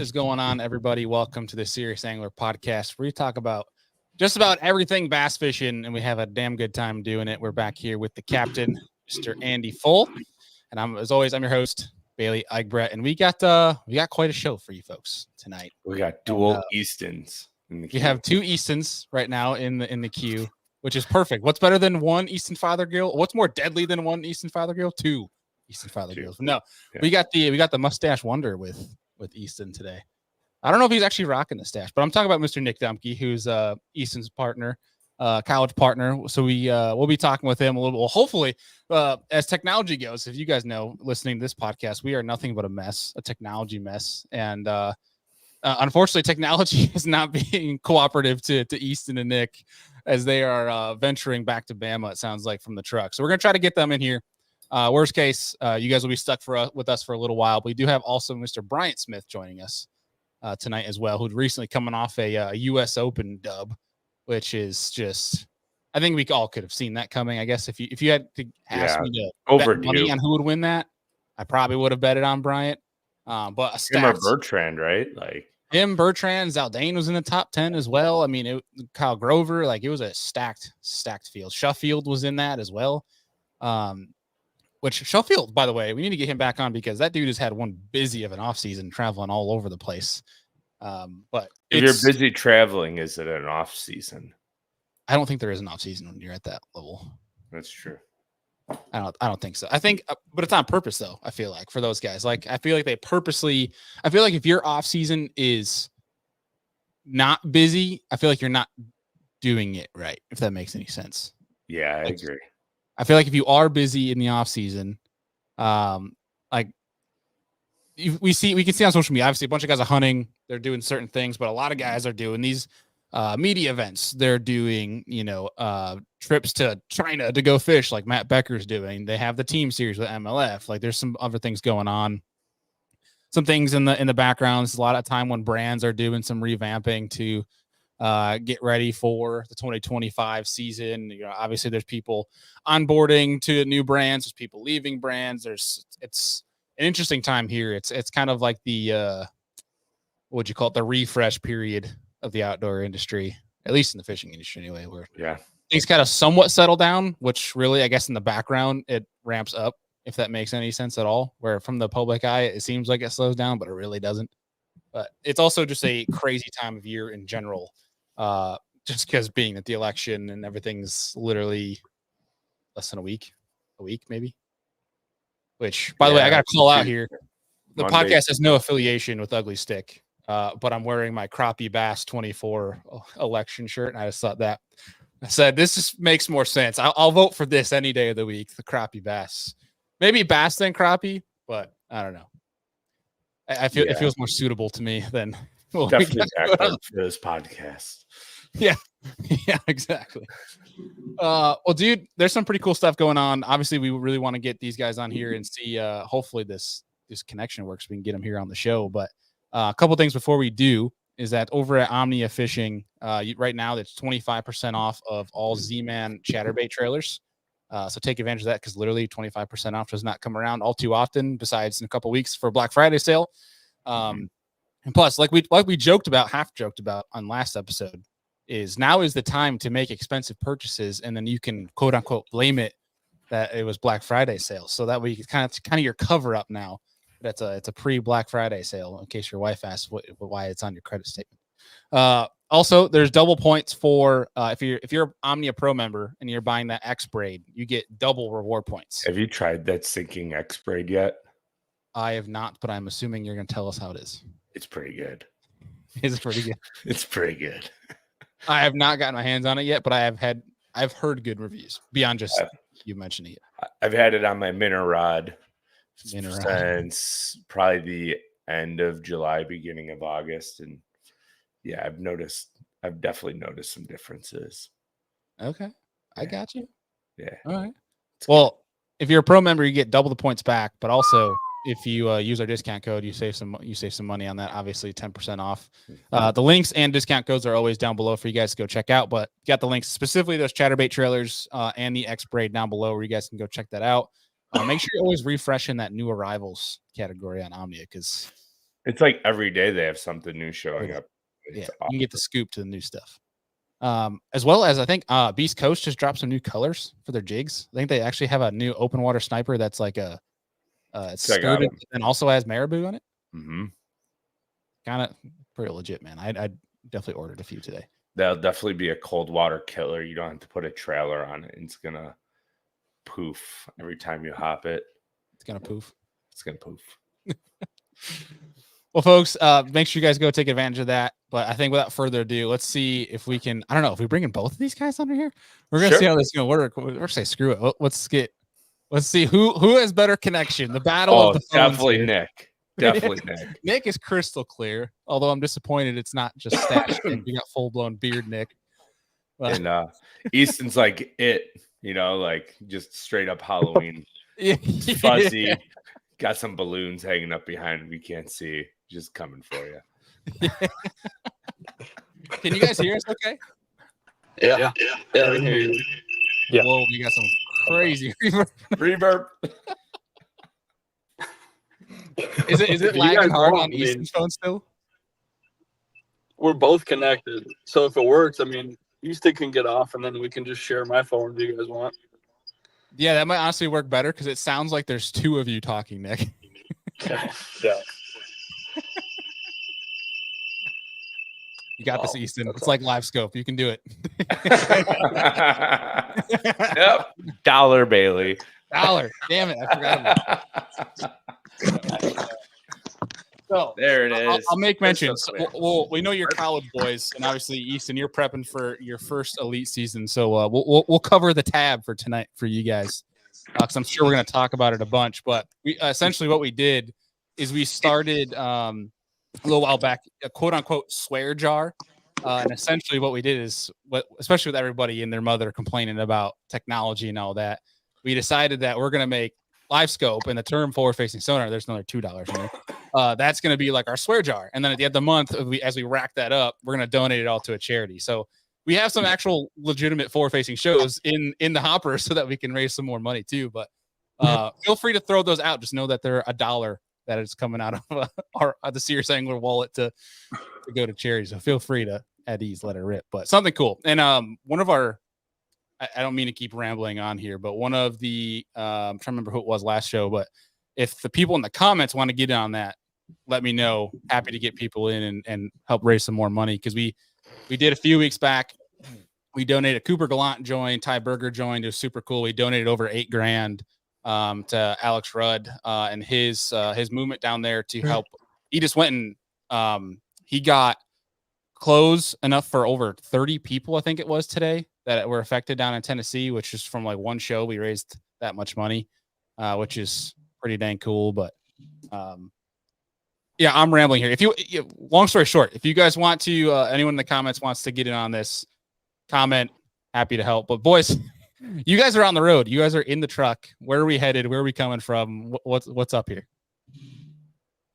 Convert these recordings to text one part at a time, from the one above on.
is going on, everybody? Welcome to the Serious Angler Podcast, where we talk about just about everything bass fishing, and we have a damn good time doing it. We're back here with the captain, Mr. Andy Full, and as always, I'm your host, Bailey Eichbrett, and we got quite a show for you folks tonight. We got dual Eastons in the queue. We have two Eastons right now in the queue, which is perfect. What's better than one Easton Fothergill? What's more deadly than one Easton Fothergill? Two Easton Fothergills. No, yeah. we got the mustache wonder with Easton today. I don't know if he's actually rocking the stash, but I'm talking about Mr. Nick Dumke, who's Easton's partner, college partner. So we'll be talking with him a little. Well, hopefully, as technology goes, if you guys know, listening to this podcast, we are nothing but a technology mess, and unfortunately, technology is not being cooperative to Easton and Nick as they are venturing back to Bama. It sounds like from the truck. So we're gonna try to get them in here. Worst case, you guys will be stuck with us for a little while. But we do have also Mr. Bryant Smith joining us tonight as well, who'd recently coming off a U.S. Open dub, which is just, I think we all could have seen that coming. I guess if you had to ask me to bet money on who would win that, I probably would have betted on Bryant. But him or Bertrand, right? Like him, Bertrand, Zaldane was in the top 10 as well. I mean, Kyle Grover, like it was a stacked field. Sheffield was in that as well. Which Sheffield, by the way, we need to get him back on because that dude has had one busy of an offseason traveling all over the place. But if you're busy traveling, is it an off season? I don't think there is an off season when you're at that level. That's true. I don't think so. I think, but it's on purpose though. I feel like for those guys, like I feel like they purposely. I feel like if your off season is not busy, I feel like you're not doing it right. If that makes any sense. Yeah, I agree. I feel like if you are busy in the off season, we can see on social media, obviously a bunch of guys are hunting, they're doing certain things, but a lot of guys are doing these media events. They're doing, trips to China to go fish like Matt Becker's doing. They have the team series with MLF. Like there's some other things going on. Some things in the background. There's a lot of time when brands are doing some revamping to get ready for the 2025 season. Obviously there's people onboarding to new brands. There's people leaving brands. It's an interesting time here. It's kind of like the, what'd you call it? The refresh period of the outdoor industry, at least in the fishing industry anyway, where things kind of somewhat settle down, which really, I guess in the background, it ramps up, if that makes any sense at all, where from the public eye, it seems like it slows down, but it really doesn't. But it's also just a crazy time of year in general. Just because being at the election and everything's literally less than a week maybe. Which, by the way, I got to call out here. The podcast has no affiliation with Ugly Stick, but I'm wearing my Crappie Bass 24 election shirt, and I just thought that. I said, this just makes more sense. I'll vote for this any day of the week, the Crappie Bass. Maybe Bass than Crappie, but I don't know. I feel it feels more suitable to me than definitely backwards for this podcast. Yeah, exactly. Well, dude, there's some pretty cool stuff going on. Obviously, we really want to get these guys on here and see. Hopefully, this connection works. We can get them here on the show. But a couple things before we do is that over at Omnia Fishing, right now, that's 25% off of all Z-Man chatterbait trailers. So take advantage of that because literally 25% off does not come around all too often. Besides, in a couple weeks for Black Friday sale. And plus, like we half joked about on last episode, is now is the time to make expensive purchases, and then you can quote unquote blame it that it was Black Friday sale. So that way you can kind of your cover up now. It's a pre-Black Friday sale in case your wife asks why it's on your credit statement. Also, there's double points for if you're Omnia Pro member and you're buying that X braid, you get double reward points. Have you tried that sinking X braid yet? I have not, but I'm assuming you're going to tell us how it is. It's pretty good. It's pretty good. It's pretty good. I have not gotten my hands on it yet, but I've heard good reviews beyond just you mentioning it. I've had it on my minnow rod since probably the end of July, beginning of August, and yeah, I've definitely noticed some differences. Okay, I got you. Yeah. All right. Well, if you're a pro member, you get double the points back, but also if you use our discount code, you save some money on that. Obviously, 10% off. The links and discount codes are always down below for you guys to go check out. But you got the links specifically those chatterbait trailers and the X braid down below where you guys can go check that out. Make sure you're always refreshing that new arrivals category on Omnia because It's like every day they have something new showing up. Yeah, you can get the scoop to the new stuff. As well as I think Beast Coast just dropped some new colors for their jigs. I think they actually have a new open water sniper that's like a it's skirted and also has marabou on it. Mm-hmm. Kind of pretty legit, man. I definitely ordered a few today. That'll definitely be a cold water killer. You don't have to put a trailer on it. It's gonna poof every time you hop it. It's gonna poof. It's gonna poof. Well, folks, make sure you guys go take advantage of that. But I think without further ado, let's see if we can. I don't know if we bring in both of these guys under here. We're gonna see how this is gonna work. We're say screw it. Let's see who has better connection. The battle of the phones definitely here. Nick. Definitely Nick. Nick is crystal clear. Although I'm disappointed it's not just stash Nick. We got full blown beard Nick. But, and Easton's like it, like just straight up Halloween. Fuzzy. Yeah. Got some balloons hanging up behind him. You can't see. Just coming for you. Can you guys hear us okay? Yeah. I can hear you. Yeah. Whoa, we got some crazy reverb. Is it lagging hard on Easton's phone still? We're both connected. So if it works, Easton can get off and then we can just share my phone if you guys want. Yeah, that might honestly work better because it sounds like there's two of you talking, Nick. Yeah. You got this, Easton. It's like live scope. You can do it. Yep. $1, Bailey. $1. Damn it. I forgot about it. So there it is. I'll make mention. So we know you're college boys, and obviously, Easton, you're prepping for your first elite season. So we'll cover the tab for tonight for you guys, because I'm sure we're going to talk about it a bunch. But we essentially what we did is we started a little while back a quote unquote swear jar, and essentially what we did is especially with everybody and their mother complaining about technology and all that, we decided that we're going to make live scope and the term forward facing sonar. There's another $2 in there. That's going to be like our swear jar. And then at the end of the month, as we rack that up, we're going to donate it all to a charity. So we have some actual legitimate forward-facing shows in the hopper so that we can raise some more money too. But feel free to throw those out. Just know that they're $1 that is coming out of the Serious Angler wallet to go to charity. So feel free to at ease let it rip. But something cool. And one of our, I don't mean to keep rambling on here, but one of the I'm trying to remember who it was last show, but if the people in the comments want to get in on that, let me know. Happy to get people in and help raise some more money, because we did a few weeks back. We donated. Cooper Gallant joined, Ty Berger joined. It was super cool. We donated over $8,000 to Alex Rudd and his movement down there to help. He just went and he got clothes enough for over 30 people, I think it was today, that were affected down in Tennessee, which is from like one show. We raised that much money, which is pretty dang cool. But yeah, I'm rambling here. Long story short, if you guys want to, anyone in the comments wants to get in on this, comment, happy to help. But boys, you guys are on the road. You guys are in the truck. Where are we headed? Where are we coming from? What's up here?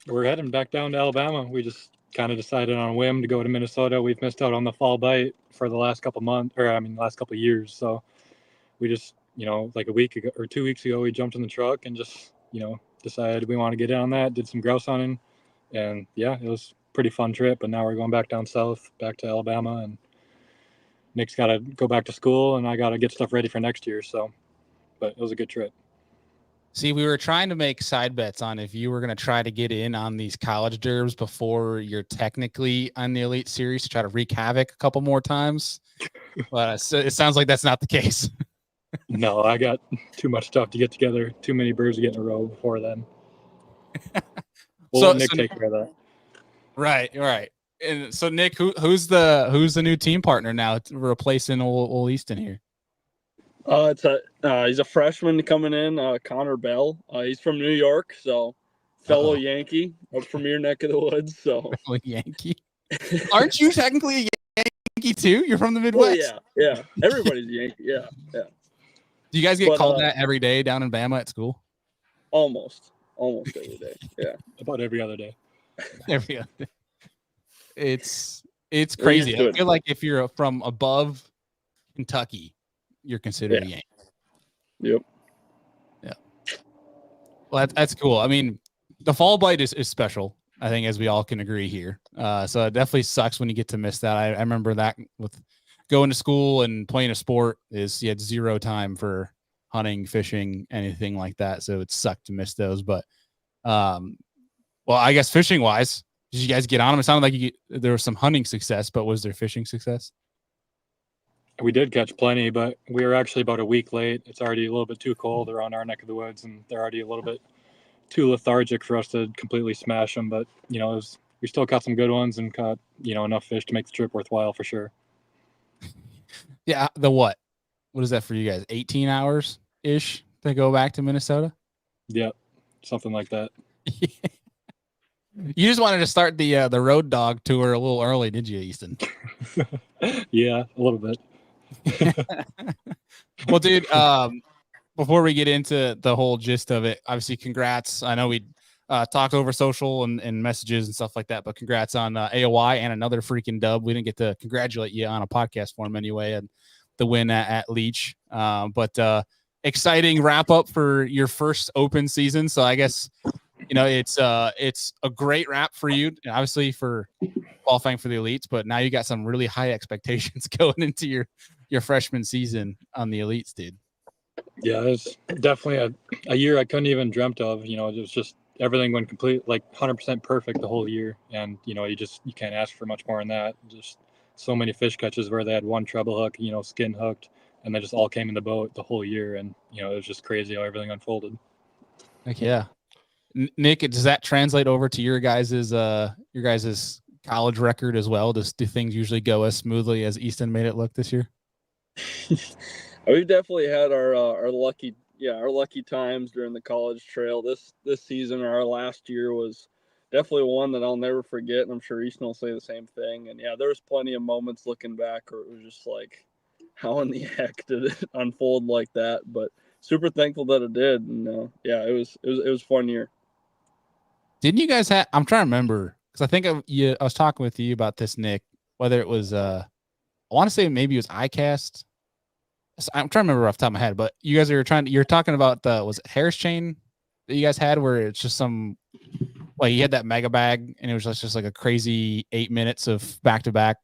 We're heading back down to Alabama. We just kind of decided on a whim to go to Minnesota. We've missed out on the fall bite for the last couple last couple of years. So we just, like a week ago or 2 weeks ago, we jumped in the truck and just, decided we want to get in on that, did some grouse hunting. And yeah, it was a pretty fun trip. But now we're going back down south, back to Alabama, and Nick's got to go back to school and I got to get stuff ready for next year. So, but it was a good trip. See, we were trying to make side bets on if you were going to try to get in on these college derbs before you're technically on the Elite Series to try to wreak havoc a couple more times. But it sounds like that's not the case. No, I got too much stuff to get together. Too many birds to get in a row before then. We'll let Nick take care of that. Right. And so, Nick, who's the new team partner now replacing old Easton here? He's a freshman coming in, Connor Bell. He's from New York, so fellow Yankee, up from your neck of the woods. So fellow Yankee. Aren't you technically a Yankee too? You're from the Midwest. Well, yeah. Everybody's a Yankee. Yeah. Do you guys get called that every day down in Bama at school? Almost every day. Yeah. About every other day. Every other day. It's crazy. I feel like if you're from above Kentucky, you're considered a Yankee. Yep. Yeah. Well, that's cool. I mean, the fall bite is special. I think, as we all can agree here. So it definitely sucks when you get to miss that. I remember that with going to school and playing a sport is you had zero time for hunting, fishing, anything like that. So it sucked to miss those. But well, I guess fishing wise, did you guys get on them? It sounded like there was some hunting success, but was there fishing success? We did catch plenty, but we were actually about a week late. It's already a little bit too cold around our neck of the woods, and they're already a little bit too lethargic for us to completely smash them. But, we still caught some good ones and caught, enough fish to make the trip worthwhile for sure. Yeah. What is that for you guys? 18 hours ish to go back to Minnesota? Yeah, something like that. You just wanted to start the road dog tour a little early, did you, Easton? Yeah, a little bit. Well, dude, before we get into the whole gist of it, obviously, congrats. I know we talked over social and messages and stuff like that, but congrats on AOY and another freaking dub. We didn't get to congratulate you on a podcast form anyway, and the win at Leech. But exciting wrap up for your first Open season. So I guess it's a great wrap for you, obviously, for qualifying for the elites. But now you got some really high expectations going into your freshman season on the elites, dude. Yeah, it's definitely a year I couldn't even dreamt of. It was just everything went complete, like 100% perfect the whole year. And, you can't ask for much more than that. Just so many fish catches where they had one treble hook, skin hooked, and they just all came in the boat the whole year. And, it was just crazy how everything unfolded. Heck yeah. Nick, does that translate over to your guys's college record as well? Do things usually go as smoothly as Easton made it look this year? We've definitely had our lucky times during the college trail. This season, or our last year, was definitely one that I'll never forget, and I'm sure Easton will say the same thing. And yeah, there was plenty of moments looking back where it was just like, how in the heck did it unfold like that? But super thankful that it did, and yeah, it was a fun year. Didn't you guys have? I'm trying to remember, because I think I was talking with you about this, Nick. Whether it was I want to say maybe it was iCast. I'm trying to remember off the top of my head, but you guys you're talking about was it Harris chain that you guys had, where it's just you had that mega bag and it was just like a crazy 8 minutes of back to back,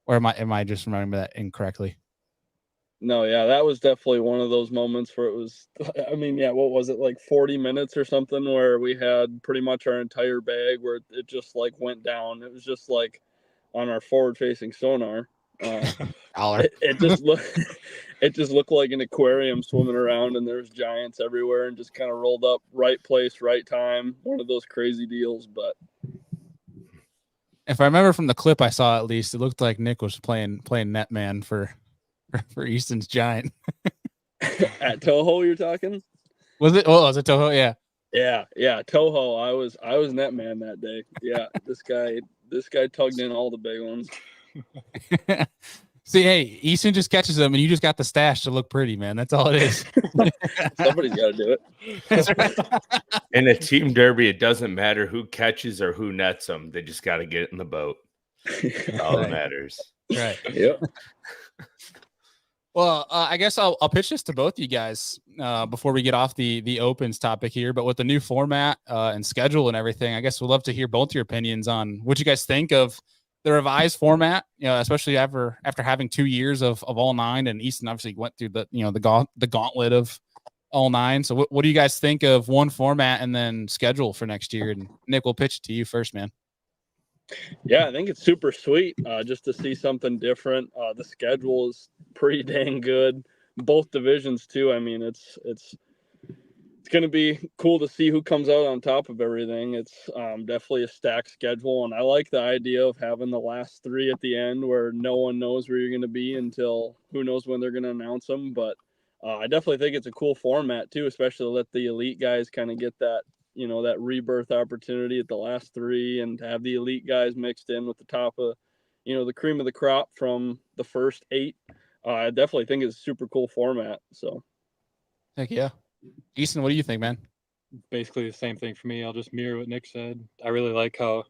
or am I just remembering that incorrectly? No, yeah, that was definitely one of those moments where it was, I mean, yeah, what was it, like 40 minutes or something, where we had pretty much our entire bag where it just like went down. It was just like on our forward facing sonar. It just looked like an aquarium swimming around, and there's giants everywhere, and just kind of rolled up, right place, right time. One of those crazy deals. But if I remember from the clip I saw, at least it looked like Nick was playing netman for Easton's giant. At Toho, you're talking? Was it? Oh, was it Toho? Yeah. Yeah, Toho. I was netman that day. Yeah, this guy tugged in all the big ones. See, hey, Easton just catches them, and you just got the stash to look pretty, man. That's all it is. Somebody's got to do it. In a team derby, it doesn't matter who catches or who nets them. They just got to get in the boat. That's all that matters. Right. Yep. Well, I guess I'll pitch this to both you guys before we get off the Opens topic here. But with the new format and schedule and everything, I guess we'd love to hear both your opinions on what you guys think of the revised format. Especially after having 2 years of all 9, and Easton obviously went through the gauntlet of all 9. So what do you guys think of one format and then schedule for next year? And Nick, we'll pitch it to you first, man. Yeah, I think it's super sweet just to see something different. The schedule is pretty dang good. Both divisions too. I mean, it's going to be cool to see who comes out on top of everything. It's definitely a stacked schedule, and I like the idea of having the last 3 at the end where no one knows where you're going to be until who knows when they're going to announce them. But I definitely think it's a cool format too, especially to let the elite guys kind of get that, that rebirth opportunity at the last 3, and to have the elite guys mixed in with the top of, the cream of the crop from the first 8. I definitely think it's a super cool format. So, heck yeah. Easton, what do you think, man? Basically the same thing for me. I'll just mirror what Nick said. I really like how,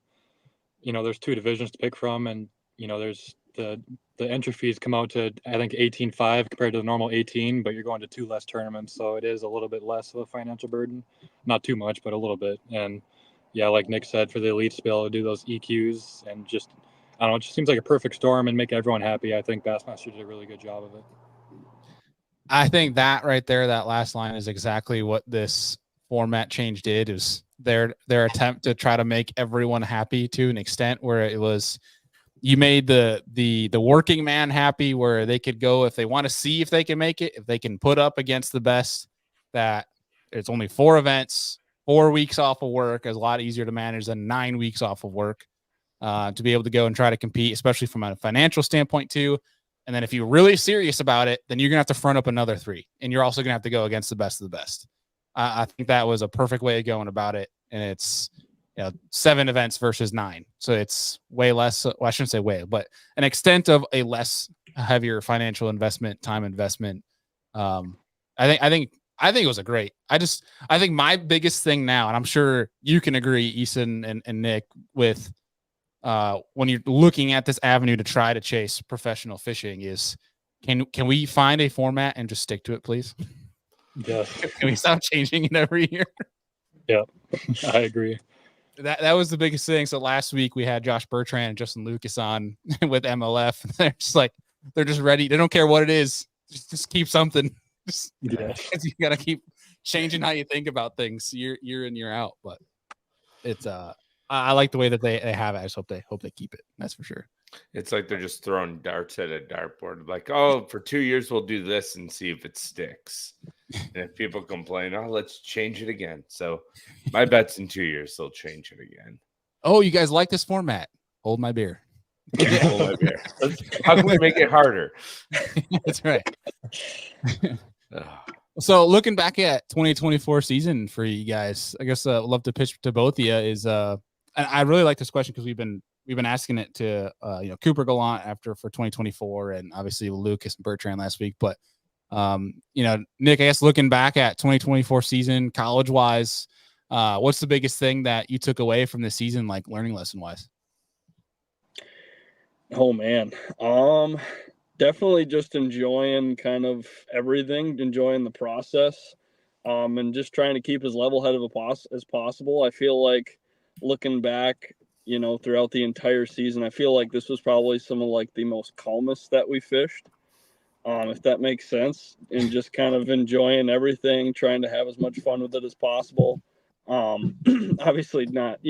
there's 2 divisions to pick from, and, there's the entry fees come out to, I think, 18.5 compared to the normal 18, but you're going to 2 less tournaments. So it is a little bit less of a financial burden, not too much, but a little bit. And, yeah, like Nick said, for the elites to be able to do those EQs and just, I don't know, it just seems like a perfect storm and make everyone happy. I think Bassmaster did a really good job of it. I think that right there, that last line is exactly what this format change did. Is their attempt to try to make everyone happy to an extent where it was, you made the working man happy, where they could go if they want to see if they can make it, if they can put up against the best, that it's only 4 events, 4 weeks off of work is a lot easier to manage than 9 weeks off of work, to be able to go and try to compete, especially from a financial standpoint too. And then if you're really serious about it, then you're going to have to front up another 3. And you're also going to have to go against the best of the best. I think that was a perfect way of going about it. And it's, 7 events versus 9. So it's way less. Well, I shouldn't say way, but an extent of a less heavier financial investment, time investment. I think it was a great. I think my biggest thing now, and I'm sure you can agree, Easton and Nick, with when you're looking at this avenue to try to chase professional fishing, is can we find a format and just stick to it, please? Yes. Can we stop changing it every year? Yeah, I agree. That was the biggest thing. So last week we had Josh Bertrand and Justin Lucas on with MLF. They're just like, they're just ready. They don't care what it is. Just keep something. You got to keep changing how you think about things year in, year out. But it's I like the way that they have it. I just hope they keep it. That's for sure. It's like they're just throwing darts at a dartboard. Like, oh, for 2 years we'll do this and see if it sticks. And if people complain, oh, let's change it again. So my bet's in 2 years they'll change it again. Oh, you guys like this format? Hold my beer. Hold my beer. How can we make it harder? That's right. So looking back at 2024 season for you guys, I guess I'd love to pitch to both of you is and I really like this question because we've been asking it to Cooper Gallant for 2024, and obviously Lucas and Bertrand last week. But Nick, I guess looking back at 2024 season, college wise, what's the biggest thing that you took away from this season, like learning lesson wise? Oh man, definitely just enjoying kind of everything, enjoying the process, and just trying to keep as level-headed as possible. I feel like looking back, throughout the entire season, I feel like this was probably some of like the most calmest that we fished, if that makes sense, and just kind of enjoying everything, trying to have as much fun with it as possible. Obviously not,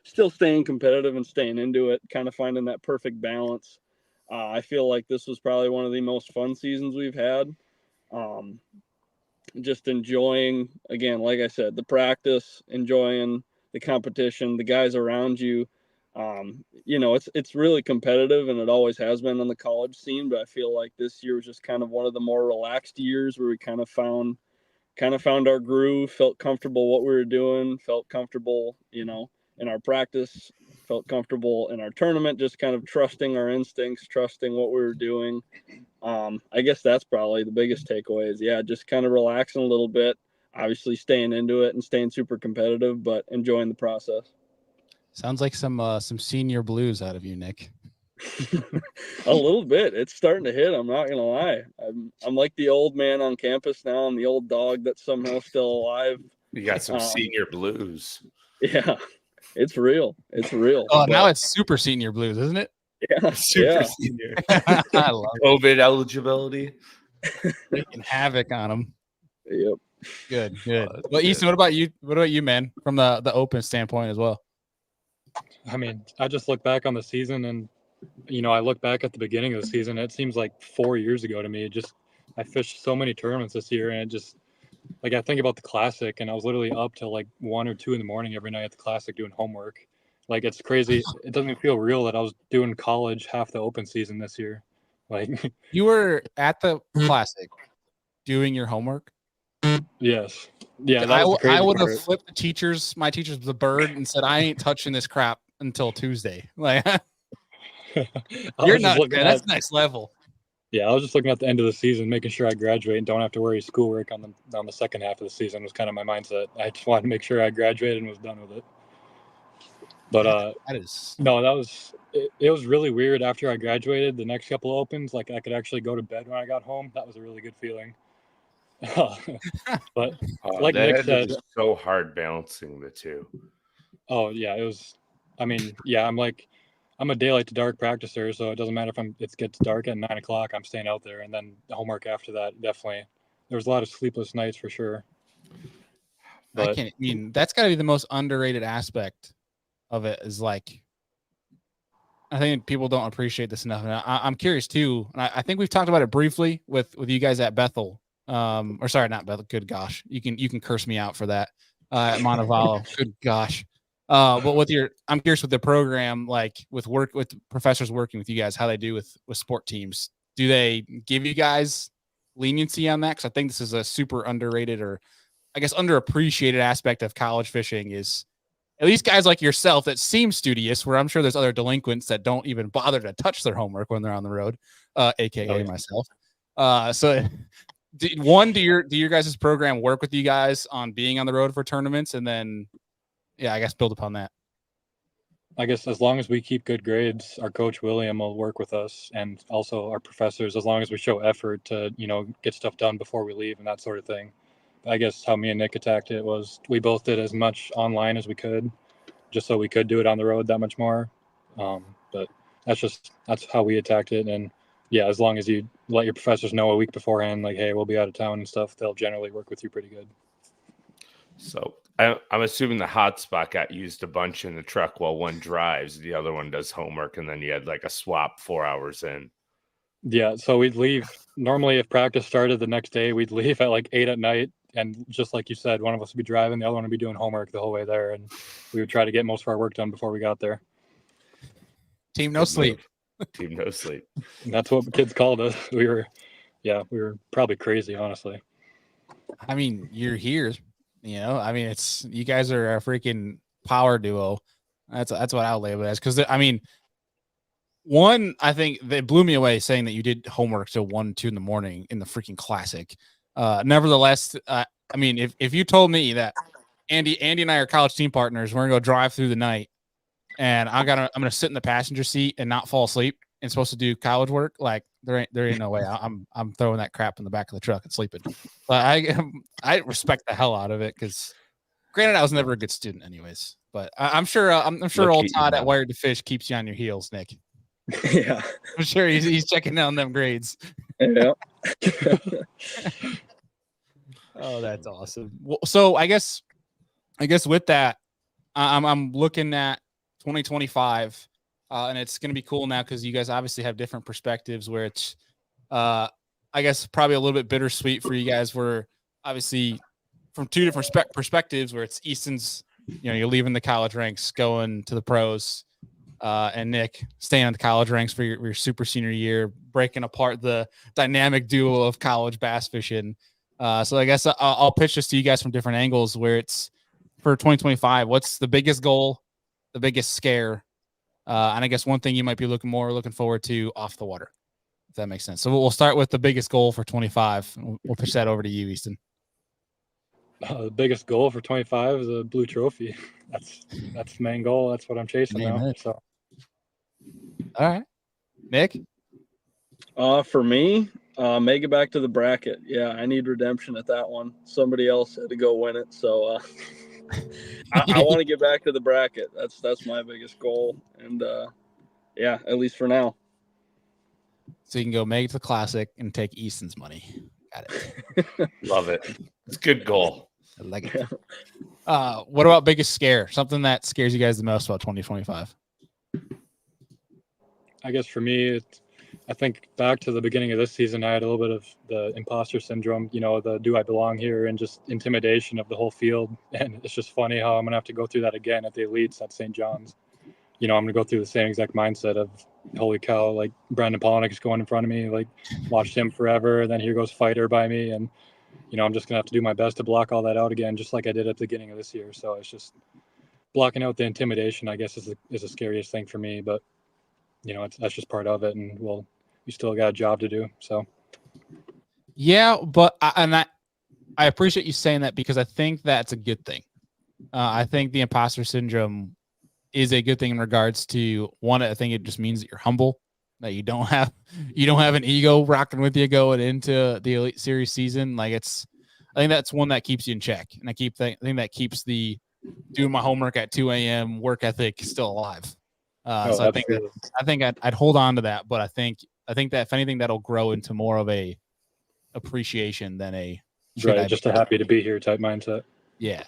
still staying competitive and staying into it, kind of finding that perfect balance. I feel like this was probably one of the most fun seasons we've had. Just enjoying, again, like I said, the practice, enjoying the competition, the guys around you. It's really competitive, and it always has been on the college scene, but I feel like this year was just kind of one of the more relaxed years where we kind of found our groove, felt comfortable what we were doing, felt comfortable, in our practice, felt comfortable in our tournament, just kind of trusting our instincts, trusting what we were doing. I guess that's probably the biggest takeaway is, just kind of relaxing a little bit, obviously staying into it and staying super competitive, but enjoying the process. Sounds like some senior blues out of you, Nick. A little bit. It's starting to hit. I'm not gonna lie. I'm like the old man on campus now. I'm the old dog that's somehow still alive. You got some senior blues. Yeah, it's real. It's real. Oh, now it's super senior blues, isn't it? Yeah, super senior. I love COVID eligibility, making havoc on them. Yep. Good. Well, Easton, what about you? What about you, man? From the open standpoint as well. I mean, I just look back on the season, and I look back at the beginning of the season. It seems like 4 years ago to me. I fished so many tournaments this year, and it just, like, I think about the Classic, and I was literally up till like 1 or 2 in the morning every night at the Classic doing homework. Like, it's crazy. It doesn't feel real that I was doing college half the open season this year. Like, you were at the Classic doing your homework. Yes. Yeah. I would have flipped my teachers the bird and said, I ain't touching this crap until Tuesday. Like, you're not, man. That's next level. Yeah, I was just looking at the end of the season, making sure I graduate and don't have to worry schoolwork on the second half of the season was kind of my mindset. I just wanted to make sure I graduated and was done with it. But it was really weird after I graduated. The next couple of opens, like, I could actually go to bed when I got home. That was a really good feeling. But like Nick said, it's so hard balancing the two. Oh yeah, it was. I mean, yeah, I'm a daylight to dark practicer, so it doesn't matter if it gets dark at 9 o'clock. I'm staying out there, and then the homework after that. Definitely, there was a lot of sleepless nights for sure. But I mean, that's got to be the most underrated aspect of it. Is like, I think people don't appreciate this enough. And I'm curious too. And I think we've talked about it briefly with you guys at Bethel. Or sorry, not Bethel. Good gosh, you can curse me out for that. At Montevallo. Good gosh. But I'm curious with the program, like with professors working with you guys, how they do with sport teams. Do they give you guys leniency on that? Because I think this is a super underrated, or I guess underappreciated aspect of college fishing is at least guys like yourself that seem studious, where I'm sure there's other delinquents that don't even bother to touch their homework when they're on the road, aka myself. So do your guys' program work with you guys on being on the road for tournaments? And then, yeah, I guess build upon that. I guess as long as we keep good grades, our coach William will work with us, and also our professors, as long as we show effort to, get stuff done before we leave and that sort of thing. I guess how me and Nick attacked it was we both did as much online as we could, just so we could do it on the road that much more. But that's how we attacked it. And yeah, as long as you let your professors know a week beforehand, like, hey, we'll be out of town and stuff, they'll generally work with you pretty good. So I'm assuming the hotspot got used a bunch in the truck while one drives, the other one does homework, and then you had like a swap 4 hours in. Yeah, so we'd leave. Normally, if practice started the next day, we'd leave at like 8 at night. And just like you said, one of us would be driving, the other one would be doing homework the whole way there. And we would try to get most of our work done before we got there. Team no sleep. Team no sleep. And that's what the kids called us. We were probably crazy, honestly. I mean, you're here, I mean, it's, you guys are a freaking power duo. That's what I'll label it as. Cause I mean, one, I think they blew me away saying that you did homework till 1, 2 in the morning in the freaking classic. Nevertheless, I mean, if you told me that Andy and I are college team partners, we're gonna go drive through the night, and I'm gonna sit in the passenger seat and not fall asleep and supposed to do college work, like there ain't no way. I'm throwing that crap in the back of the truck and sleeping. But I respect the hell out of it, because granted, I was never a good student anyways. But I'm sure old Todd at Wired to Fish keeps you on your heels, Nick. Yeah, I'm sure he's checking down them grades. Yeah. Oh, that's awesome. Well, so I guess with that, I'm looking at 2025, and it's going to be cool now because you guys obviously have different perspectives. Where it's, I guess probably a little bit bittersweet for you guys. Where obviously from two different perspectives, where it's Easton's, you're leaving the college ranks, going to the pros. And Nick staying on the college ranks for your super senior year, breaking apart the dynamic duo of college bass fishing. So I guess I'll pitch this to you guys from different angles, where it's for 2025. What's the biggest goal, the biggest scare, and I guess one thing you might be looking forward to off the water, if that makes sense. So we'll start with the biggest goal for 25. We'll pitch that over to you, Easton. The biggest goal for 25 is a blue trophy. That's the main goal. That's what I'm chasing now. So, all right, Nick. For me, make it back to the bracket. Yeah, I need redemption at that one. Somebody else had to go win it, so I want to get back to the bracket. That's my biggest goal, and yeah, at least for now. So you can go make it to the classic and take Easton's money. Got it. Love it. It's a good goal. I like it. What about biggest scare? Something that scares you guys the most about 2025? I guess for me, I think back to the beginning of this season, I had a little bit of the imposter syndrome, the do I belong here, and just intimidation of the whole field. And it's just funny how I'm going to have to go through that again at the elites at St. John's. I'm going to go through the same exact mindset of, holy cow, like Brandon Polnick is going in front of me, like watched him forever. And then here goes Fighter by me. And, I'm just going to have to do my best to block all that out again, just like I did at the beginning of this year. So it's just blocking out the intimidation, I guess, is the scariest thing for me. But, that's just part of it. And we still got a job to do. So. Yeah, but I appreciate you saying that, because I think that's a good thing. I think the imposter syndrome is a good thing in regards to, one, I think it just means that you're humble, that you don't have an ego rocking with you going into the Elite Series season. Like I think that's one that keeps you in check. And I think that keeps the doing my homework at 2 a.m. work ethic is still alive. So absolutely. I think I'd hold on to that, but I think that if anything, that'll grow into more of a appreciation than a just a happy to be here type mindset. Yeah.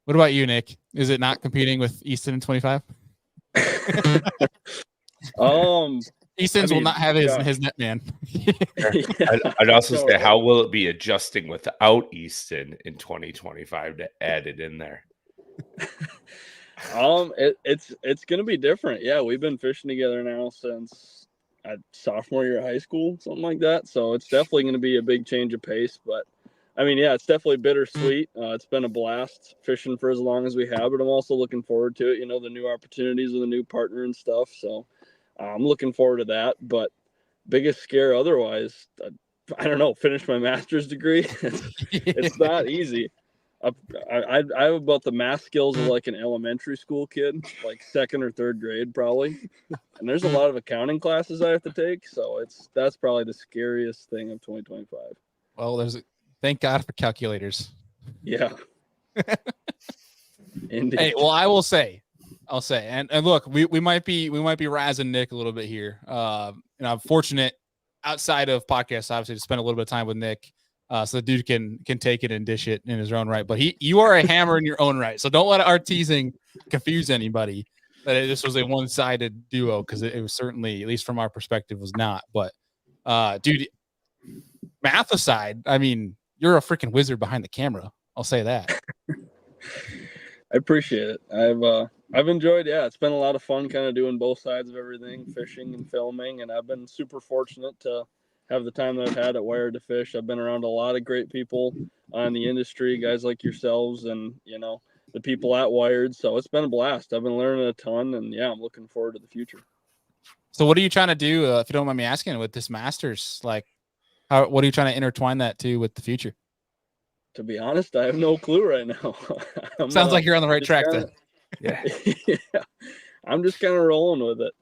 What about you, Nick? Is it not competing with Easton in 25? Easton's will not have his net man. I'd also say, how will it be adjusting without Easton in 2025 to add it in there? It's gonna be different. Yeah, we've been fishing together now since sophomore year of high school, something like that. So it's definitely gonna be a big change of pace. But I mean, yeah, it's definitely bittersweet. It's been a blast fishing for as long as we have, but I'm also looking forward to it. You know, the new opportunities with a new partner and stuff. So I'm looking forward to that. But biggest scare otherwise, I don't know, finish my master's degree. It's not easy. I have about the math skills of like an elementary school kid, like second or third grade probably. And there's a lot of accounting classes I have to take. So that's probably the scariest thing of 2025. Well, thank God for calculators. Yeah. Indeed. Hey, well, I'll say, and look, we might be razzing Nick a little bit here. And I'm fortunate outside of podcasts, obviously, to spend a little bit of time with Nick. So the dude can take it and dish it in his own right. But you are a hammer in your own right. So don't let our teasing confuse anybody that this was a one-sided duo, because it was certainly, at least from our perspective, was not. But dude, math aside, I mean, you're a freaking wizard behind the camera. I'll say that. I appreciate it. I've enjoyed, it's been a lot of fun kind of doing both sides of everything, fishing and filming, and I've been super fortunate to have the time that I've had at Wired to Fish. I've been around a lot of great people in the industry, guys like yourselves and, you know, the people at Wired. So it's been a blast. I've been learning a ton, and I'm looking forward to the future. So what are you trying to do, if you don't mind me asking, with this Masters? Like, what are you trying to intertwine that to with the future? To be honest, I have no clue right now. Sounds like you're on the right track then. Yeah. I'm just kind of rolling with it.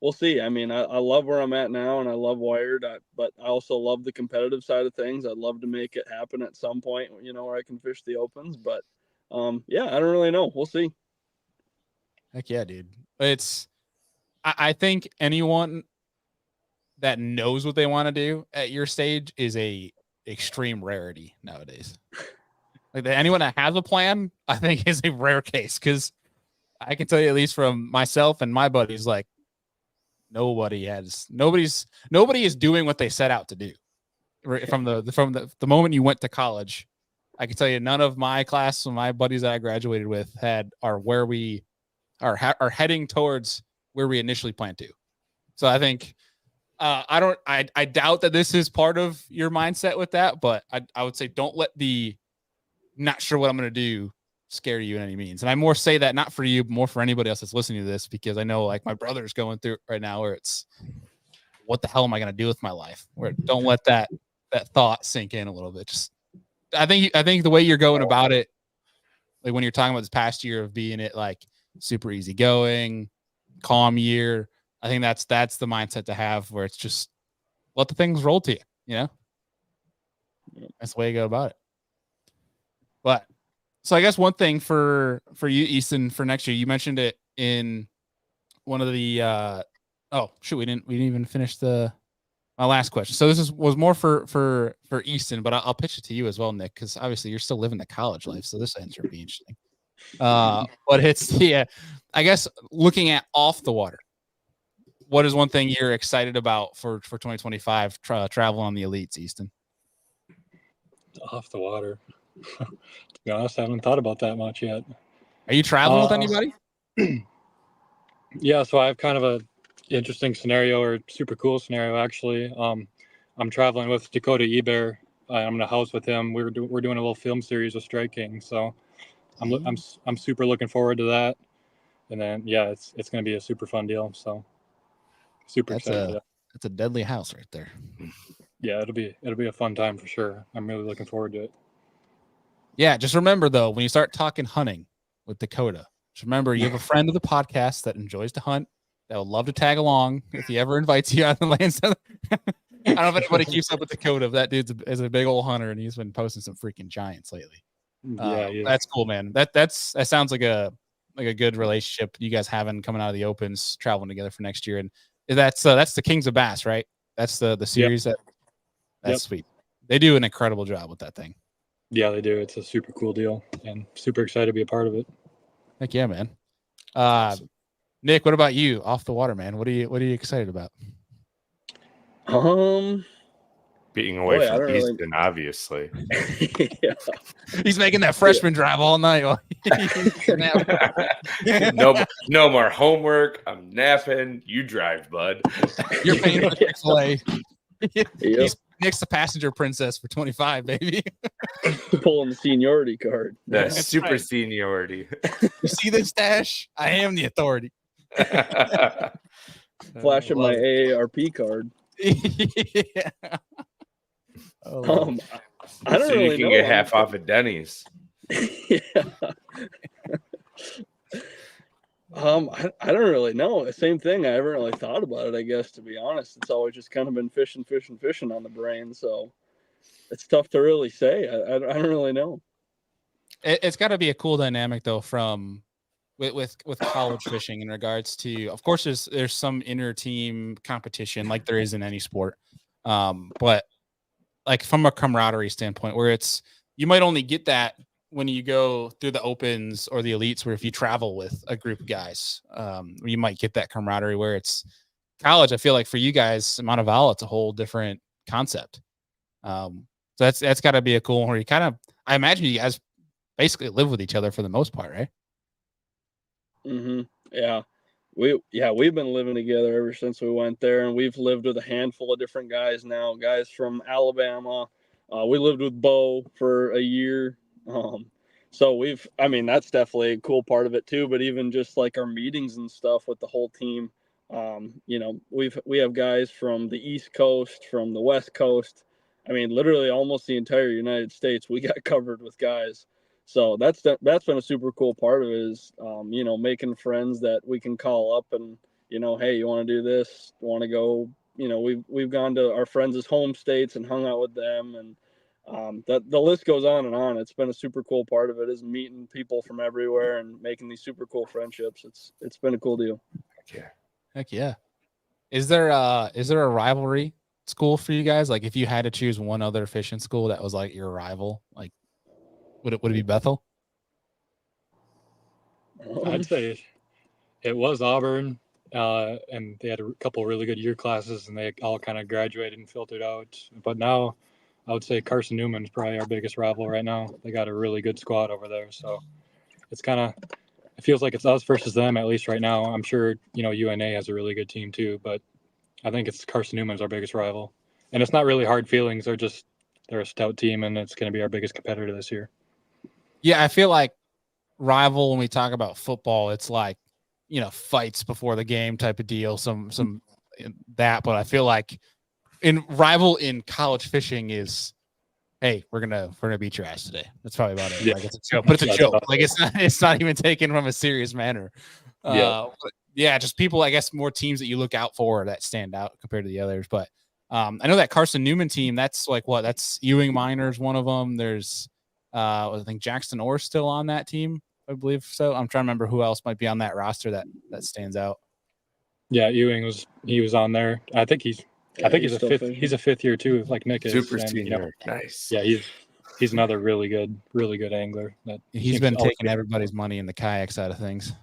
We'll see. I mean, I love where I'm at now, and I love Wired, but I also love the competitive side of things. I'd love to make it happen at some point, you know, where I can fish the Opens. But I don't really know. We'll see. Heck yeah, dude. I think anyone that knows what they want to do at your stage is a extreme rarity nowadays. Like anyone that has a plan, I think is a rare case, because I can tell you, at least from myself and my buddies, like nobody is doing what they set out to do. From the moment you went to college, I can tell you none of my class and my buddies that I graduated with are where we are heading towards where we initially planned to. So I think I doubt that this is part of your mindset with that, but I would say don't let the not sure what I'm going to do scare you in any means. And I more say that not for you, but more for anybody else that's listening to this, because I know like my brother's going through it right now, where it's, what the hell am I going to do with my life? Where don't let that thought sink in a little bit. Just, I think the way you're going about it, like when you're talking about this past year of being it like super easy going, calm year, I think that's the mindset to have, where it's just let the things roll to you, you know? That's the way you go about it. But so I guess one thing for you, Easton, for next year, you mentioned it in one of the we didn't even finish my last question. So this was more for Easton, but I'll pitch it to you as well, Nick, because obviously you're still living the college life, so this answer would be interesting. But it's I guess looking at off the water, what is one thing you're excited about for 2025 travel on the Elites, Easton? Off the water. To be honest, I haven't thought about that much yet. Are you traveling with anybody? Yeah, so I have kind of a interesting scenario, or super cool scenario actually. I'm traveling with Dakota Eber. I'm in a house with him. We're doing a little film series of striking, so I'm super looking forward to that. And then it's going to be a super fun deal. So super excited. That's a deadly house right there. Yeah, it'll be a fun time for sure. I'm really looking forward to it. Yeah, just remember though, when you start talking hunting with Dakota, just remember you have a friend of the podcast that enjoys to hunt, that would love to tag along if he ever invites you out on the land. I don't know if anybody keeps up with Dakota, but that dude is a big old hunter, and he's been posting some freaking giants lately. That's cool, man. That sounds like a good relationship you guys having coming out of the Opens, traveling together for next year. And that's the Kings of Bass, right? That's the series. That's sweet. They do an incredible job with that thing. Yeah, they do. It's a super cool deal, and super excited to be a part of it. Heck yeah, man. Nick, what about you? Off the water, man. What are you excited about? Being away from Easton, obviously. Yeah. He's making that freshman drive all night. No more homework. I'm napping. You drive, bud. You're paying for Chick-fil-A. Yep. Nick's the passenger princess for 25, baby. Pulling the seniority card. That's super seniority. You see this stash? I am the authority. Flashing my AARP card. Yeah. I don't really you can know. get half off at Denny's. Yeah. I don't really know. Same thing. I haven't really thought about it, I guess, to be honest. It's always just kind of been fishing on the brain. So it's tough to really say. I don't really know. It's got to be a cool dynamic, though, from with college fishing in regards to, of course, there's some inter team competition like there is in any sport. But like from a camaraderie standpoint, where you might only get that when you go through the Opens or the Elites, where if you travel with a group of guys, you might get that camaraderie. Where it's college, I feel like for you guys, Montevallo, it's a whole different concept. So that's got to be a cool one where you kind of, I imagine you guys basically live with each other for the most part, right? Mm-hmm. Yeah. We've been living together ever since we went there, and we've lived with a handful of different guys now. Guys from Alabama. We lived with Bo for a year. So that's definitely a cool part of it too. But even just like our meetings and stuff with the whole team, we have guys from the East Coast, from the West Coast. I mean, literally almost the entire United States we got covered with guys. So that's been a super cool part of it is, making friends that we can call up and, hey, you want to do this? Want to go? We've gone to our friends' home states and hung out with them, and the list goes on and on. It's been a super cool part of it is meeting people from everywhere and making these super cool friendships. It's been a cool deal. Heck yeah. Is there a rivalry school for you guys? Like if you had to choose one other fishing school that was like your rival, like would it be Bethel? I'd say it was Auburn, and they had a couple really good year classes, and they all kind of graduated and filtered out. But now, I would say Carson Newman's probably our biggest rival right now. They got a really good squad over there, so it feels like it's us versus them at least right now. I'm sure UNA has a really good team too, but I think it's Carson Newman's our biggest rival, and it's not really hard feelings. They're a stout team, and it's going to be our biggest competitor this year. Yeah, I feel like rival when we talk about football, it's like, fights before the game type of deal, some that, but I feel like rival in college fishing is, hey, we're gonna beat your ass today. That's probably about it. Yeah. Like it's a joke, but it's a joke. Like it's not even taken from a serious manner. Just people, I guess, more teams that you look out for that stand out compared to the others. But I know that Carson Newman team, that's like that's Ewing Miner's one of them. There's I think Jackson Orr's still on that team, I believe so. I'm trying to remember who else might be on that roster that stands out. Yeah, Ewing was on there. I think he's a fifth year too, like Nick is. Super senior. Nice. Yeah, he's another really good angler. He's been taking everybody's money in the kayak side of things.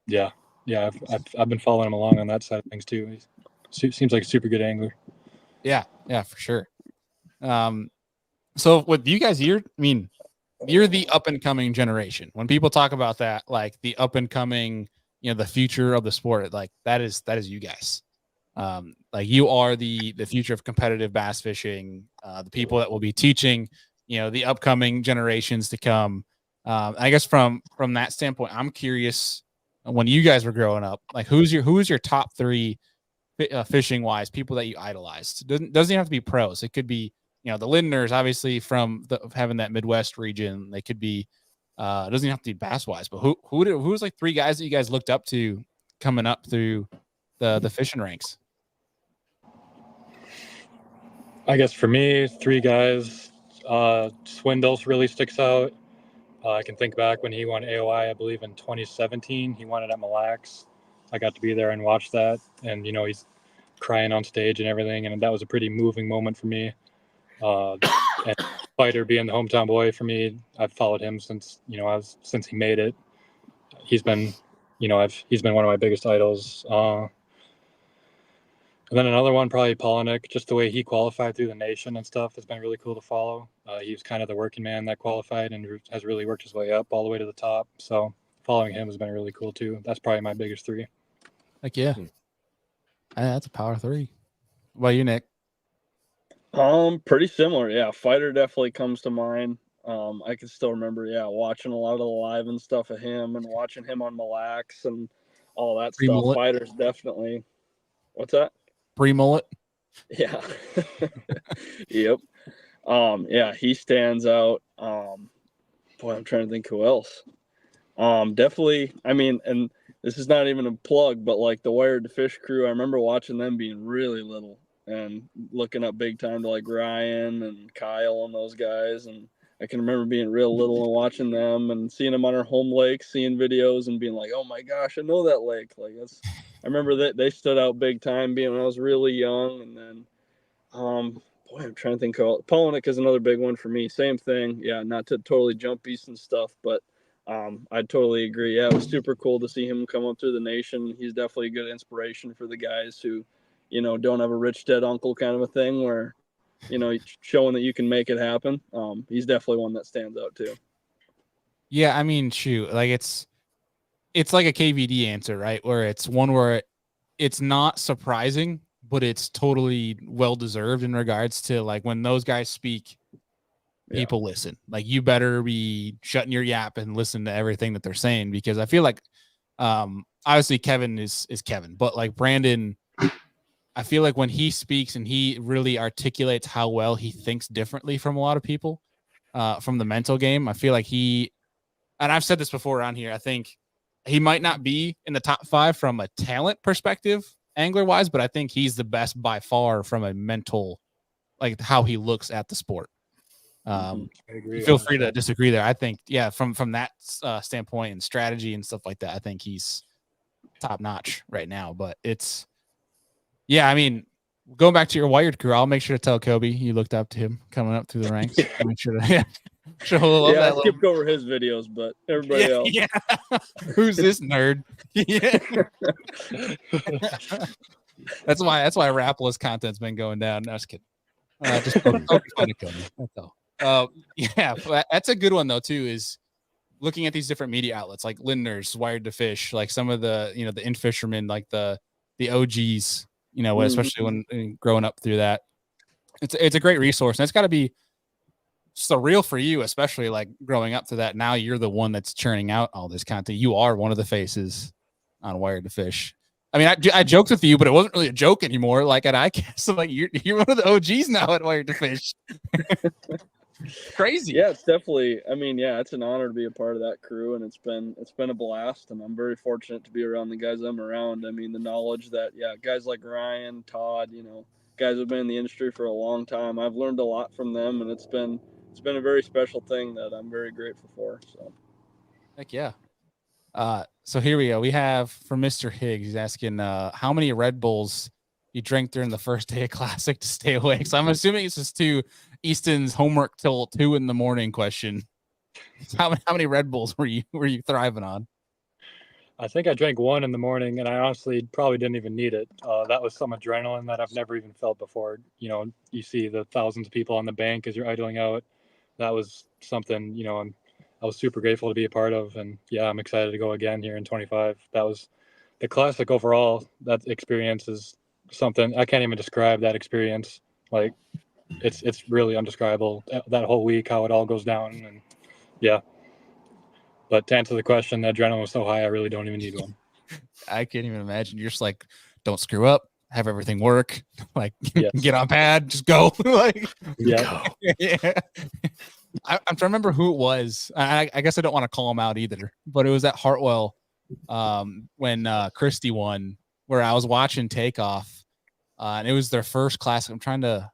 Yeah. I've been following him along on that side of things too. He seems like a super good angler. Yeah, for sure. So with you guys, you're the up and coming generation. When people talk about that, like the up and coming, the future of the sport, like that is you guys. Like you are the future of competitive bass fishing, the people that will be teaching, the upcoming generations to come. I guess from that standpoint, I'm curious, when you guys were growing up, like who is your top three fishing wise people that you idolized? Doesn't even have to be pros. It could be, the Lindners, obviously from having that Midwest region. They could be, it doesn't even have to be bass wise, but who was like three guys that you guys looked up to coming up through the fishing ranks? I guess for me, three guys, Swindles really sticks out. I can think back when he won AOI, I believe in 2017. He won it at Mille Lacs. I got to be there and watch that, and he's crying on stage and everything, and that was a pretty moving moment for me. And Fighter being the hometown boy for me, I've followed him since since he made it. He's been he's been one of my biggest idols. And then another one, probably Polinick, just the way he qualified through the nation and stuff has been really cool to follow. He was kind of the working man that qualified and has really worked his way up all the way to the top. So following him has been really cool too. That's probably my biggest three. Heck yeah. That's a power three. What about you, Nick? Pretty similar. Yeah. Fighter definitely comes to mind. I can still remember, watching a lot of the live and stuff of him and watching him on Mille Lacs and all that stuff. Mullet. Fighter's definitely. What's that? Pre-mullet. Yeah. Yep. Yeah, he stands out. Boy, I'm trying to think who else. Definitely. I mean, and this is not even a plug, but like the Wired to Fish crew, I remember watching them being really little and looking up big time to like Ryan and Kyle and those guys. And I can remember being real little and watching them and seeing them on our home lake, seeing videos and being like, oh my gosh, I know that lake. Like I remember that they stood out big time being when I was really young. And then, boy, I'm trying to think. Polinick is another big one for me. Same thing. Yeah, not to totally jump Easton stuff, but I totally agree. Yeah, it was super cool to see him come up through the nation. He's definitely a good inspiration for the guys who, don't have a rich dead uncle kind of a thing where, showing that you can make it happen. He's definitely one that stands out too. Yeah, I mean, shoot, like it's like a KVD answer, right? Where it's one where it's not surprising, but it's totally well deserved in regards to like when those guys speak, people listen. Like you better be shutting your yap and listen to everything that they're saying, because I feel like obviously Kevin is Kevin, but like Brandon, I feel like when he speaks and he really articulates how well he thinks differently from a lot of people, from the mental game, I feel like and I've said this before around here, I think he might not be in the top 5 from a talent perspective, angler wise, but I think he's the best by far from a mental, like how he looks at the sport. I agree. Feel free to disagree there. I think, from that standpoint and strategy and stuff like that, I think he's top notch right now. But I mean, going back to your Wired crew, I'll make sure to tell Kobe you looked up to him coming up through the ranks. Make sure to I skipped over his videos, but everybody else. Yeah. Who's this nerd? Yeah. That's why Rapless content's been going down. No, just kidding. Just fun to Kobe. That's all. That's a good one though too. Is looking at these different media outlets like Lindner's, Wired to Fish, like some of the the In Fishermen, like the OGs. Especially when growing up through that, it's a great resource, and it's got to be surreal for you, especially like growing up to that. Now you're the one that's churning out all this content. You are one of the faces on Wired to Fish. I mean, I joked with you, but it wasn't really a joke anymore. Like at ICAST, so like you're one of the OGs now at Wired to Fish. Crazy. Yeah, it's definitely. I mean, it's an honor to be a part of that crew, and it's been a blast. And I'm very fortunate to be around the guys I'm around. I mean, the knowledge that guys like Ryan, Todd, guys who've been in the industry for a long time. I've learned a lot from them, and it's been a very special thing that I'm very grateful for. So, heck yeah. So here we go. We have from Mr. Higgs. He's asking how many Red Bulls you drank during the first day of Classic to stay awake. So I'm assuming it's just to Easton's homework till 2 a.m. question. How many Red Bulls were you thriving on? I think I drank 1 in the morning, and I honestly probably didn't even need it. That was some adrenaline that I've never even felt before. You see the thousands of people on the bank as you're idling out. That was something, I was super grateful to be a part of. And I'm excited to go again here in 25. That was the Classic overall. That experience is something I can't even describe. That experience, like it's really undescribable. That whole week, how it all goes down. And but to answer the question, the adrenaline was so high, I really don't even need one. I can't even imagine. You're just like, don't screw up, have everything work, like get on pad, just go. Like, go. I'm trying to remember who it was. I guess I don't want to call him out either, but it was at Hartwell when Christie won, where I was watching Takeoff, and it was their first Classic. I'm trying to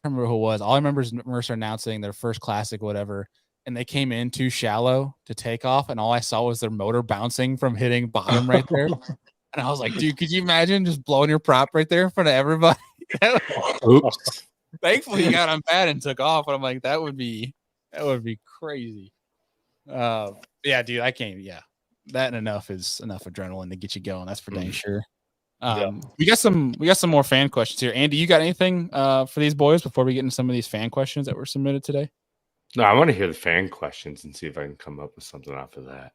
remember who it was. All I remember is Mercer announcing their first Classic, whatever. and they came in too shallow to take off, and all I saw was their motor bouncing from hitting bottom right there. And I was like, dude, could you imagine just blowing your prop right there in front of everybody? Oops. Thankfully, he got on bad and took off. And I'm like, that would be crazy. Yeah, dude, I can't. Yeah, that and enough is enough adrenaline to get you going. That's for dang sure. We got some more fan questions here. Andy, you got anything for these boys before we get into some of these fan questions that were submitted today? No, I want to hear the fan questions and see if I can come up with something off of that.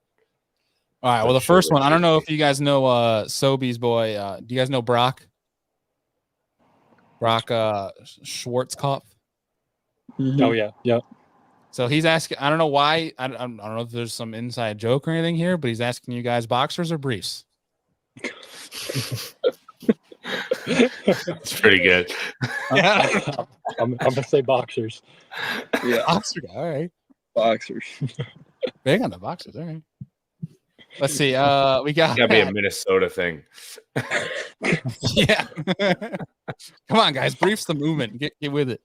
All right. Well, the first one, I don't know if you guys know Sobe's boy. Do you guys know Brock? Brock Schwarzkopf. Oh yeah, yeah. So he's asking. I don't know why. I don't know if there's some inside joke or anything here, but he's asking you guys boxers or briefs. It's pretty good. Yeah, I'm gonna say boxers. Yeah, boxer. All right, boxers. big on the boxers. All right. Let's see. We got. It's gotta be a Minnesota thing. Yeah. Come on, guys. Briefs the movement. Get with it.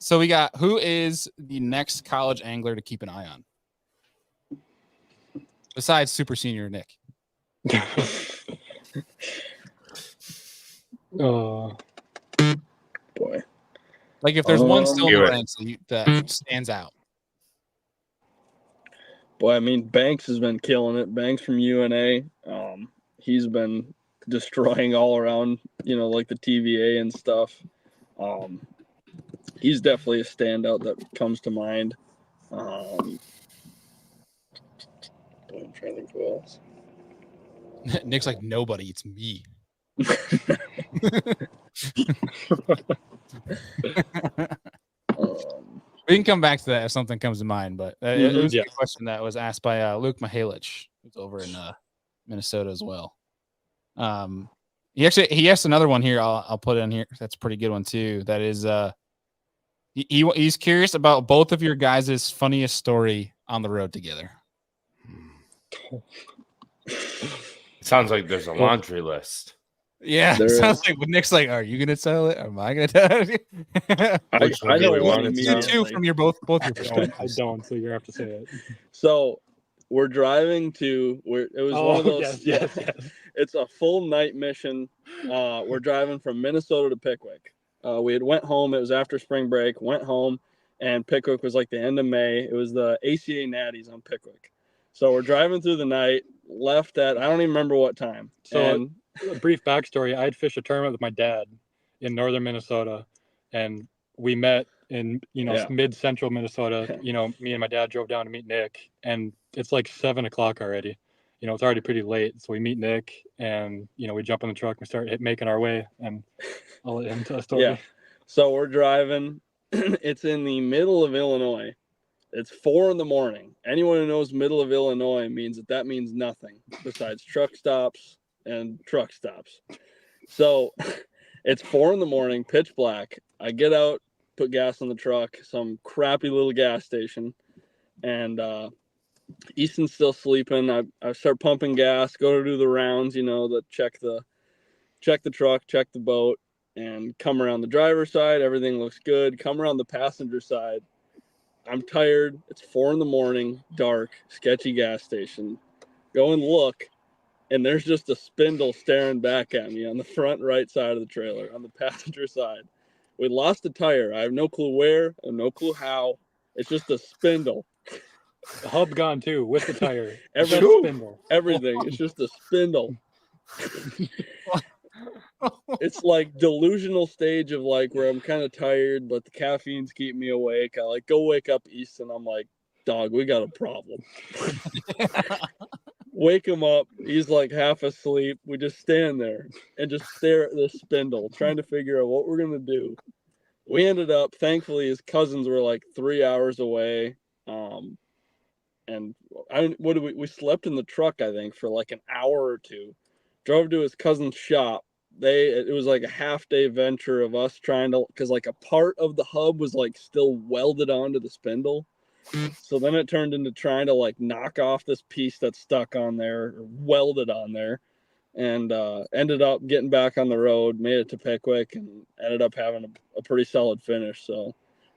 So we got, who is the next college angler to keep an eye on? Besides super senior Nick. Boy. Like if there's one still in the Hear it. ranks that stands out. Boy, I mean, Banks has been killing it. Banks from UNA. He's been destroying all around, like the TVA and stuff. He's definitely a standout that comes to mind. I'm trying to think who else. Nick's like, nobody, it's me. We can come back to that if something comes to mind, but it was a question that was asked by Luke Mihalich, who's over in Minnesota as well. He asked another one here. I'll put it in here. That's a pretty good one too. That is he's curious about both of your guys' funniest story on the road together. Sounds like there's a laundry list. Yeah, sounds like Nick's like, are you gonna tell it? Am I gonna tell it? I don't want to you two from your both your I don't, so you have to say it. So we're driving to where it was one of those. Yes. It's a full night mission. We're driving from Minnesota to Pickwick. We had went home. It was after spring break. Went home, and Pickwick was like the end of May. It was the ACA Natties on Pickwick. So we're driving through the night. Left at I don't even remember what time. So a brief backstory: I had fished a tournament with my dad in northern Minnesota, and we met in mid-central Minnesota. Me and my dad drove down to meet Nick, and it's like 7 o'clock already. It's already pretty late, so we meet Nick, and we jump in the truck and start making our way. And I'll let him tell a story. Yeah. So we're driving. It's in the middle of Illinois. It's 4 a.m. Anyone who knows middle of Illinois that means nothing besides truck stops and truck stops. So it's 4 a.m, pitch black. I get out, put gas in the truck, some crappy little gas station, and Easton's still sleeping. I start pumping gas, go to do the rounds, to check the truck, check the boat, and come around the driver's side. Everything looks good. Come around the passenger side. I'm tired. It's 4 a.m, dark, sketchy gas station. Go and look, and there's just a spindle staring back at me on the front right side of the trailer, on the passenger side. We lost a tire. I have no clue where, and no clue how. It's just a spindle. The hub gone too, with the tire. Spindle. Everything. It's just a spindle. It's like delusional stage of like where I'm kind of tired, but the caffeine's keeping me awake. I go wake up Easton. I'm like, dog, we got a problem. Wake him up. He's like half asleep. We just stand there and just stare at this spindle, trying to figure out what we're gonna do. We ended up, thankfully, his cousins were like 3 hours away. And we slept in the truck, I think, for like an hour or two. Drove to his cousin's shop. It was like a half-day venture of us trying to, because like a part of the hub was like still welded onto the spindle. So then it turned into trying to like knock off this piece that's stuck on there, or welded on there, and ended up getting back on the road, made it to Pickwick, and ended up having a pretty solid finish. So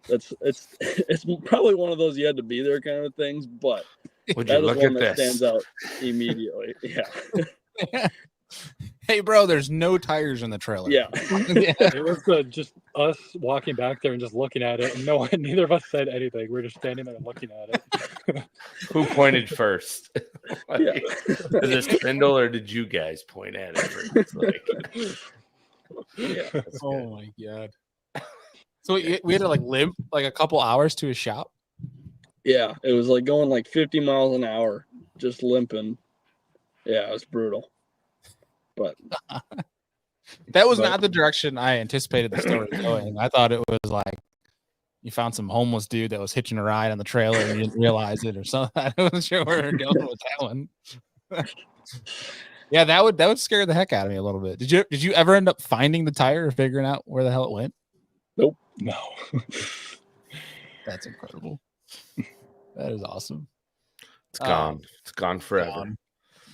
it's probably one of those you had to be there kind of things, but Would that you is look one at that this? stands out immediately. Yeah. Hey, bro, there's no tires in the trailer. Yeah. It was just us walking back there and just looking at it. And neither of us said anything. We're just standing there looking at it. Who pointed first? Yeah. Was it Spindle or did you guys point at it first? Like, Yeah. that's Oh good. my god. So we had to like limp like a couple hours to his shop. Yeah. It was like going like 50 miles an hour, just limping. Yeah, it was brutal. But That was not the direction I anticipated the story going. I thought it was like you found some homeless dude that was hitching a ride on the trailer and you didn't realize it or something. I wasn't sure where we were going with that one. Yeah, that would scare the heck out of me a little bit. Did you ever end up finding the tire or figuring out where the hell it went? nope. No. That's incredible. That is awesome. It's gone. It's gone forever.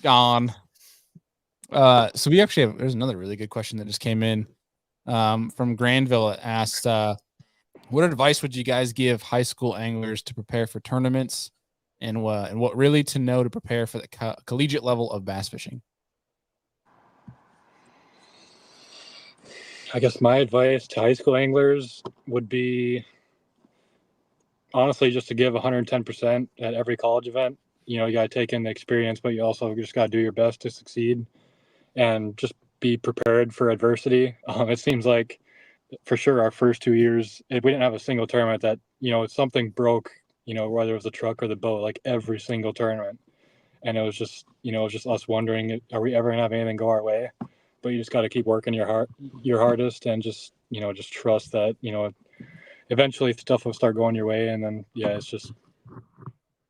Gone. So we actually have, there's another really good question that just came in from Granville. It asked, what advice would you guys give high school anglers to prepare for tournaments and what really to know to prepare for the collegiate level of bass fishing? I guess my advice to high school anglers would be honestly just to give 110% at every college event. You know, you got to take in the experience, but you also just got to do your best to succeed and just be prepared for adversity. It seems like for sure our first 2 years, we didn't have a single tournament that, you know, something broke, you know, whether it was the truck or the boat, like every single tournament. And it was just, you know, it was just us wondering, are we ever going to have anything go our way? But you just got to keep working your hardest and just, you know, just trust that, you know, eventually stuff will start going your way. And then, yeah, it's just,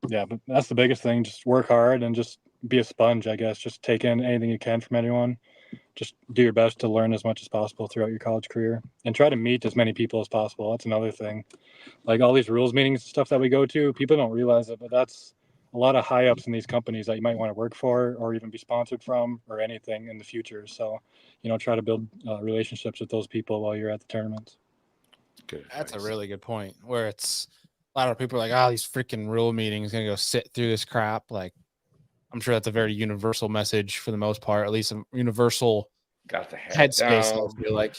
yeah, but that's the biggest thing. Just work hard and just be a sponge, I guess. Just take in anything you can from anyone. Just do your best to learn as much as possible throughout your college career and try to meet as many people as possible. That's another thing. Like all these rules meetings and stuff that we go to, people don't realize it, but that's a lot of high ups in these companies that you might want to work for or even be sponsored from or anything in the future. So, you know, try to build relationships with those people while you're at the tournaments. Good That's a advice. really good point where it's a lot of people are like, oh, these freaking rule meetings going to go sit through this crap. Like, I'm sure that's a very universal message for the most part, at least a universal Got the headspace. down, I feel like,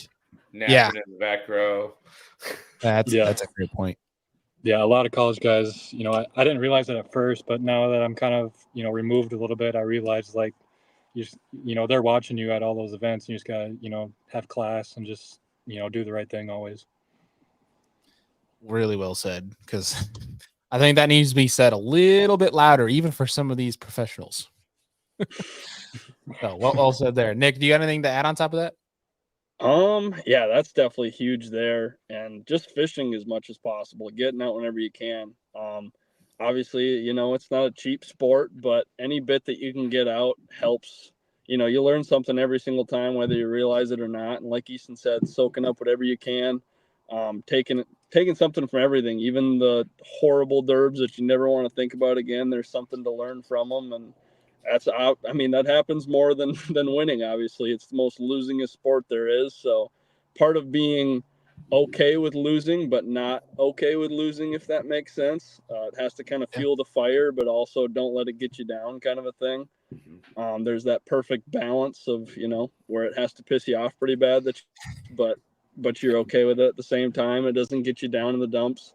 napping in the back row. that's a great point. Yeah, a lot of college guys, you know, I didn't realize it at first, but now that I'm kind of, you know, removed a little bit, I realize like, you know, they're watching you at all those events. And you just gotta, you know, have class and just, you know, do the right thing always. Really well said, because I think that needs to be said a little bit louder, even for some of these professionals. So well said there. Nick, do you got anything to add on top of that? Yeah, that's definitely huge there. And just fishing as much as possible, getting out whenever you can. Obviously, you know, it's not a cheap sport, but any bit that you can get out helps. You know, you learn something every single time, whether you realize it or not. And like Easton said, soaking up whatever you can, taking something from everything, even the horrible derbs that you never want to think about again. There's something to learn from them. And that's, I mean, that happens more than winning. Obviously, it's the most losingest sport there is. So part of being okay with losing, but not okay with losing, if that makes sense. It has to kind of fuel the fire, but also don't let it get you down, kind of a thing. There's that perfect balance of, you know, where it has to piss you off pretty bad, but you're okay with it at the same time. It doesn't get you down in the dumps.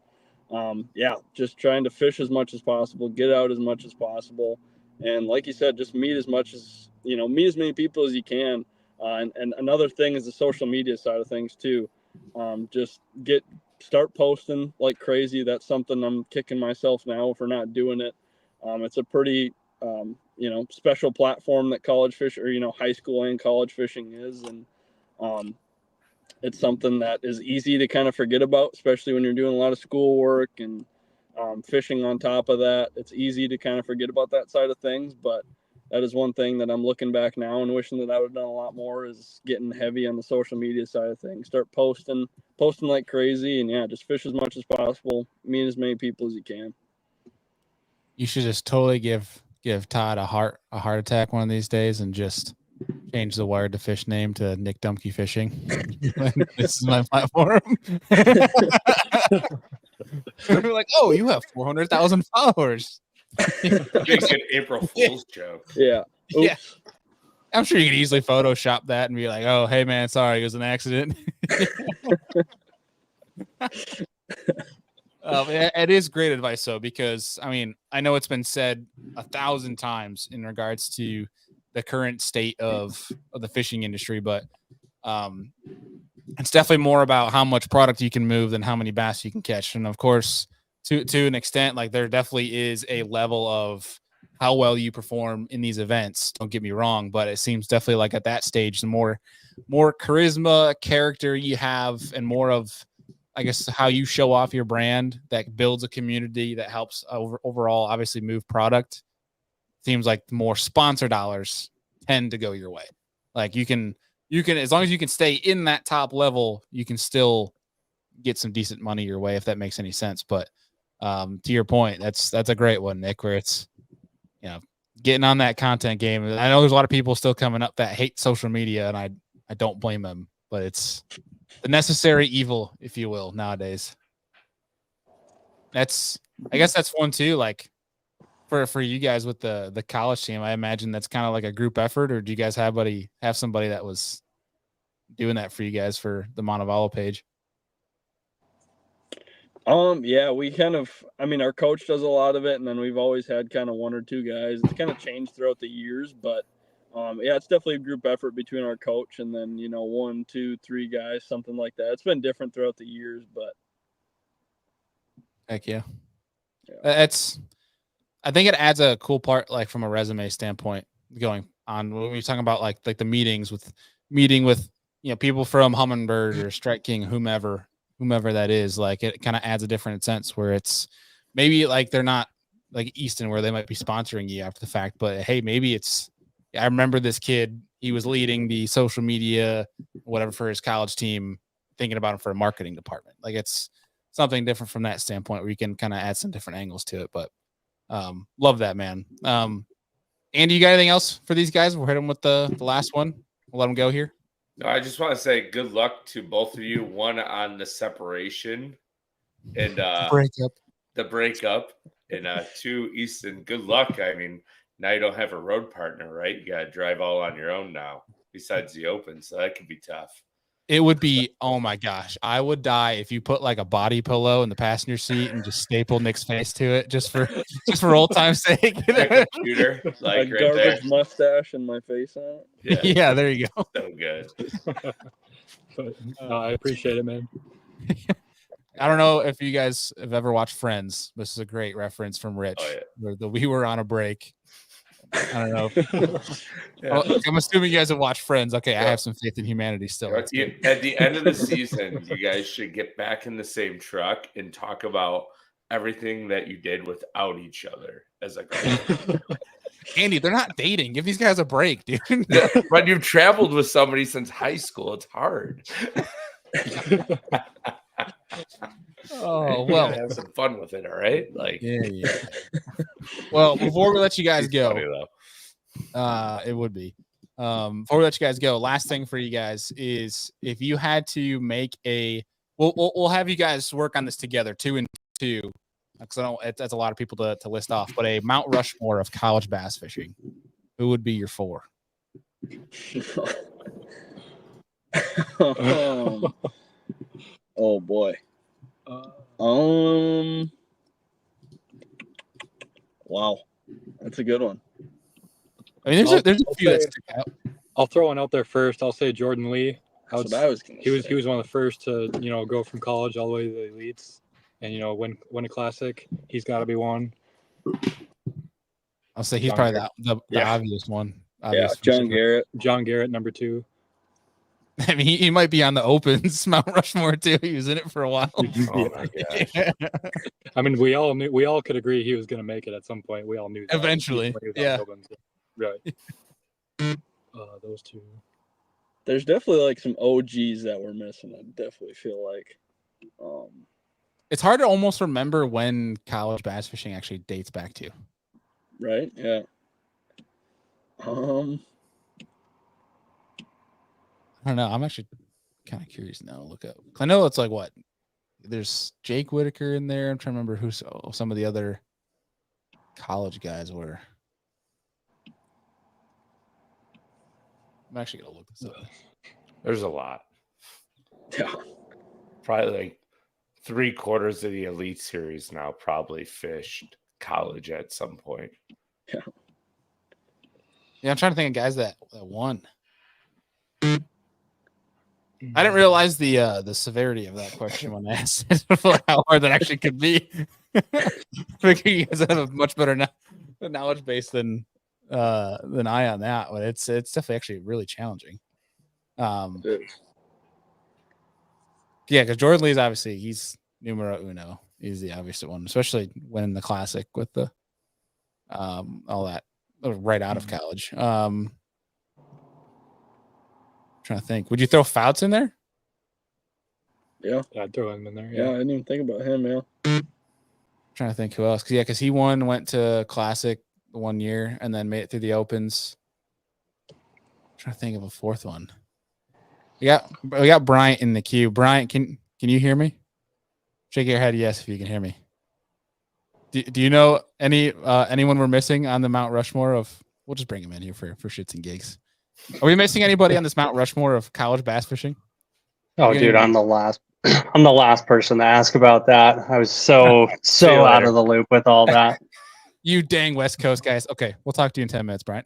Yeah, just trying to fish as much as possible, get out as much as possible. And like you said, just meet as many people as you can. And another thing is the social media side of things too. Just start posting like crazy. That's something I'm kicking myself now for not doing it. It's a pretty, special platform that college fish or, high school and college fishing is. And it's something that is easy to kind of forget about, especially when you're doing a lot of schoolwork and fishing on top of that. It's easy to kind of forget about that side of things, but that is one thing that I'm looking back now and wishing that I would have done a lot more is getting heavy on the social media side of things. Start posting like crazy, and yeah, just fish as much as possible, meet as many people as you can. You should just totally give Todd a heart attack one of these days and just change the Wired to Fish name to Nick Dumke Fishing. This is my platform. We're like, oh, you have 400,000 followers. Big good April Fool's joke. Yeah. Oops. Yeah. I'm sure you could easily Photoshop that and be like, oh, hey, man, sorry, it was an accident. It is great advice, though, because, I mean, I know it's been said 1,000 times in regards to the current state of the fishing industry, but it's definitely more about how much product you can move than how many bass you can catch. And, of course, to an extent, like there definitely is a level of how well you perform in these events. Don't get me wrong, but it seems definitely like at that stage, the more charisma, character you have, and more of, I guess, how you show off your brand that builds a community that helps overall, obviously, move product. Seems like the more sponsor dollars tend to go your way. Like you can, as long as you can stay in that top level, you can still get some decent money your way, if that makes any sense. But to your point, that's a great one, Nick, where it's, getting on that content game. I know there's a lot of people still coming up that hate social media, and I don't blame them, but it's the necessary evil, if you will, nowadays. I guess that's one too. Like for you guys with the college team, I imagine that's kind of like a group effort, or do you guys have somebody that was doing that for you guys for the Montevallo page? Yeah, we our coach does a lot of it, and then we've always had kind of one or two guys. It's kind of changed throughout the years, but yeah, it's definitely a group effort between our coach and then, 1, 2, 3 guys, something like that. It's been different throughout the years, but heck yeah. I think it adds a cool part, like from a resume standpoint, going on when we're talking about like the meeting with people from Humminbird or Strike King, whomever that is. Like it kind of adds a different sense where it's maybe like they're not like Easton where they might be sponsoring you after the fact, but hey, maybe it's, I remember this kid, he was leading the social media, whatever, for his college team, thinking about him for a marketing department. Like it's something different from that standpoint where you can kind of add some different angles to it. But love that, man. Andy, you got anything else for these guys? We'll hit them with the last one. We'll let them go here. No, I just want to say good luck to both of you. One on the separation and the breakup, and two, Easton, good luck. I mean, now you don't have a road partner, right? You got to drive all on your own now, besides the Open, so that could be tough. It would be, oh my gosh, I would die if you put like a body pillow in the passenger seat and just staple Nick's face to it just for old time's sake. Computer, like a right garbage there. mustache and my face on it. Yeah, there you go. So good. But, I appreciate it, man. I don't know if you guys have ever watched Friends. This is a great reference from Rich. Oh, yeah. Where we were on a break. I don't know. Yeah. I'm assuming you guys have watched Friends. Okay, yeah. I have some faith in humanity still. At the end of the season, you guys should get back in the same truck and talk about everything that you did without each other as a couple. Andy, they're not dating. Give these guys a break, dude. But you've traveled with somebody since high school. It's hard. Oh, well, have some fun with it, all right? Like, yeah. Well, before we let you guys go, funny, it would be. Before we let you guys go, last thing for you guys is if you had to make we'll have you guys work on this together, 2 and 2, because I know that's a lot of people to list off, but a Mount Rushmore of college bass fishing. Who would be your 4? Oh boy. Wow, that's a good one. I mean, there's a few that stick out. I'll throw one out there first. I'll say Jordan Lee. He was one of the first to go from college all the way to the elites, and win a classic. He's got to be one. I'll say he's probably the obvious one. Yeah, John Garrett, number 2. I mean, he might be on the Opens Mount Rushmore too. He was in it for a while. Oh my gosh! Yeah. I mean, we all could agree he was going to make it at some point. We all knew that. Eventually. Yeah. Right. Those 2. There's definitely like some OGs that we're missing. I definitely feel like. It's hard to almost remember when college bass fishing actually dates back to. Right. Yeah. I don't know. I'm actually kind of curious now. Look up. I know it's like what, there's Jake Whitaker in there. I'm trying to remember who some of the other college guys were. I'm actually gonna look this up. There's a lot. Yeah. Probably like 3/4 of the Elite Series now probably fished college at some point. Yeah. Yeah, I'm trying to think of guys that won. I didn't realize the severity of that question when I asked it, how hard that actually could be. Figure you guys have a much better knowledge base than I on that, but it's definitely actually really challenging. Yeah, because Jordan Lee's obviously he's numero uno. He's the obvious one, especially winning the Classic with the all that right out of college. Trying to think. Would you throw Fouts in there? Yeah. I'd throw him in there. Yeah, I didn't even think about him, man. Trying to think who else. Because he went to Classic 1 year and then made it through the Opens. Trying to think of a fourth one. We got Bryant in the queue. Bryant, can you hear me? Shake your head yes if you can hear me. Do you know anyone we're missing on the Mount Rushmore of? We'll just bring him in here for shits and gigs. Are we missing anybody on this Mount Rushmore of college bass fishing? Oh, dude, I'm the last person to ask about that. I was so out of the loop with all that. You dang West Coast guys. Okay, we'll talk to you in 10 minutes, Brian.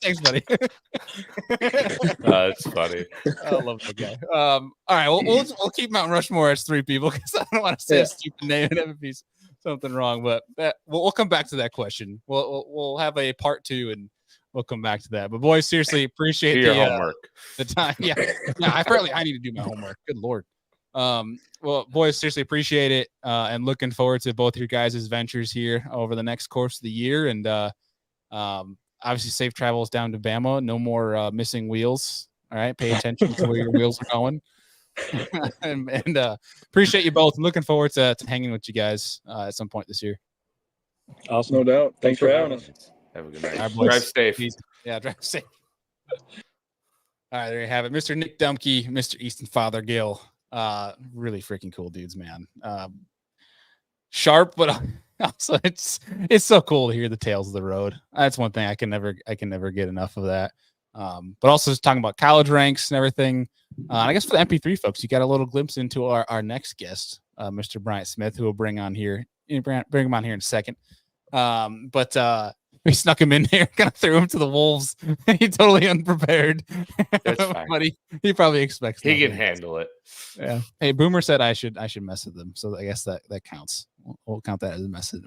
Thanks, buddy. That's funny. I love that guy. All right, we'll keep Mount Rushmore as 3 people because I don't want to say a stupid name and have it be something wrong. But we'll come back to that question. We'll have a part 2 and we'll come back to that. But boys, seriously, appreciate your homework. The time. Yeah, I need to do my homework. Good Lord. Well, boys, seriously appreciate it, and looking forward to both your guys' ventures here over the next course of the year. And obviously, safe travels down to Bama. No more missing wheels. All right, pay attention to where your wheels are going. and appreciate you both. I'm looking forward to hanging with you guys at some point this year. Awesome, no doubt. Thanks for having us. Have a good night. All right, boys. Drive safe. Peace. Yeah, drive safe. All right, there you have it, Mr. Nick Dumke, Mr. Easton Fothergill. Really freaking cool dudes, man. Sharp, but also it's so cool to hear the tales of the road. That's one thing I can never get enough of that. But also just talking about college ranks and everything. I guess for the MP3 folks, you got a little glimpse into our next guest, Mr. Bryant Smith, who we'll bring him on here in a second. But we snuck him in there, kind of threw him to the wolves. He's totally unprepared. That's fine. But he probably expects he can handle it. Yeah. Hey, Boomer said I should mess with them, so I guess that counts. We'll count that as a message.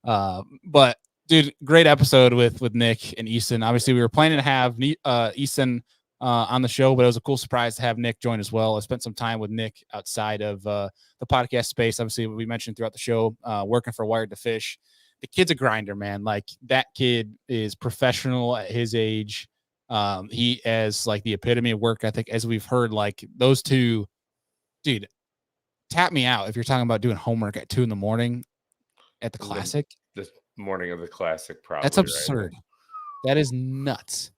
But dude, great episode with Nick and Easton. Obviously, we were planning to have Easton on the show, but it was a cool surprise to have Nick join as well. I spent some time with Nick outside of the podcast space. Obviously, we mentioned throughout the show, working for Wired to Fish. The kid's a grinder, man. Like, that kid is professional at his age. He has like the epitome of work ethic, as we've heard. Like, those two, dude, tap me out if you're talking about doing homework at 2 a.m. at the Classic. The morning of the Classic, probably. That's absurd. Right? That is nuts.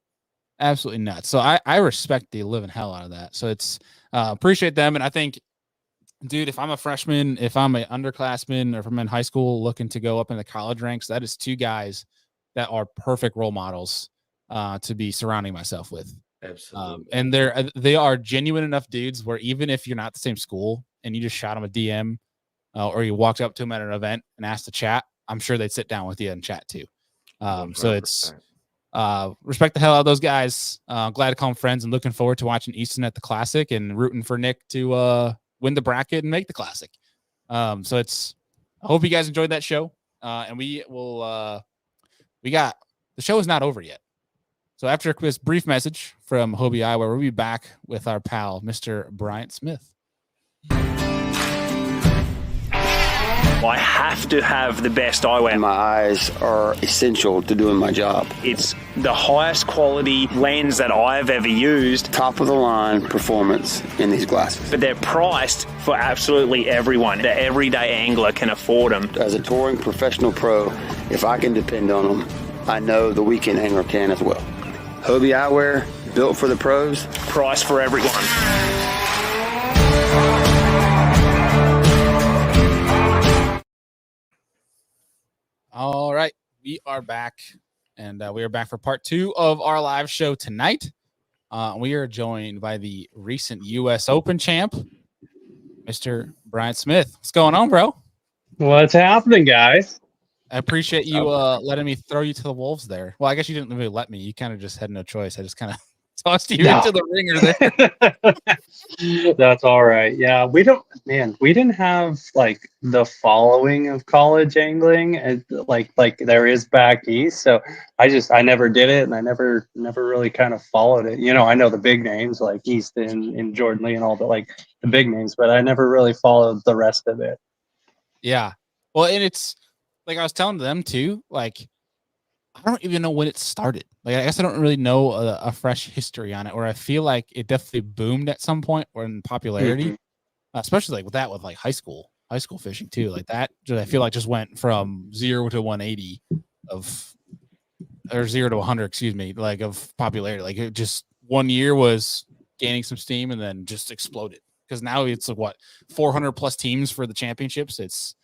Absolutely nuts. So I respect the living hell out of that. So it's appreciate them. And I think, dude, if I'm a freshman, if I'm an underclassman, or if I'm in high school looking to go up in the college ranks, that is 2 guys that are perfect role models to be surrounding myself with. Absolutely. And they are genuine enough dudes where even if you're not the same school and you just shot them a DM or you walked up to them at an event and asked to chat, I'm sure they'd sit down with you and chat too. So it's respect the hell out of those guys. Glad to call them friends and looking forward to watching Easton at the Classic and rooting for Nick to win the bracket and make the Classic. So I hope you guys enjoyed that show. And we will, the show is not over yet. So after this brief message from Hobie Eyewear, we'll be back with our pal, Mr. Bryant Smith. I have to have the best eyewear. My eyes are essential to doing my job. It's the highest quality lens that I've ever used. Top of the line performance in these glasses. But they're priced for absolutely everyone. The everyday angler can afford them. As a touring professional pro, if I can depend on them, I know the weekend angler can as well. Hobie Eyewear, built for the pros. Price for everyone. We are back, and we are back for part 2 of our live show tonight. We are joined by the recent U.S. Open champ, Mr. Bryant Smith. What's going on, bro? What's happening, guys? I appreciate you letting me throw you to the wolves there. Well, I guess you didn't really let me. You kind of just had no choice. I just kind of tossed you into the ringer there. That's all right. Yeah, we didn't have like the following of college angling as like there is back east. So I never did it, and I never really kind of followed it. You know, I know the big names like Easton and Jordan Lee and all the big names, but I never really followed the rest of it. Yeah. Well, and it's like I was telling them too, like I don't even know when it started. Like I guess I don't really know a fresh history on it, where I feel like it definitely boomed at some point or in popularity, especially like with high school fishing too. Like that, I feel like just went from 0 to 180 or 0 to 100, excuse me, like of popularity. Like it just 1 year was gaining some steam and then just exploded, because now it's like what 400 plus teams for the championships. It's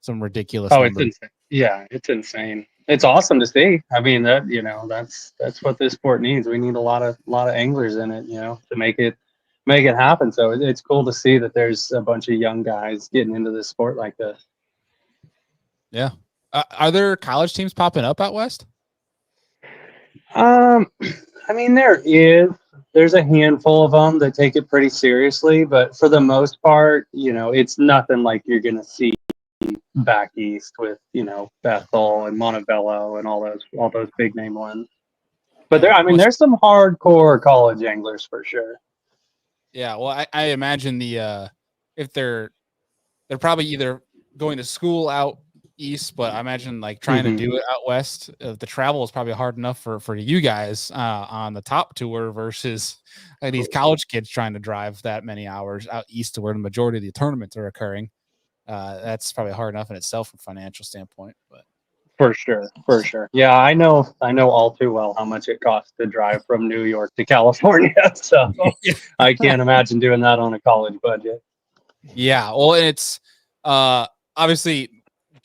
some ridiculous number. It's insane. Yeah, it's insane. It's awesome to see. I mean, that's what this sport needs. We need a lot of anglers in it, to make it happen. So it's cool to see that there's a bunch of young guys getting into this sport like this. Yeah. Are there college teams popping up out west? I mean, there's a handful of them that take it pretty seriously, but for the most part, it's nothing like you're going to see back east with, Bethel and Montebello and all those big name ones. But there's some hardcore college anglers for sure. Yeah. Well, I imagine if they're probably either going to school out east, but I imagine like trying to do it out west, the travel is probably hard enough for you guys on the top tour versus these college kids trying to drive that many hours out east to where the majority of the tournaments are occurring. That's probably hard enough in itself from a financial standpoint, but for sure. Yeah, I know all too well how much it costs to drive from New York to California. So I can't imagine doing that on a college budget. Yeah, well, it's obviously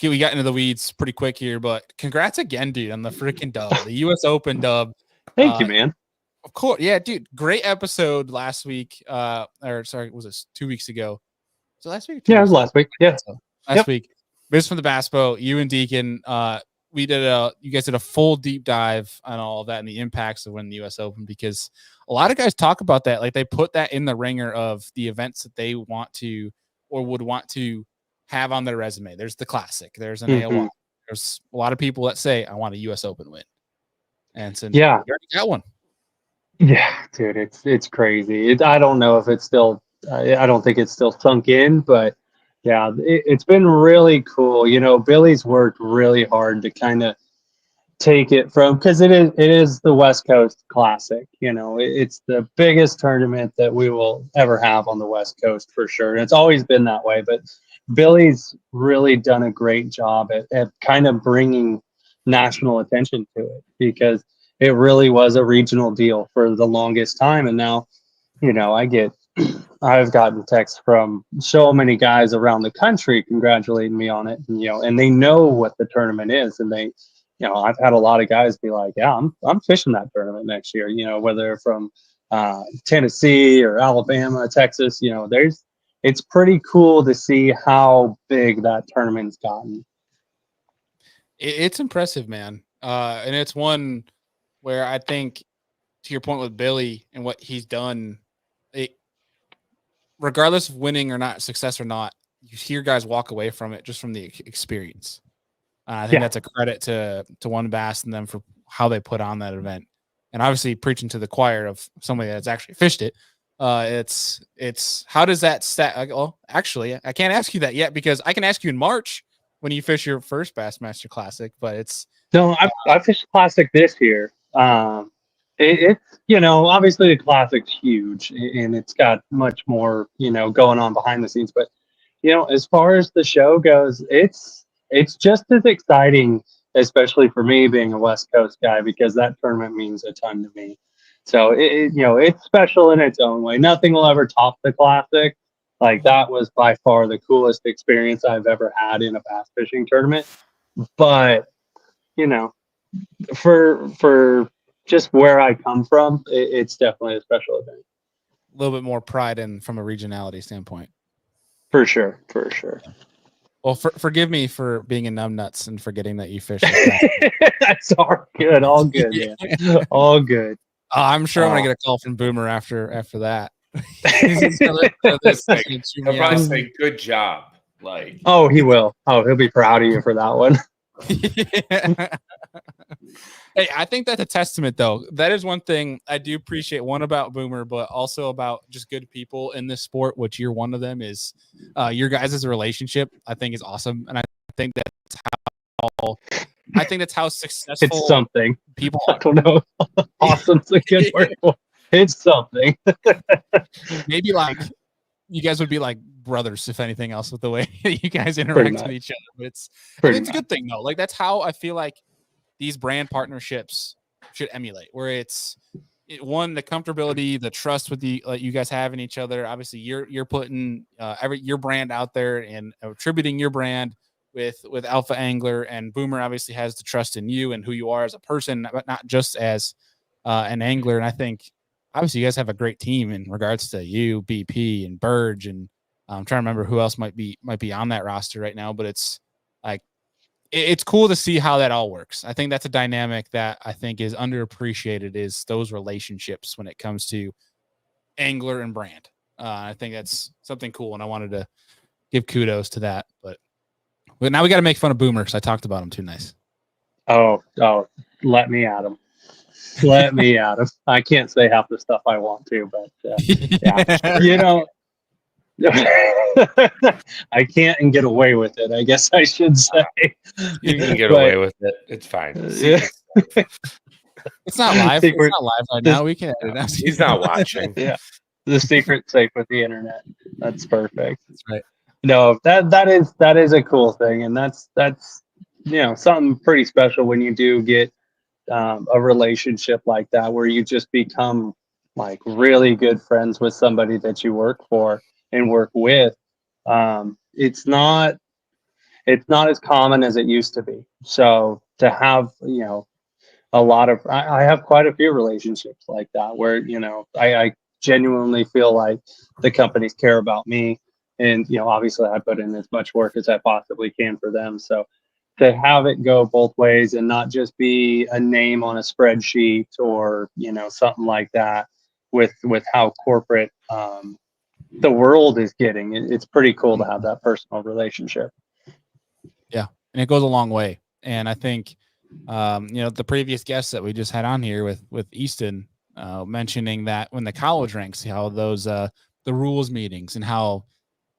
we got into the weeds pretty quick here, but congrats again, dude, on the freaking dub, the U.S. Open dub. Thank you, man. Of course, yeah, dude, great episode last week. Or sorry, was it 2 weeks ago? So last week? Yeah, it was last week. Yeah, last week. Biz from the Bass Boat, you and Deacon, you guys did a full deep dive on all of that and the impacts of winning the U.S. Open, because a lot of guys talk about that. Like they put that in the ringer of the events that they want to or would want to have on their resume. There's the Classic. There's an AOI. There's a lot of people that say, I want a U.S. Open win. And so you already got one. Yeah, dude, it's crazy. I don't know if it's still, I don't think it's still sunk in, but yeah, it's been really cool. Billy's worked really hard to kind of take it from, because it is the West Coast Classic. It's the biggest tournament that we will ever have on the West Coast for sure. And it's always been that way, but Billy's really done a great job at kind of bringing national attention to it, because it really was a regional deal for the longest time. And now, I've gotten texts from so many guys around the country congratulating me on it, and they know what the tournament is, and they, I've had a lot of guys be like, yeah, I'm fishing that tournament next year, whether from Tennessee or Alabama, Texas, it's pretty cool to see how big that tournament's gotten. It's impressive, man. And it's one where I think, to your point with Billy and what he's done, regardless of winning or not, success or not, you hear guys walk away from it just from the experience. I think that's a credit to One Bass and them for how they put on that event. And obviously preaching to the choir of somebody that's actually fished it. It's how does that stat? Well, actually, I can't ask you that yet, because I can ask you in March when you fish your first Bassmaster Classic, but it's no, I fished Classic this year. It's obviously the Classic's huge and it's got much more, going on behind the scenes, but as far as the show goes, it's just as exciting, especially for me being a West Coast guy, because that tournament means a ton to me. So it's special in its own way. Nothing will ever top the Classic. Like that was by far the coolest experience I've ever had in a bass fishing tournament. But you know, for just where I come from, it's definitely a special event. A little bit more pride in from a regionality standpoint. For sure, for sure. Well, forgive me for being a numbnuts and forgetting that you fish. That's all good, man. All good. I'm sure I'm gonna get a call from Boomer after that. He'll probably say, "Good job." Like, oh, he will. Oh, he'll be proud of you for that one. Hey, I think that's a testament, though. That is one thing I do appreciate, one about Boomer, but also about just good people in this sport, which you're one of them, is your guys' relationship, I think, is awesome. And I think that's how successful it's something. People I don't know. Awesome's a good word. It's something. Maybe like you guys would be like brothers, if anything else, with the way you guys interact with each other. But it's a good thing, though. Like, that's how I feel like these brand partnerships should emulate, where it's one, the comfortability, the trust with you guys have in each other. Obviously, you're putting your brand out there and attributing your brand with Alpha Angler, and Boomer obviously has the trust in you and who you are as a person, but not just as an angler. And I think obviously you guys have a great team in regards to you, BP, and Burge, and I'm trying to remember who else might be on that roster right now. But it's like, it's cool to see how that all works. I think that's a dynamic that I think is underappreciated, is those relationships when it comes to angler and brand. I think that's something cool, and I wanted to give kudos to that. But now we got to make fun of Boomer because I talked about him too nice. Oh, let me at him. Let me at him. I can't say half the stuff I want to, but yeah, you know, I can't and get away with it, I guess I should say. You can get away with it. It's fine. It's not live. It's not live right now. We can edit it. He's not watching. Yeah. The secret's safe with the internet. That's perfect. That's right. No, that is a cool thing, and that's something pretty special when you do get a relationship like that, where you just become like really good friends with somebody that you work for and work with. It's not as common as it used to be. So to have a lot of I have quite a few relationships like that, where I genuinely feel like the companies care about me, and obviously I put in as much work as I possibly can for them. So to have it go both ways and not just be a name on a spreadsheet or something like that, with how corporate the world is getting, it's pretty cool to have that personal relationship. Yeah, and it goes a long way. And I think the previous guests that we just had on here with Easton mentioning that when the college ranks, how those the rules meetings, and how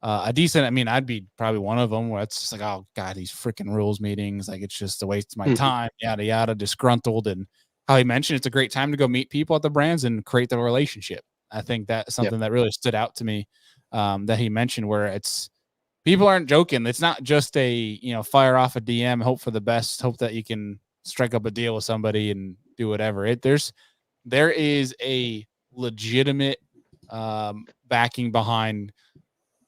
a decent, I mean, I'd be probably one of them where it's just like, oh God, these freaking rules meetings, like it's just a waste of my time, yada yada, disgruntled. And how he mentioned it's a great time to go meet people at the brands and create the relationship. I think that's something that really stood out to me, that he mentioned, where it's, people aren't joking. It's not just a fire off a DM, hope for the best, hope that you can strike up a deal with somebody and do whatever. There is a legitimate backing behind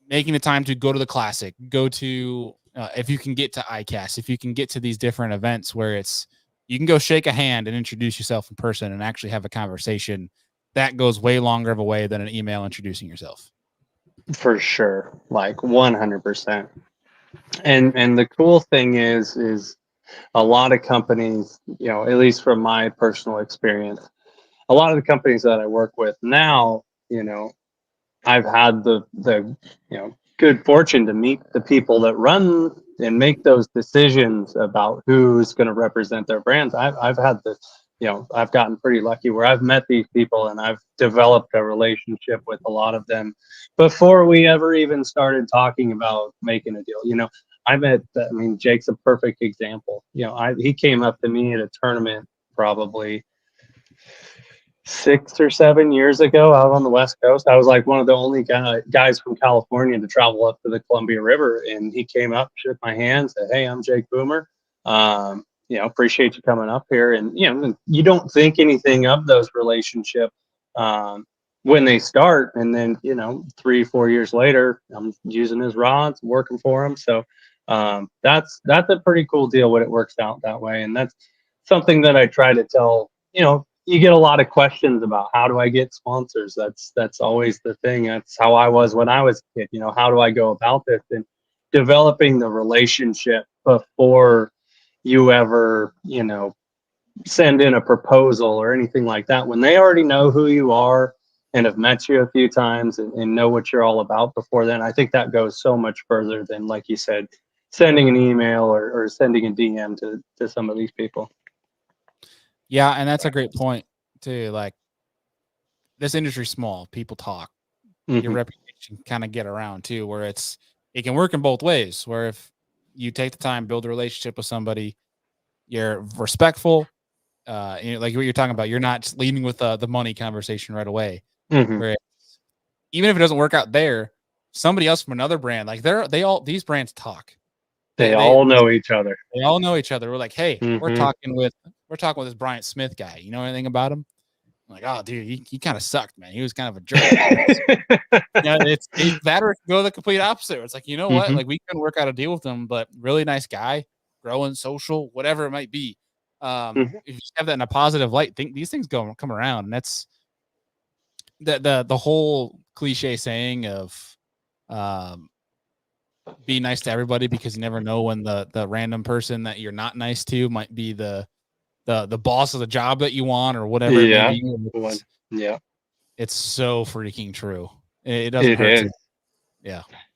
making the time to go to the classic, go to if you can get to ICAST, if you can get to these different events where you can go shake a hand and introduce yourself in person and actually have a conversation. That goes way longer of a way than an email introducing yourself. For sure, like 100%. And the cool thing is a lot of companies, at least from my personal experience, a lot of the companies that I work with now, I've had the good fortune to meet the people that run and make those decisions about who's going to represent their brands. I've had this, I've gotten pretty lucky where I've met these people and I've developed a relationship with a lot of them before we ever even started talking about making a deal. Jake's a perfect example. He came up to me at a tournament probably 6 or 7 years ago out on the West Coast. I was like one of the only guys from California to travel up to the Columbia River, and he came up, shook my hand, said, "Hey, I'm Jake Boomer. Appreciate you coming up here." And you don't think anything of those relationships when they start, and then 3-4 years later, I'm using his rods, working for him. So That's a pretty cool deal when it works out that way. And that's something that I try to tell, you get a lot of questions about how do I get sponsors? That's always the thing. That's how I was when I was a kid. How do I go about this? And developing the relationship before you ever, send in a proposal or anything like that. When they already know who you are and have met you a few times and know what you're all about before then, I think that goes so much further than, like you said, sending an email or sending a DM to some of these people. Yeah, and that's a great point too. Like, this industry's small. People talk. Your reputation kind of get around too, where it can work in both ways. Where if you take the time, build a relationship with somebody, you're respectful. Like what you're talking about, you're not just leading with the money conversation right away. Where even if it doesn't work out there, somebody else from another brand, like these brands talk. They all know each other. They all know each other. We're like, hey, we're talking with this Bryant Smith guy. You know anything about him? I'm like, oh, dude, he kind of sucked, man. He was kind of a jerk. It's that or go the complete opposite. It's like, you know what? Like, we couldn't work out a deal with him, but really nice guy, growing, social, whatever it might be. If you have that in a positive light, these things come around, and that's the whole cliche saying of be nice to everybody, because you never know when the random person that you're not nice to might be the boss of the job that you want or whatever it may be. It's so freaking true. It doesn't hurt.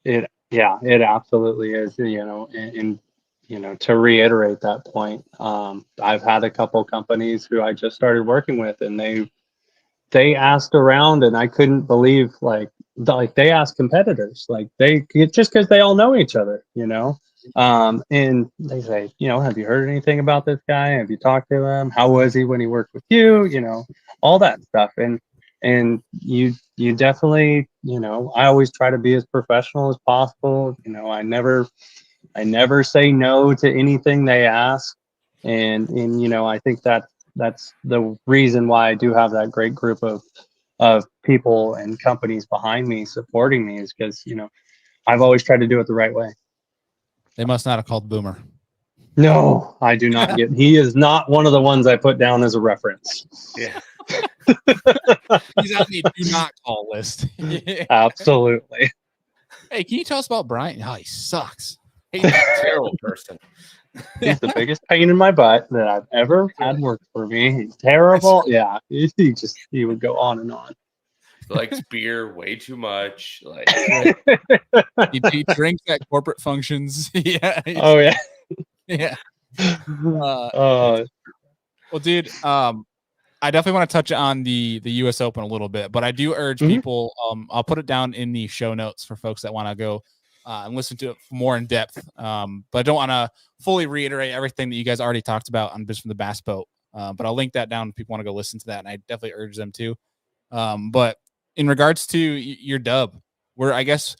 It absolutely is. And to reiterate that point, I've had a couple companies who I just started working with, and they asked around, and I couldn't believe like they asked competitors, like just because they all know each other, and they say, have you heard anything about this guy? Have you talked to him? How was he when he worked with you? All that stuff. And you definitely, I always try to be as professional as possible. I never say no to anything they ask. And I think that's the reason why I do have that great group of people and companies behind me supporting me, is because, I've always tried to do it the right way. They must not have called Boomer. No, I do not get. He is not one of the ones I put down as a reference. Yeah. He's on the do not call list. Absolutely. Hey, can you tell us about Bryant? Oh, he sucks. He's a terrible person. He's the biggest pain in my butt that I've ever had work for me. He's terrible. Yeah, he would go on and on. He likes beer way too much. Like he drinks at corporate functions. Yeah. Oh yeah. Yeah. Well, dude, I definitely want to touch on the US Open a little bit, but I do urge people, I'll put it down in the show notes for folks that want to go and listen to it more in depth. But I don't want to fully reiterate everything that you guys already talked about on Just from the Bass Boat. But I'll link that down if people want to go listen to that, and I definitely urge them to. But in regards to your dub, where I guess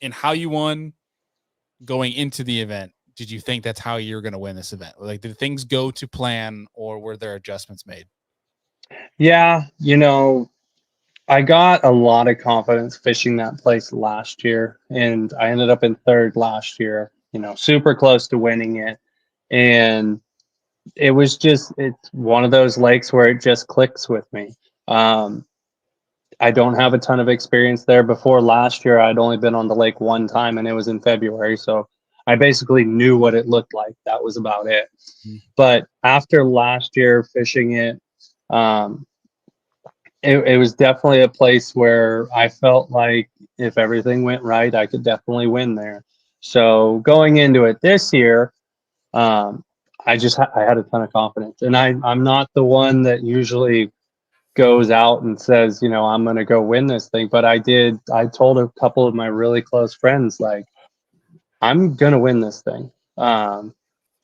in how you won going into the event, did you think that's how you're going to win this event? Like, did things go to plan, or were there adjustments made? Yeah, I got a lot of confidence fishing that place last year, and I ended up in third last year, super close to winning it. And it's one of those lakes where it just clicks with me. I don't have a ton of experience there. Before last year, I'd only been on the lake one time, and it was in February. So I basically knew what it looked like. That was about it. But after last year fishing it, it was definitely a place where I felt like if everything went right, I could definitely win there. So going into it this year, I had a ton of confidence, and I'm not the one that usually goes out and says, I'm going to go win this thing. But I told a couple of my really close friends, like, I'm going to win this thing. I'm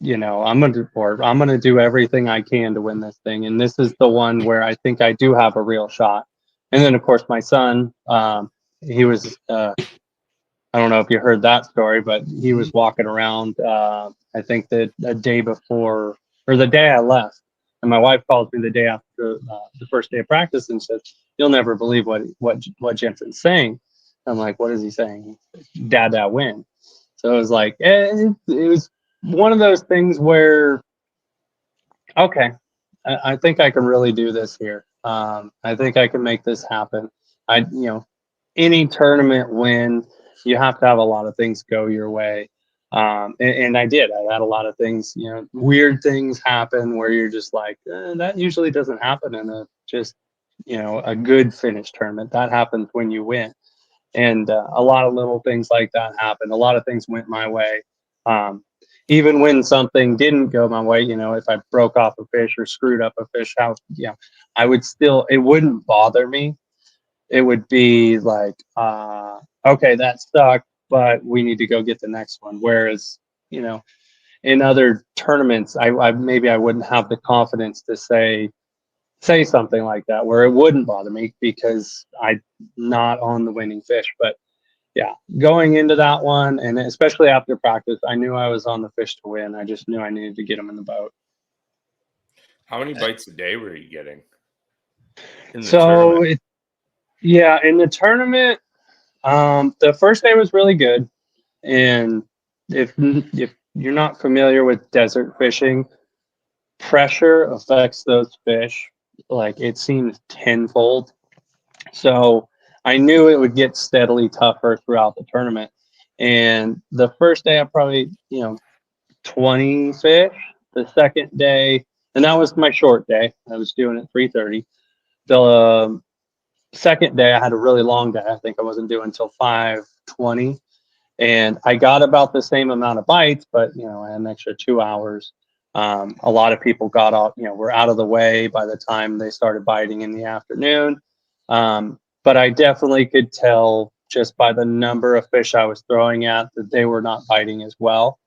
going to do everything I can to win this thing. And this is the one where I think I do have a real shot. And then of course my son, he was, I don't know if you heard that story, but he was walking around, I think the day before, or the day I left. And my wife called me the day after the first day of practice and said, "You'll never believe what Jensen's saying." I'm like, "What is he saying?" "Dad, win." So it was like, it was one of those things where, okay, I think I can really do this here. I think I can make this happen. Any tournament win, you have to have a lot of things go your way. And I did. I had a lot of things, weird things happen where you're just like, that usually doesn't happen in a good finish tournament. That happens when you win. And a lot of little things like that happened. A lot of things went my way. Even when something didn't go my way, if I broke off a fish or screwed up a fish, I would still, it wouldn't bother me. It would be like, okay, that sucked, but we need to go get the next one. Whereas, in other tournaments, I maybe I wouldn't have the confidence to say something like that, where it wouldn't bother me because I'm not on the winning fish. But yeah, going into that one, and especially after practice, I knew I was on the fish to win. I just knew I needed to get them in the boat. How many bites a day were you getting in the So tournament? in the tournament, the first day was really good. And if you're not familiar with desert fishing, pressure affects those fish like it seems tenfold. So I knew it would get steadily tougher throughout the tournament. And the first day I probably, 20 fish. The second day, and that was my short day. I was doing it 3:30. The second day I had a really long day. I think I wasn't doing until 5:20. And I got about the same amount of bites, but I had an extra 2 hours. A lot of people got off, were out of the way by the time they started biting in the afternoon. But I definitely could tell just by the number of fish I was throwing at that they were not biting as well.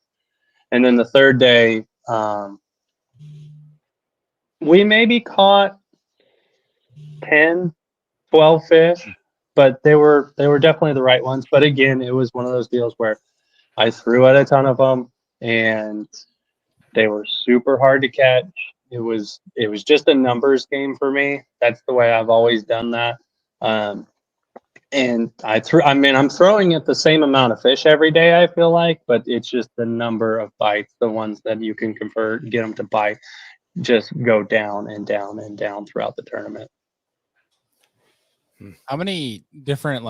And then the third day, we maybe caught 10, 12 fish, but they were definitely the right ones. But again, it was one of those deals where I threw at a ton of them, and they were super hard to catch. It was just a numbers game for me. That's the way I've always done that. And I'm throwing at the same amount of fish every day, I feel like, but it's just the number of bites, the ones that you can convert, get them to bite, just go down and down and down throughout the tournament. How many different,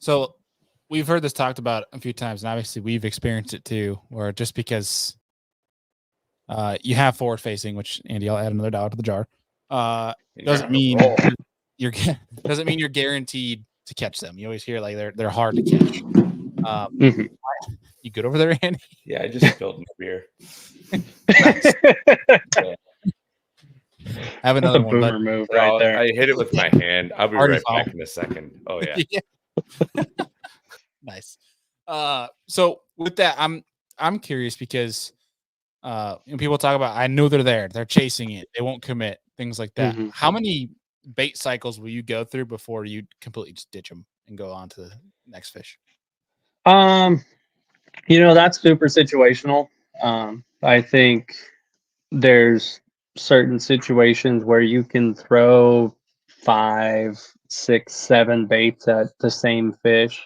so we've heard this talked about a few times, and obviously we've experienced it too, where just because you have forward facing, which Andy, I'll add another dollar to the jar, doesn't mean you're guaranteed to catch them. You always hear they're hard to catch. You good over there, Andy? Yeah, I just spilled my beer. I have another That's a one, boomer move right there. I hit it with my hand. I'll be Already right foul. back in a second. Oh yeah. Nice. So with that, I'm curious because people talk about, I know they're there, they're chasing it, they won't commit, things like that. How many bait cycles will you go through before you completely just ditch them and go on to the next fish? That's super situational. I think there's certain situations where you can throw 5, 6, 7 baits at the same fish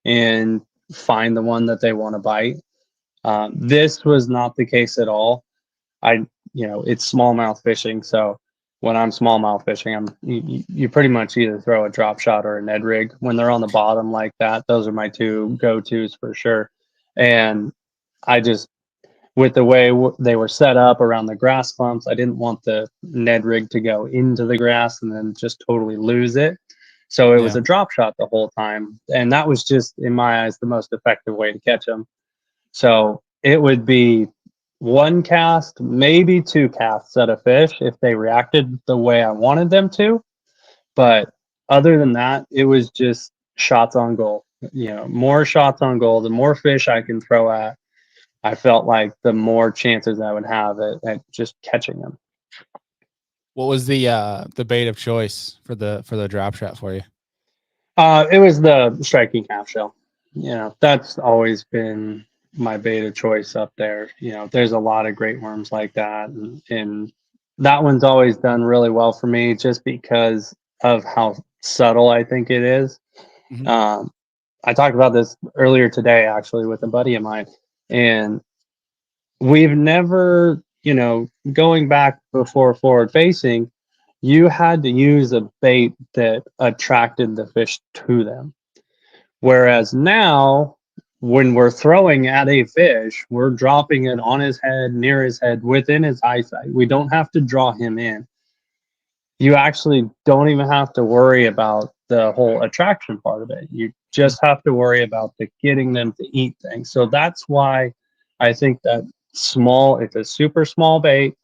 and find the one that they want to bite. This was not the case at all. It's smallmouth fishing, so when I'm smallmouth fishing, you pretty much either throw a drop shot or a Ned rig. When they're on the bottom like that, those are my two go-tos for sure. And I just, with the way they were set up around the grass clumps, I didn't want the Ned rig to go into the grass and then just totally lose it. So it was a drop shot the whole time. And that was just, in my eyes, the most effective way to catch them. So it would be 1 cast, maybe 2 casts at a fish if they reacted the way I wanted them to. But other than that, it was just shots on goal. More shots on goal, the more fish I can throw at, I felt like the more chances I would have at just catching them. What was the bait of choice for the drop shot for you? It was the striking half shell. That's always been my bait of choice up there. There's a lot of great worms like that, and that one's always done really well for me just because of how subtle I think it is. I talked about this earlier today, actually, with a buddy of mine, and we've never, going back before forward facing, you had to use a bait that attracted the fish to them. Whereas now, when we're throwing at a fish, we're dropping it on his head, near his head, within his eyesight. We don't have to draw him in. You actually don't even have to worry about the whole attraction part of it. You just have to worry about the getting them to eat things. So that's why I think that it's a super small bait.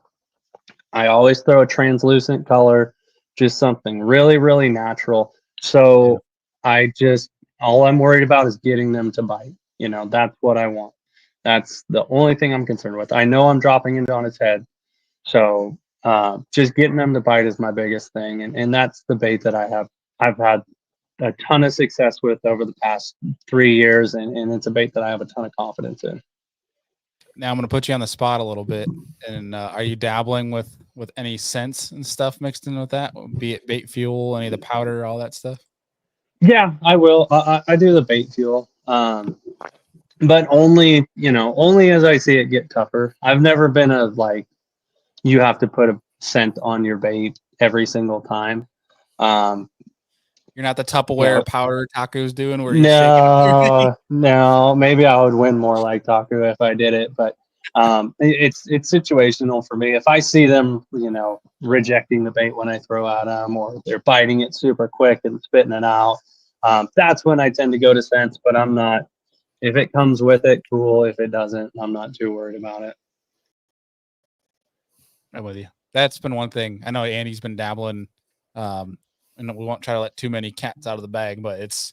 I always throw a translucent color, just something really, really natural. So all I'm worried about is getting them to bite. That's what I want. That's the only thing I'm concerned with. I know I'm dropping it on its head. So just getting them to bite is my biggest thing. And that's the bait that I've had a ton of success with over the past 3 years. And it's a bait that I have a ton of confidence in. Now I'm going to put you on the spot a little bit. And are you dabbling with any scents and stuff mixed in with that? Be it bait fuel, any of the powder, all that stuff? Yeah, I will. I do the bait fuel. But only as I see it get tougher. I've never been you have to put a scent on your bait every single time. You're not the Tupperware powder Taco's doing where no, maybe I would win more like Taco if I did it, but it's situational for me. If I see them, rejecting the bait when I throw at them, or they're biting it super quick and spitting it out, that's when I tend to go to scents. But I'm not. If it comes with it, cool. If it doesn't, I'm not too worried about it. I'm with you. That's been one thing. I know Andy's been dabbling, and we won't try to let too many cats out of the bag, but it's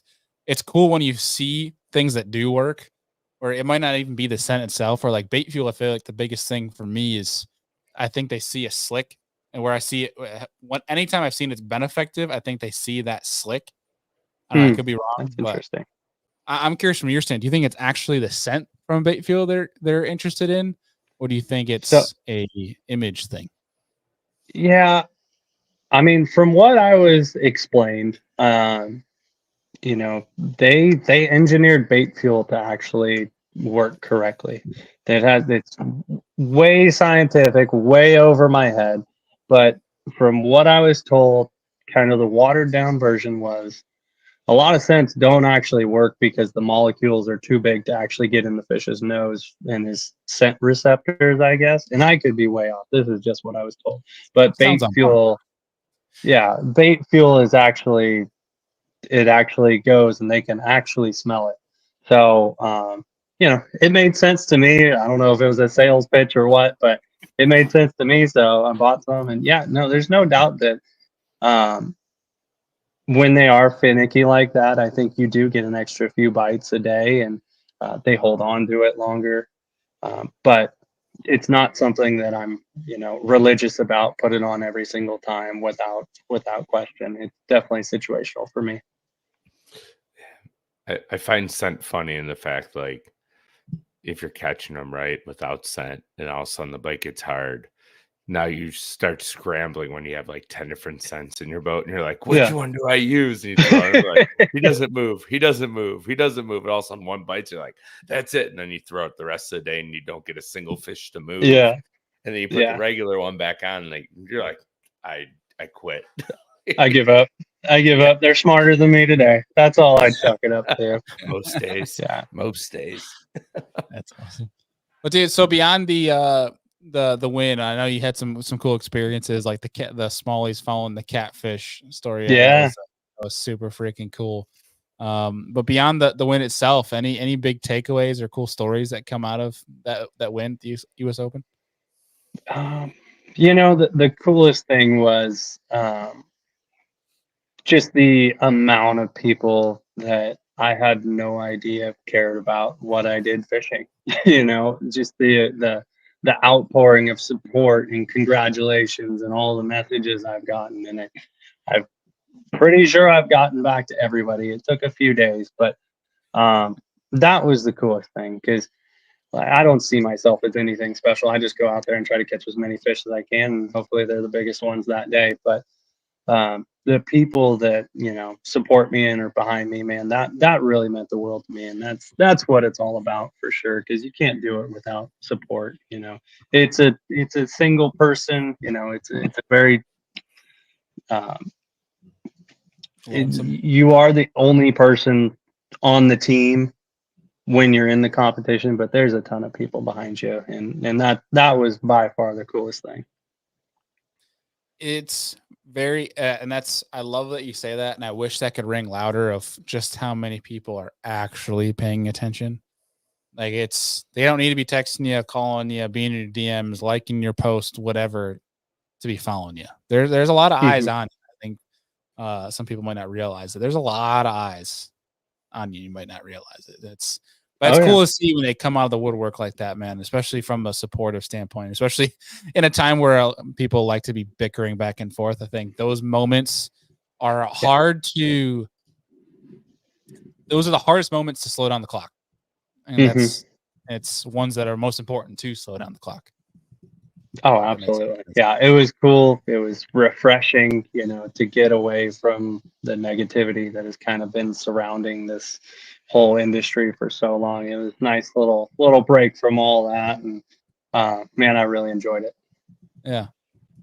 cool when you see things that do work, or it might not even be the scent itself, or like bait fuel. I feel like the biggest thing for me is I think they see a slick, and where I see it, anytime I've seen it's been effective, I think they see that slick. I don't know, I could be wrong. That's but interesting. I'm curious from your stand. Do you think it's actually the scent from bait fuel they're interested in, or do you think it's a image thing? Yeah, I mean, from what I was explained, they engineered bait fuel to actually work correctly. It's way scientific, way over my head, but from what I was told, kind of the watered down version was a lot of scents don't actually work because the molecules are too big to actually get in the fish's nose and his scent receptors, I guess. And I could be way off. This is just what I was told. But bait fuel, bait fuel is actually goes and they can actually smell it. So, it made sense to me. I don't know if it was a sales pitch or what, but it made sense to me. So I bought some, and there's no doubt that, when they are finicky like that, I think you do get an extra few bites a day, and they hold on to it longer. But it's not something that I'm, religious about. Put it on every single time without question. It's definitely situational for me. I find scent funny in the fact, like, if you're catching them right without scent, and all of a sudden the bite gets hard. Now you start scrambling when you have like 10 different scents in your boat, and you're like, which one do I use? And you throw it, like, he doesn't move. He doesn't move. He doesn't move. And all of a sudden one bites, you're like, that's it. And then you throw it the rest of the day and you don't get a single fish to move. Yeah. And then you put the regular one back on, and like, you're like, I quit. I give up. They're smarter than me today. That's all I chuck it up to. Most days. Yeah. Most days. That's awesome. But dude, so beyond the win, I know you had some cool experiences, like the smallies following the catfish story. Yeah, that was super freaking cool. But beyond the win itself, any big takeaways or cool stories that come out of that win, the US Open? The coolest thing was just the amount of people that I had no idea cared about what I did fishing. Just the outpouring of support and congratulations and all the messages I've gotten. And I'm pretty sure I've gotten back to everybody. It took a few days, but that was the coolest thing, because I don't see myself as anything special. I just go out there and try to catch as many fish as I can, and hopefully they're the biggest ones that day. But the people that, you know, support me and are behind me, man, that really meant the world to me. And that's what it's all about for sure. Cause you can't do it without support. You know, it's a single person, you know, it's a very, you are the only person on the team when you're in the competition, but there's a ton of people behind you. And that was by far the coolest thing. It's very, and that's, I love that you say that. And I wish that could ring louder of just how many people are actually paying attention. Like they don't need to be texting you, calling you, being in your DMs, liking your post, whatever, to be following you. There's a lot of eyes on you. I think some people might not realize that there's a lot of eyes on you. You might not realize it. But it's cool to see when they come out of the woodwork like that, man, especially from a supportive standpoint, especially in a time where people like to be bickering back and forth. I think those moments are hard to, those are the hardest moments to slow down the clock. And it's ones that are most important to slow down the clock. Oh, absolutely. Yeah, it was cool. It was refreshing, you know, to get away from the negativity that has kind of been surrounding this whole industry for so long. It was a nice little break from all that. And man, I really enjoyed it. Yeah.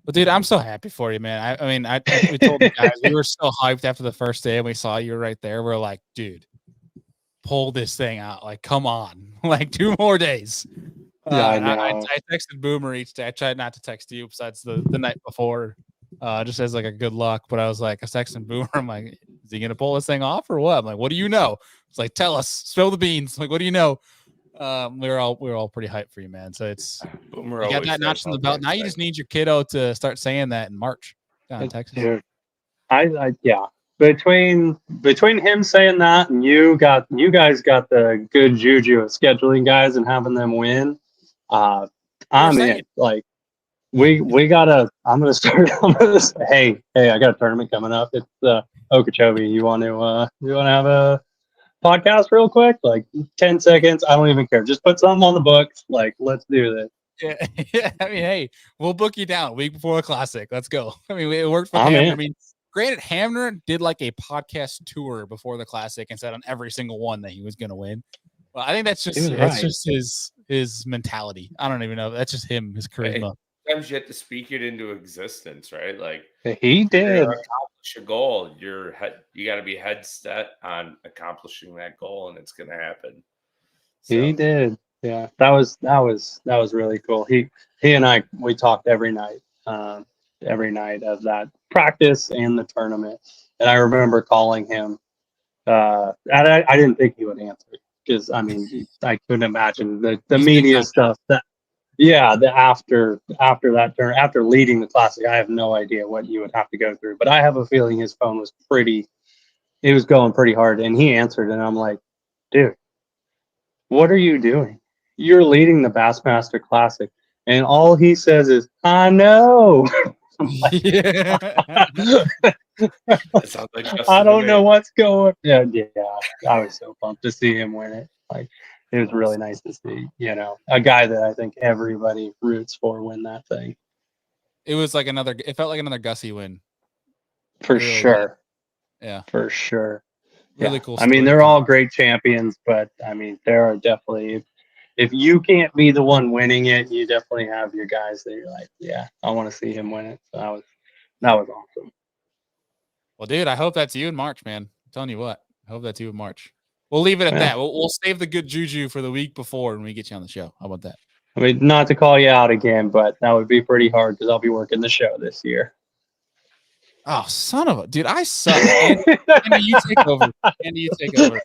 But dude, I'm so happy for you, man. I mean, we told the guys, we were so hyped after the first day and we saw you right there. We're like, dude, pull this thing out. Like, come on, like 2 more days. Yeah, I texted Boomer each day. I tried not to text you besides the night before, just as like a good luck. But I was texting Boomer. I'm like, is he gonna pull this thing off or what? I'm like, what do you know? It's like, tell us, spill the beans. Like, what do you know? We were all pretty hyped for you, man. So it's Boomer you got that notch in the belt. Now you just need your kiddo to start saying that in March down in Texas. Dude, yeah. Between him saying that and you guys got the good juju of scheduling guys and having them win. I'm in. Like we gotta. I'm gonna start. Hey, I got a tournament coming up. It's Okeechobee. You want to have a podcast real quick? Like 10 seconds. I don't even care. Just put something on the books. Like, let's do this. Yeah. I mean, hey, we'll book you down a week before the classic. Let's go. I mean, it worked for Hamner. I mean, granted, Hamner did like a podcast tour before the classic and said on every single one that he was going to win. Well, I think that's just his mentality. I don't even know. That's just him, his charisma. Sometimes you have to speak it into existence, right? Like he did. Accomplish a goal. You got to be head set on accomplishing that goal, and it's going to happen. So. He did. Yeah, that was really cool. He and I, we talked every night of that practice and the tournament. And I remember calling him. And I didn't think he would answer because I mean I couldn't imagine the media stuff that. Yeah, after that turn, after leading the classic, I have no idea what you would have to go through. But I have a feeling his phone was it was going pretty hard, and he answered, and I'm like, dude, what are you doing? You're leading the Bassmaster Classic, and all he says is, I know. Yeah. Sounds like I don't know what's going. Yeah, I was so pumped to see him win it. Like, it was really nice to see, you know, a guy that I think everybody roots for win that thing. It was like it felt like another Gussie win. For really sure. Good. Yeah. For sure. Really cool. I mean, they're all great champions, but I mean, there are definitely, if you can't be the one winning it, you definitely have your guys that you're like, yeah, I want to see him win it. So that was awesome. Well, dude, I hope that's you in March, man. I'm telling you what, I hope that's you in March. We'll leave it at that. We'll save the good juju for the week before when we get you on the show. How about that? I mean, not to call you out again, but that would be pretty hard because I'll be working the show this year. Oh, son of a dude! I suck. Andy, you take over. Andy, you take over.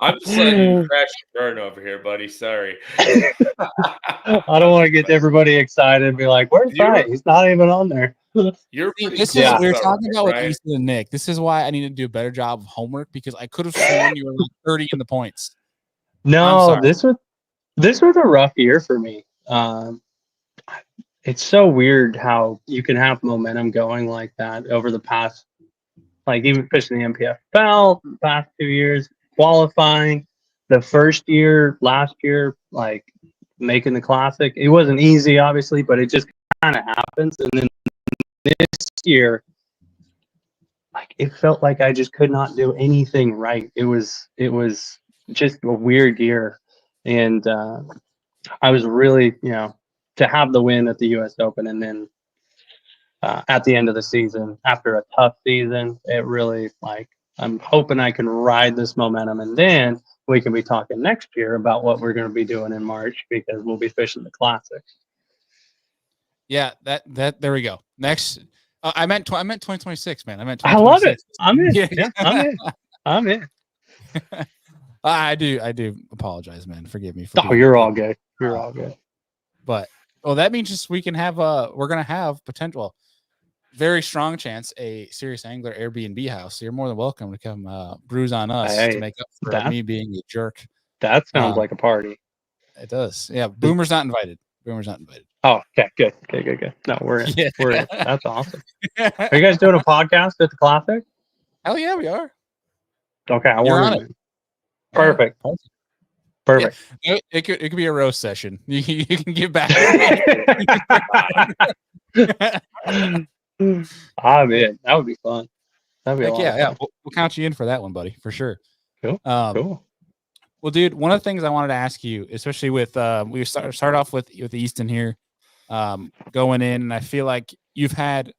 I'm just letting you crash and burn over here, buddy. Sorry. I don't want to get everybody excited and be like, "Where's Bryant? He's not even on there." We were talking about with Easton and Nick. This is why I need to do a better job of homework because I could have sworn you were like 30 in the points. No, this was a rough year for me. It's so weird how you can have momentum going like that over the past, like even fishing the MPFL the past 2 years, qualifying the first year, last year, like making the classic. It wasn't easy, obviously, but it just kind of happens. And then this year, like it felt like I just could not do anything right. It was just a weird year, and I was really, to have the win at the U.S. Open, and then at the end of the season, after a tough season, it really, like, I'm hoping I can ride this momentum, and then we can be talking next year about what we're going to be doing in March, because we'll be fishing the Classics. Yeah, that there we go. Next, I meant 2026, man. I meant I love 2026. it. I'm in. Yeah. Yeah, I'm in. I'm in. I do apologize, man. Forgive me. Oh, you're all good. You're all good. But that means just we can have we're gonna have potential, very strong chance, a Serious Angler Airbnb house. So you're more than welcome to come bruise on us to make up for me being a jerk. That sounds like a party. It does. Yeah, Boomer's not invited. Boomer's not invited. Oh, okay, good. No, we're in. Yeah. We're in. That's awesome. Are you guys doing a podcast at the Classic? Hell yeah, we are. Okay, I want to. Perfect. Perfect. Yeah. It could be a roast session. You can give back. I'm in. That would be fun. That'd be a lot of fun. Yeah. We'll count you in for that one, buddy, for sure. Cool. Cool. Well, dude, one of the things I wanted to ask you, especially with we start off with Easton here, going in, and I feel like you've had,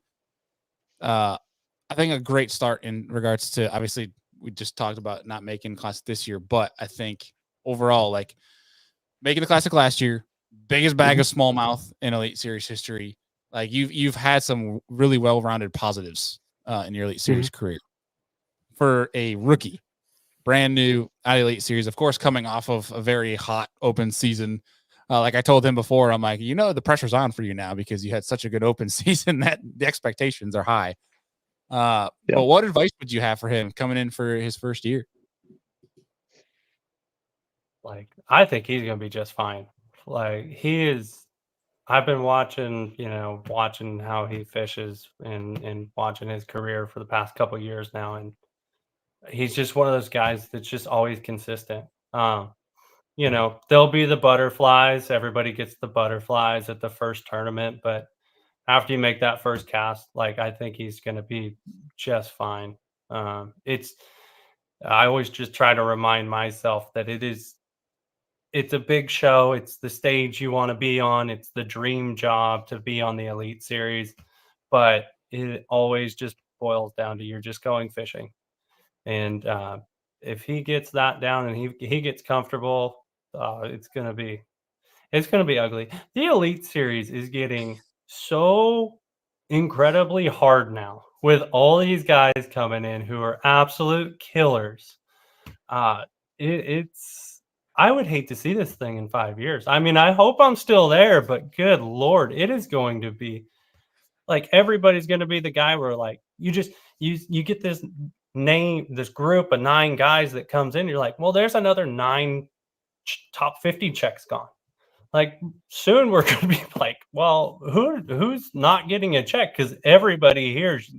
I think, a great start in regards to, obviously, we just talked about not making Classic this year, but I think overall, like, making the Classic last year, biggest bag of smallmouth in Elite Series history. Like, you've had some really well-rounded positives in your Elite Series career. For a rookie, brand new at Elite Series, of course, coming off of a very hot Open season. Like I told him before, I'm like, the pressure's on for you now because you had such a good Open season that the expectations are high. But what advice would you have for him coming in for his first year? Like, I think he's going to be just fine. Like, he is. I've been watching how he fishes and watching his career for the past couple of years now, and he's just one of those guys that's just always consistent. There'll be the butterflies. Everybody gets the butterflies at the first tournament, but after you make that first cast, like, I think he's going to be just fine. I always just try to remind myself that it's a big show. It's the stage you want to be on. It's the dream job to be on the Elite Series, but it always just boils down to you're just going fishing. And if he gets that down and he gets comfortable, it's gonna be ugly. The Elite Series is getting so incredibly hard now with all these guys coming in who are absolute killers. It's I would hate to see this thing in 5 years. I mean, I hope I'm still there, but good Lord, it is going to be like everybody's going to be the guy where, like, you get this group of 9 guys that comes in. You're like, well, there's another 9 top 50 checks gone. Like, soon we're going to be like, well, who's not getting a check? Because everybody here is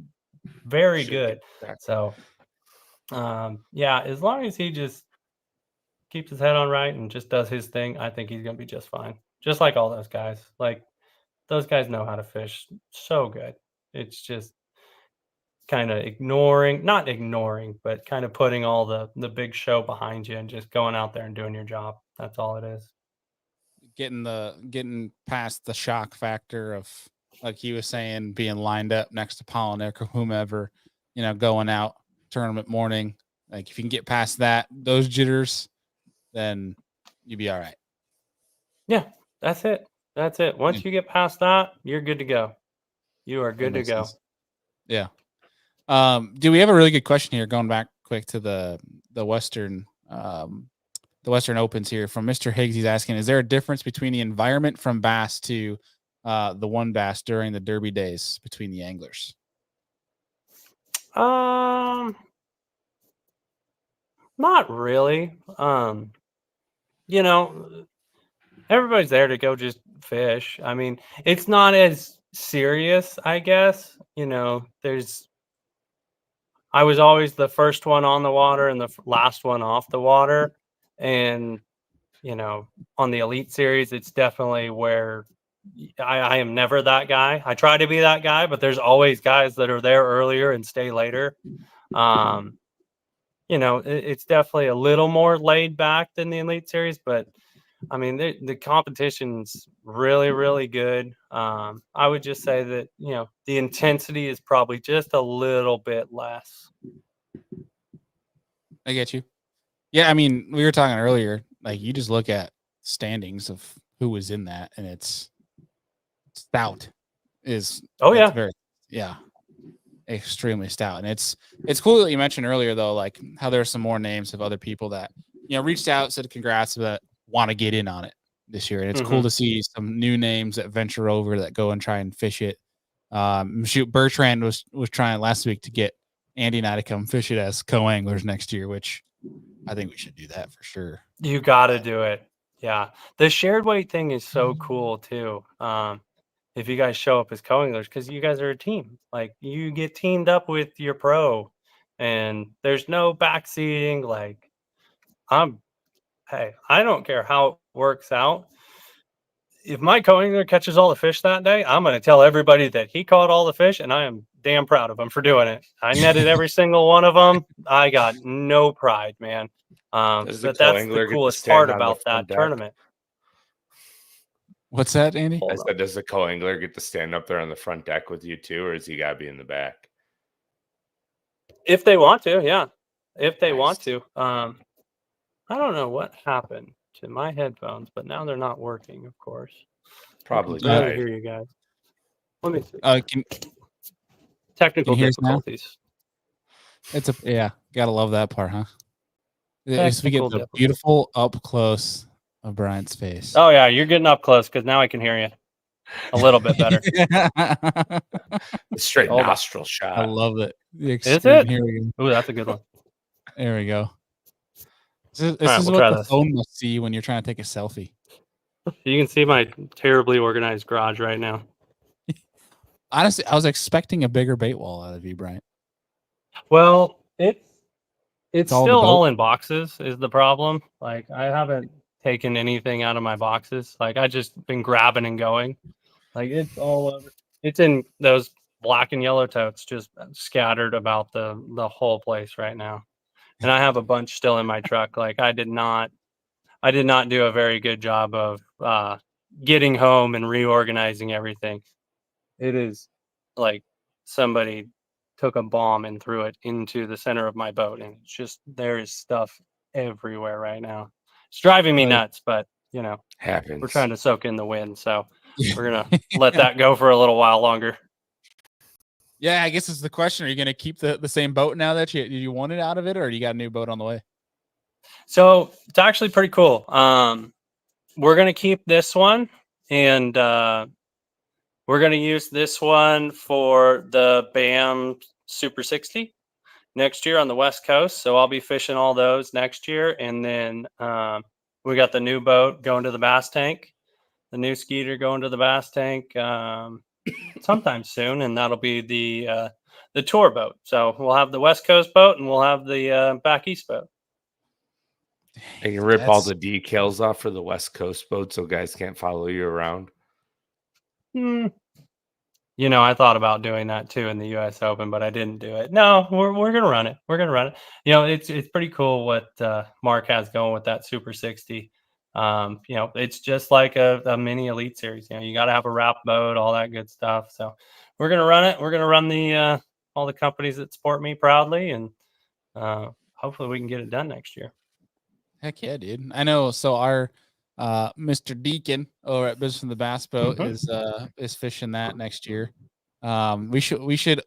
very good. So, as long as he just keeps his head on right and just does his thing, I think he's going to be just fine. Just like all those guys. Like, those guys know how to fish so good. It's just kind of not ignoring, but kind of putting all the big show behind you and just going out there and doing your job. That's all it is. Getting past the shock factor of, like he was saying, being lined up next to Polinick or whomever, going out tournament morning. Like, if you can get past those jitters, then you'll be all right. Yeah, that's it. Once you get past that, you're good to go. You are good to go. Sense. Yeah. Do we have a really good question here? Going back quick to the Western Opens here from Mr. Higgs. He's asking, is there a difference between the environment from bass to the one bass during the Derby days between the anglers? Not really. Everybody's there to go just fish. I mean, it's not as serious, I guess. I was always the first one on the water and the last one off the water. And, on the Elite Series, it's definitely where I am never that guy. I try to be that guy, but there's always guys that are there earlier and stay later. It's definitely a little more laid back than the Elite Series, but I mean, the competition's really, really good. I would just say that, the intensity is probably just a little bit less. I get you. Yeah, I mean, we were talking earlier, like you just look at standings of who was in that, and it's stout is very extremely stout. And it's cool that you mentioned earlier though, like how there's some more names of other people that reached out, said congrats, but want to get in on it this year. And it's cool to see some new names that venture over, that go and try and fish it. Bertrand was trying last week to get Andy and I to come fish it as co-anglers next year, which I think we should do that for sure. You got to do it. Yeah. The shared weight thing is so cool too. If you guys show up as co-anglers, because you guys are a team, like you get teamed up with your pro and there's no backseating. Like I don't care how it works out. If my co-angler catches all the fish that day, I'm going to tell everybody that he caught all the fish, and I am damn proud of him for doing it. I netted every single one of them. I got no pride, man. But that's the coolest part about that tournament. What's that, Andy? I said, does the co-angler get to stand up there on the front deck with you too, or does he got to be in the back? If they want to, yeah. If they want to. I don't know what happened to my headphones, but now they're not working, of course. Probably. I hear you guys. Let me see. Technical difficulties. Gotta love that part, huh? We get the beautiful up close of Bryant's face. Oh yeah, you're getting up close because now I can hear you a little bit better. The straight nostril shot. I love it. Is it? Here we go. Ooh, that's a good one. There we go. This is what the phone must see when you're trying to take a selfie. You can see my terribly organized garage right now. Honestly, I was expecting a bigger bait wall out of you, Bryant. Well, it's all still all in boxes is the problem. Like I haven't taken anything out of my boxes. Like I just been grabbing and going. Like it's all over. It's in those black and yellow totes just scattered about the whole place right now. And I have a bunch still in my truck. Like I did not do a very good job of getting home and reorganizing everything. It is like somebody took a bomb and threw it into the center of my boat, and it's just there is stuff everywhere right now. It's driving me nuts, but happens. We're trying to soak in the wind, so we're gonna let that go for a little while longer. Yeah, I guess it's the question: are you gonna keep the same boat now that you want it out of it, or you got a new boat on the way? So it's actually pretty cool. We're gonna keep this one, and we're going to use this one for the BAM Super 60 next year on the West Coast. So I'll be fishing all those next year. And then we got the new boat going to the Bass Tank, the new Skeeter going to the Bass Tank sometime soon. And that'll be the tour boat. So we'll have the West Coast boat and we'll have the back East boat. And you rip all the decals off for the West Coast boat so guys can't follow you around. I thought about doing that too in the U.S. Open, but I didn't do it. No, we're gonna run it. We're gonna run it. It's pretty cool what Mark has going with that Super 60. It's just like a mini Elite Series. You got to have a wrap boat, all that good stuff. So we're gonna run it. We're gonna run the all the companies that support me proudly, and hopefully we can get it done next year. Heck yeah, dude! I know. So our Mr. Deacon over at Business from the Bass Boat is fishing that next year. We should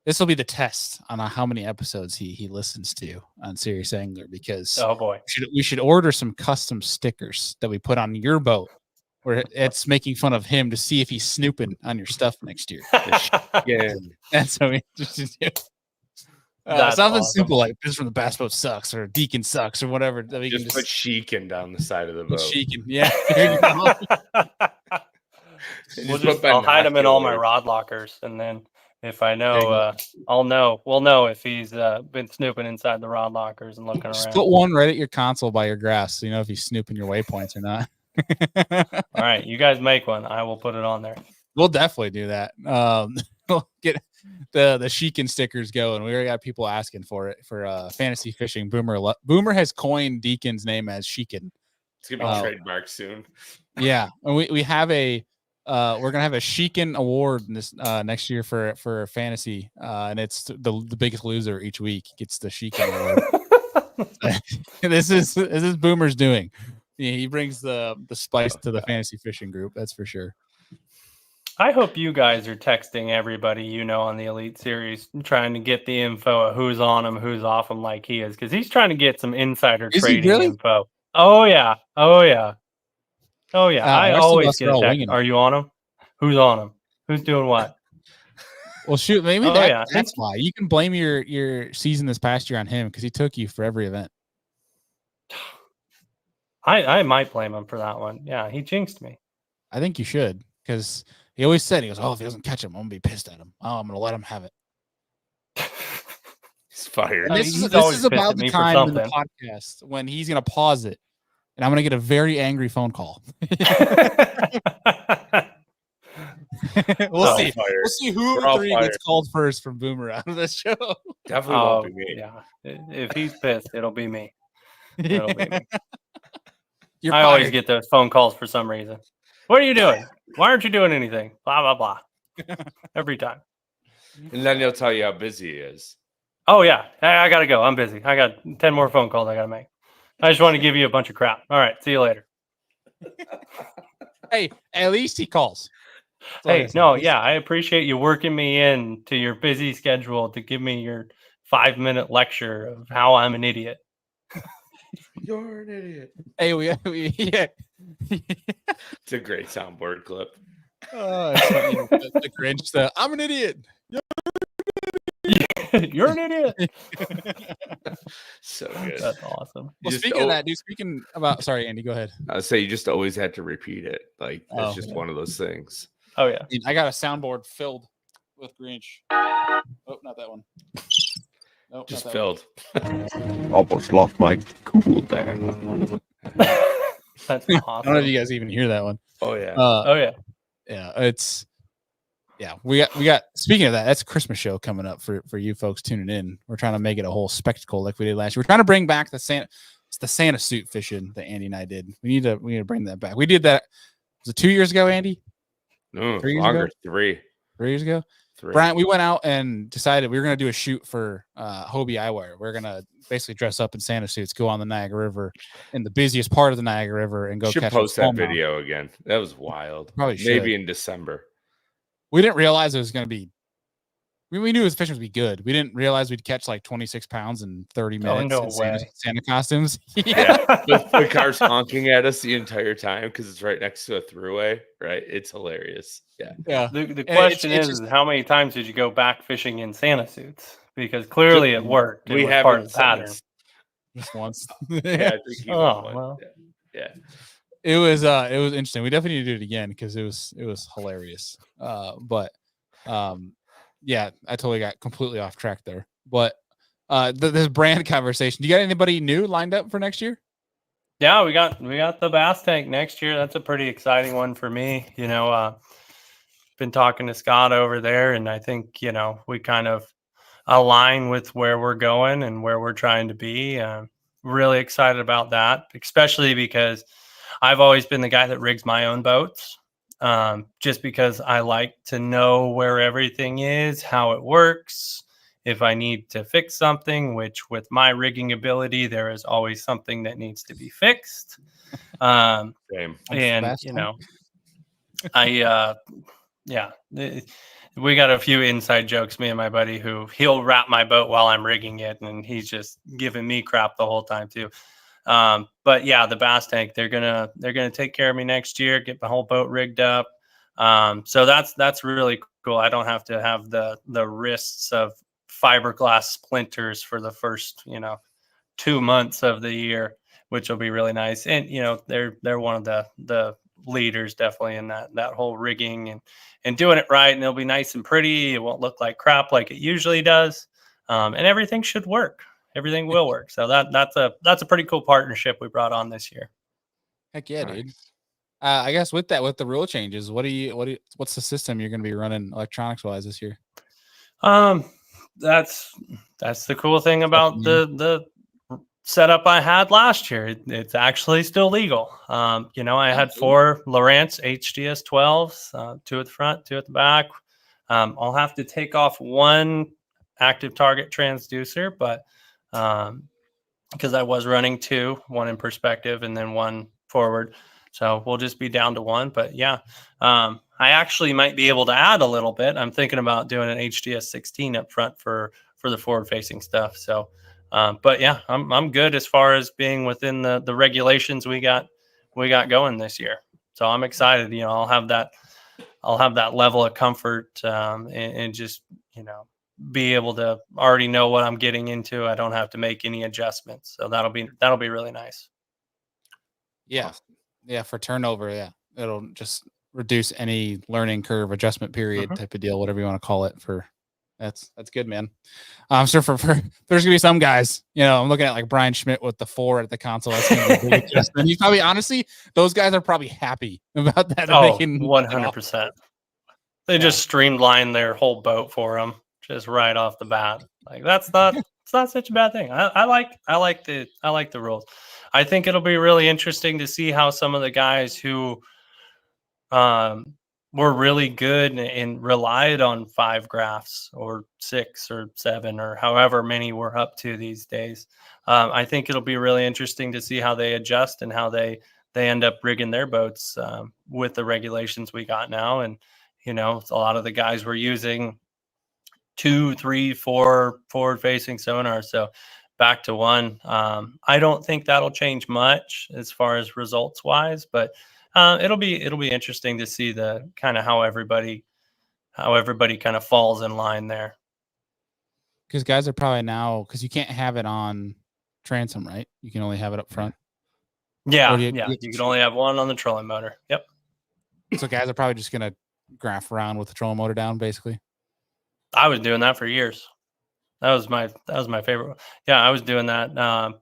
this will be the test on how many episodes he listens to on Serious Angler, because oh boy, we should order some custom stickers that we put on your boat where it's making fun of him to see if he's snooping on your stuff next year. Yeah, that's what we just do. Something awesome. Simple like Business from the Bass Boat sucks, or Deacon sucks, or whatever. That we just can put Sheekin down the side of the boat. Sheekin, yeah. I'll hide him in all my rod lockers, and then if I know, we'll know if he's been snooping inside the rod lockers and looking just around. Put one right at your console by your grass, so you know if he's snooping your waypoints or not. All right, you guys make one. I will put it on there. We'll definitely do that. We'll get the Sheekin stickers going. We already got people asking for it for fantasy fishing. Boomer has coined Deacon's name as Sheekin. It's gonna be trademarked soon. Yeah, and we have a we're gonna have a Sheekin award this next year for fantasy, and it's the biggest loser each week gets the Sheekin award. This is Boomer's doing. He brings the spice to the fantasy fishing group. That's for sure. I hope you guys are texting everybody you know on the Elite Series, trying to get the info of who's on him, who's off him, like he is, because he's trying to get some insider trading info. Oh yeah, oh yeah, oh yeah. I always get a text. Are you on him? Who's on him? Who's doing what? Well, shoot, maybe that's why you can blame your season this past year on him because he took you for every event. I might blame him for that one. Yeah, he jinxed me. I think you should because. He always said, he goes, if he doesn't catch him, I'm going to be pissed at him. I'm going to let him have it. He's fired. And this is about the time in the podcast when he's going to pause it. And I'm going to get a very angry phone call. We'll see. We'll see who of the three gets called first from Boomer out of this show. Definitely won't be me. Yeah. If he's pissed, it'll be me. It'll be me. I always get those phone calls for some reason. What are you doing? Why aren't you doing anything? Blah, blah, blah. Every time. And then he'll tell you how busy he is. Oh, yeah. I got to go. I'm busy. I got 10 more phone calls I got to make. I just want to give you a bunch of crap. All right. See you later. Hey, at least he calls. Hey, no, yeah. I appreciate you working me in to your busy schedule to give me your 5-minute lecture of how I'm an idiot. You're an idiot. Hey, yeah. It's a great soundboard clip. The Grinch. I'm an idiot. You're an idiot. So good. That's awesome. Well, speaking of that, dude. Speaking about, sorry, Andy, go ahead. I would say you just always had to repeat it. Like it's just one of those things. Oh yeah. I got a soundboard filled with Grinch. Oh, not that one. Nope, just filled. Almost lost my cool there. That's awesome. I don't know if you guys even hear that one. Oh yeah. Oh yeah. Yeah, it's we got speaking of that, that's a Christmas show coming up for you folks tuning in. We're trying to make it a whole spectacle like we did last year. We're trying to bring back the Santa suit fishing that Andy and I did. We need to bring that back. We did that. Was it 2 years ago, Andy? No, longer. 3 years ago. 3. Bryant, we went out and decided we were going to do a shoot for Hobie Eyewear. We're going to basically dress up in Santa suits, go on the Niagara River in the busiest part of the Niagara River and go should catch post that video again. That was wild. Probably should. Maybe in December. We didn't realize it was going to be. We knew his fishing would be good. We didn't realize we'd catch like 26 pounds in 30 minutes in Santa costumes. Yeah. The car's honking at us the entire time because it's right next to a throughway, right? It's hilarious. Yeah. The question is how many times did you go back fishing in Santa suits? Because clearly it worked. We have part of the pattern. Just once. Yeah, I think he won. Well. Yeah. It was interesting. We definitely need to do it again because it was hilarious. Yeah, I totally got completely off track there. But this brand conversation. Do you got anybody new lined up for next year? Yeah, we got the Bass Tank next year. That's a pretty exciting one for me. You know, been talking to Scott over there, and I think we kind of align with where we're going and where we're trying to be. Really excited about that, especially because I've always been the guy that rigs my own boats. Just because I like to know where everything is, how it works, if I need to fix something, which with my rigging ability, there is always something that needs to be fixed. Same. And, we got a few inside jokes, me and my buddy, he'll wrap my boat while I'm rigging it. And he's just giving me crap the whole time too. But yeah, the Bass Tank, they're gonna take care of me next year, get my whole boat rigged up. So that's really cool. I don't have to have the risks of fiberglass splinters for the first 2 months of the year, which will be really nice. And they're one of the leaders definitely in that whole rigging and doing it right, and it'll be nice and pretty. It won't look like crap like it usually does, and everything should work. Everything will work. So that's a pretty cool partnership we brought on this year. Heck yeah, dude. I guess with the rule changes, what's the system you're going to be running electronics wise this year? That's the cool thing about the setup I had last year. It's actually still legal. I had 4 Lowrance HDS 12s, 2 at the front, 2 at the back. I'll have to take off 1 active target transducer, but because I was running 2, 1 in perspective and then 1 forward. So we'll just be down to 1. But yeah, I actually might be able to add a little bit. I'm thinking about doing an HDS 16 up front for the forward facing stuff. So, but yeah, I'm good as far as being within the regulations we got going this year. So I'm excited. I'll have that level of comfort and just be able to already know what I'm getting into. I don't have to make any adjustments. So that'll be really nice. Yeah. Yeah. For turnover. Yeah. It'll just reduce any learning curve adjustment period type of deal, whatever you want to call it. That's good, man. So for there's gonna be some guys, I'm looking at like Bryant Smith with the 4 at the console. That's gonna be a big adjustment. He's probably, honestly, those guys are probably happy about that. Oh, 100%. They just streamlined their whole boat for them, just right off the bat. Like it's not such a bad thing. I like the rules. I think it'll be really interesting to see how some of the guys who were really good and relied on 5 graphs or 6 or 7 or however many we're up to these days. I think it'll be really interesting to see how they adjust and how they end up rigging their boats with the regulations we got now. And a lot of the guys were using 2, 3, 4 forward-facing sonars. So back to 1. I don't think that'll change much as far as results-wise, but it'll be interesting to see the kind of how everybody kind of falls in line there. Because guys are probably now, because you can't have it on transom, right? You can only have it up front. Yeah, you can only have 1 on the trolling motor. Yep. So guys are probably just gonna graph around with the trolling motor down, basically. I was doing that for years. That was my favorite. Yeah, I was doing that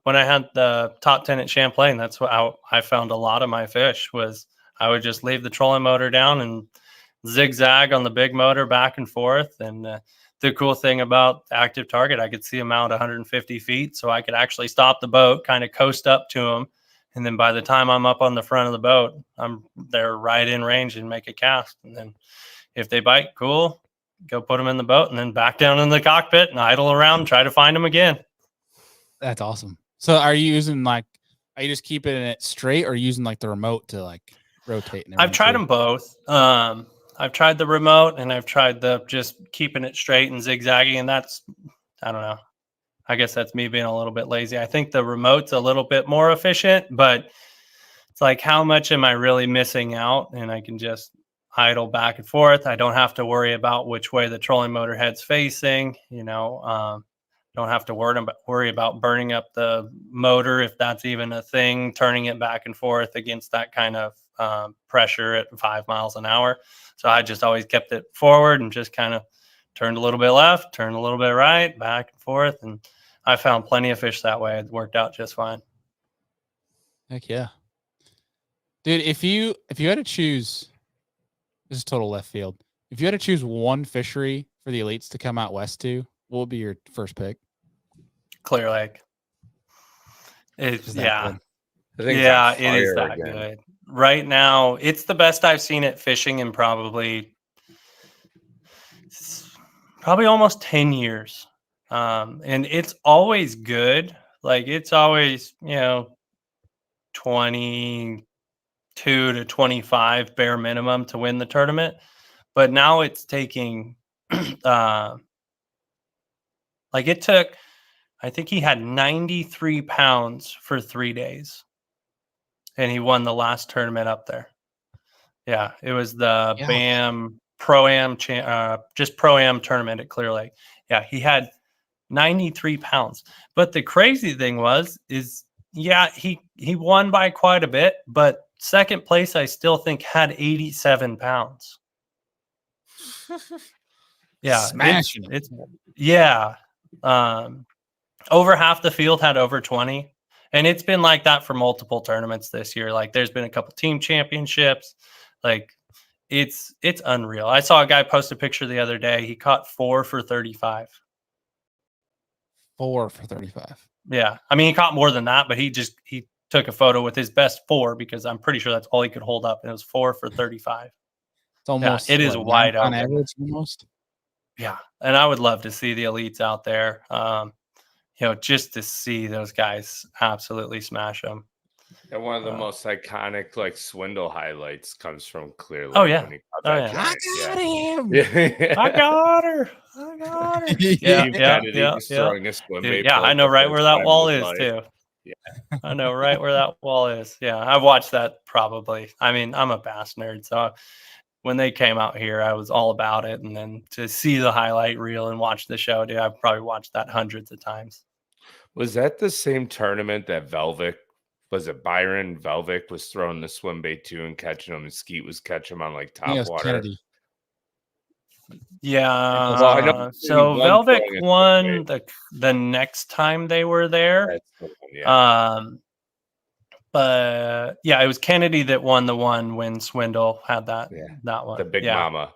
when I had the top 10 at Champlain. That's how I found a lot of my fish. Was I would just leave the trolling motor down and zigzag on the big motor back and forth. And the cool thing about the active target, I could see them out 150 feet, so I could actually stop the boat, kind of coast up to them, and then by the time I'm up on the front of the boat, they're right in range and make a cast. And then if they bite, cool. Go put them in the boat and then back down in the cockpit and idle around and try to find them again. That's awesome. So are you just keeping it straight or using like the remote to like rotate? I've tried them both. I've tried the remote and I've tried the just keeping it straight and zigzagging. And that's, I don't know. I guess that's me being a little bit lazy. I think the remote's a little bit more efficient, but it's like, how much am I really missing out? And I can just idle back and forth. I don't have to worry about which way the trolling motor head's facing. Don't have to worry about burning up the motor, if that's even a thing, turning it back and forth against that kind of pressure at 5 miles an hour. So I just always kept it forward and just kind of turned a little bit left, turned a little bit right, back and forth. And I found plenty of fish that way. It worked out just fine. Heck yeah. Dude, if you had to choose, this is total left field. If you had to choose one fishery for the elites to come out west to, what would be your first pick? Clear Lake. It's I think it is that good. Right now, it's the best I've seen it fishing in probably almost 10 years. And it's always good. Like it's always, 22 to 25 bare minimum to win the tournament. But now it's taking, like it took, I think he had 93 pounds for 3 days. And he won the last tournament up there. Yeah, it was the BAM Pro-Am, just Pro-Am tournament at Clear Lake. Yeah, he had 93 pounds. But the crazy thing he won by quite a bit, but second place I still think had 87 pounds. Yeah, smashing it's yeah. Over half the field had over 20, And it's been like that for multiple tournaments this year. Like there's been a couple team championships. Like it's unreal. I saw a guy post a picture the other day. He caught 4 for 35. 4 for 35. Yeah. I mean, he caught more than that, but he took a photo with his best 4 because I'm pretty sure that's all he could hold up. And it was 4 for 35. It's almost it is wide open. On average, almost. Yeah. And I would love to see the elites out there. Just to see those guys absolutely smash them. And one of the most iconic like swindle highlights comes from Clear Lake. Oh yeah. When he caught that giant. I got him. Yeah. I got her. Yeah. Throwing a swim bait. Yeah, I know right where that wall is too. Yeah. I know right where that wall is. Yeah, I've watched that probably. I mean, I'm a bass nerd, so when they came out here, I was all about it. And then to see the highlight reel and watch the show, dude, I've probably watched that hundreds of times. Was that the same tournament that Byron Velvic was throwing the swim bait to and catching him, and Skeet was catching him on like top water? Kennedy. Yeah. Well, I know so Velvic won the next time they were there. That's the one, yeah. But yeah, it was Kennedy that won the one when Swindle had that one. The Big Mama.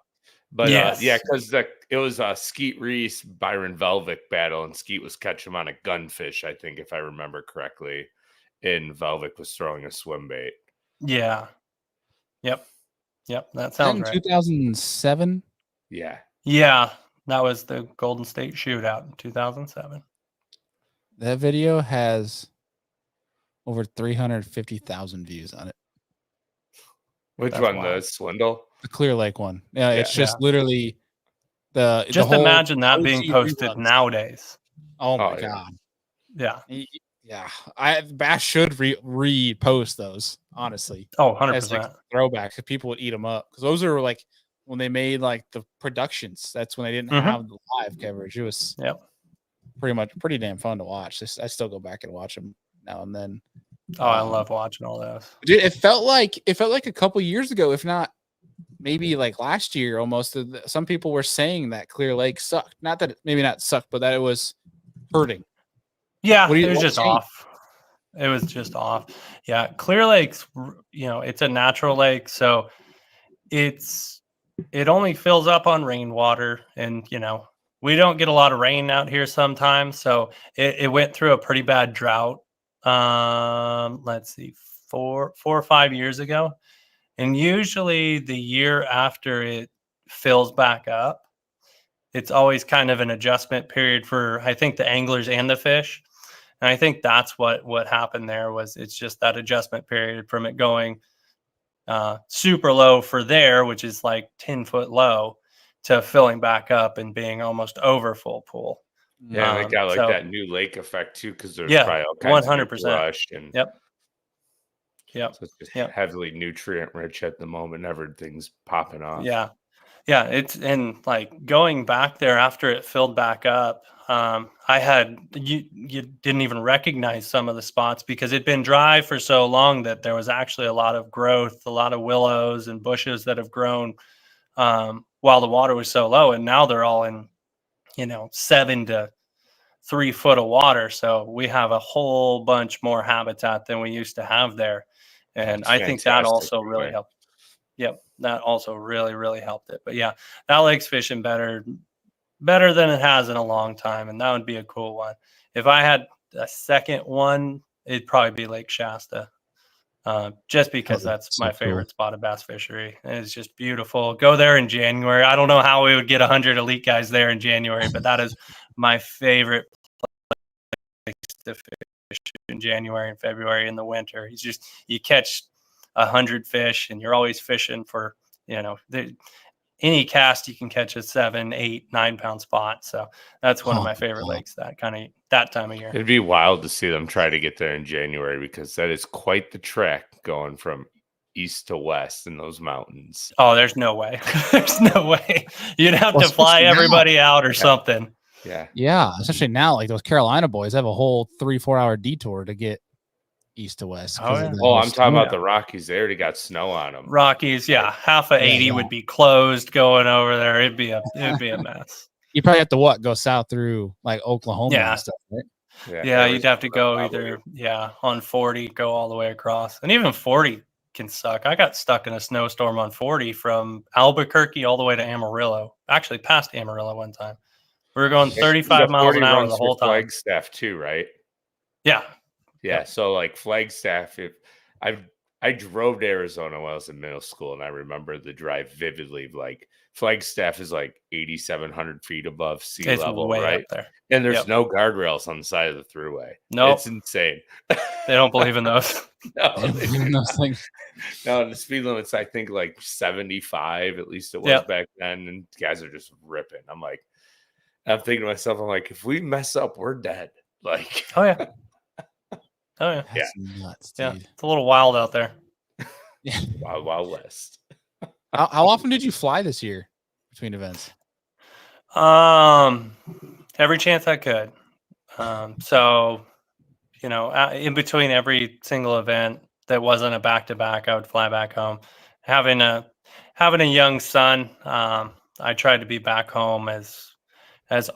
But yes. Because it was Skeet Reese, Byron Velvic battle, and Skeet was catching him on a gunfish, I think, if I remember correctly. And Velvic was throwing a swim bait. Yeah. Yep. That sounds right. 2007. Yeah. Yeah. That was the Golden State Shootout in 2007. That video has over 350,000 views on it. Which one? Wild. The Swindle? The Clear Lake one. Yeah, it's just literally the whole imagine that being posted reruns nowadays. Oh my God. Yeah. Yeah. Bass should repost those, honestly. Oh, 100%. As like throwbacks, if people would eat them up. Because those are like when they made like the productions. That's when they didn't have the live coverage. It was pretty damn fun to watch. I still go back and watch them now and then. Oh, I love watching all those. Dude, it felt like a couple years ago, if not maybe like last year almost. Some people were saying that Clear Lake sucked. Not that maybe not sucked, but that it was hurting. Yeah, it was just off. It was just off. Yeah, Clear Lake's, it's a natural lake, so it only fills up on rainwater, and we don't get a lot of rain out here sometimes, so it went through a pretty bad drought. Let's see, 4 or 5 years ago, and usually the year after it fills back up, it's always kind of an adjustment period for I think the anglers and the fish. And I think that's what happened there was it's just that adjustment period from it going super low for there, which is like 10-foot low, to filling back up and being almost over full pool. Yeah, they got like that new lake effect too, because there's probably all kinds 100%. of rush and Yep. So it's just heavily nutrient rich at the moment. Everything's popping off. Yeah. It's and like going back there after it filled back up. You didn't even recognize some of the spots because it'd been dry for so long that there was actually a lot of growth, a lot of willows and bushes that have grown while the water was so low. And now they're all in, 7 to 3 foot of water. So we have a whole bunch more habitat than we used to have there. And I think that also really helped. Yep. That also really, really helped it. But yeah, that lake's fishing better than it has in a long time. And that would be a cool one. If I had a second one, it'd probably be Lake Shasta. Just because that's my favorite spot of bass fishery. It's just beautiful. Go there in January. I don't know how we would get 100 elite guys there in January, but that is my favorite place to fish in January and February in the winter. It's just, you catch 100 fish and you're always fishing for, any cast you can catch a 7, 8, 9 pound spot. So that's one of my favorite lakes that time of year. It'd be wild to see them try to get there in January because that is quite the trek going from east to west in those mountains. Oh, there's no way. There's no way. You'd have to fly everybody out or something. Yeah. Especially now, like those Carolina boys have a whole 3-4 hour detour to get east to west. I'm talking about the Rockies. They already got snow on them. Rockies, half of 80 would be closed going over there. It'd be a mess. You probably have to go south through like Oklahoma and stuff, right? Yeah, you'd have to go Arizona, either on 40, go all the way across, and even 40 can suck. I got stuck in a snowstorm on 40 from Albuquerque all the way to Amarillo. Actually, past Amarillo one time. We were going 35 miles an hour the whole time. Flagstaff too, right? Yeah. Yeah. So like Flagstaff, I drove to Arizona when I was in middle school, and I remember the drive vividly. Like Flagstaff is like 8,700 feet above sea It's level, way right? up there. And there's no guardrails on the side of the throughway. No, it's insane. They don't believe in those. No, They don't believe in those things. No, the speed limit's I think like 75, at least it was back then, and guys are just ripping. I'm thinking to myself, I'm like, if we mess up, we're dead. Like, oh yeah. Oh yeah. That's nuts, dude. Yeah, it's a little wild out there. Yeah. Wild West. How often did you fly this year between events? Every chance I could. So, in between every single event that wasn't a back-to-back, I would fly back home. Having a young son, I tried to be back home as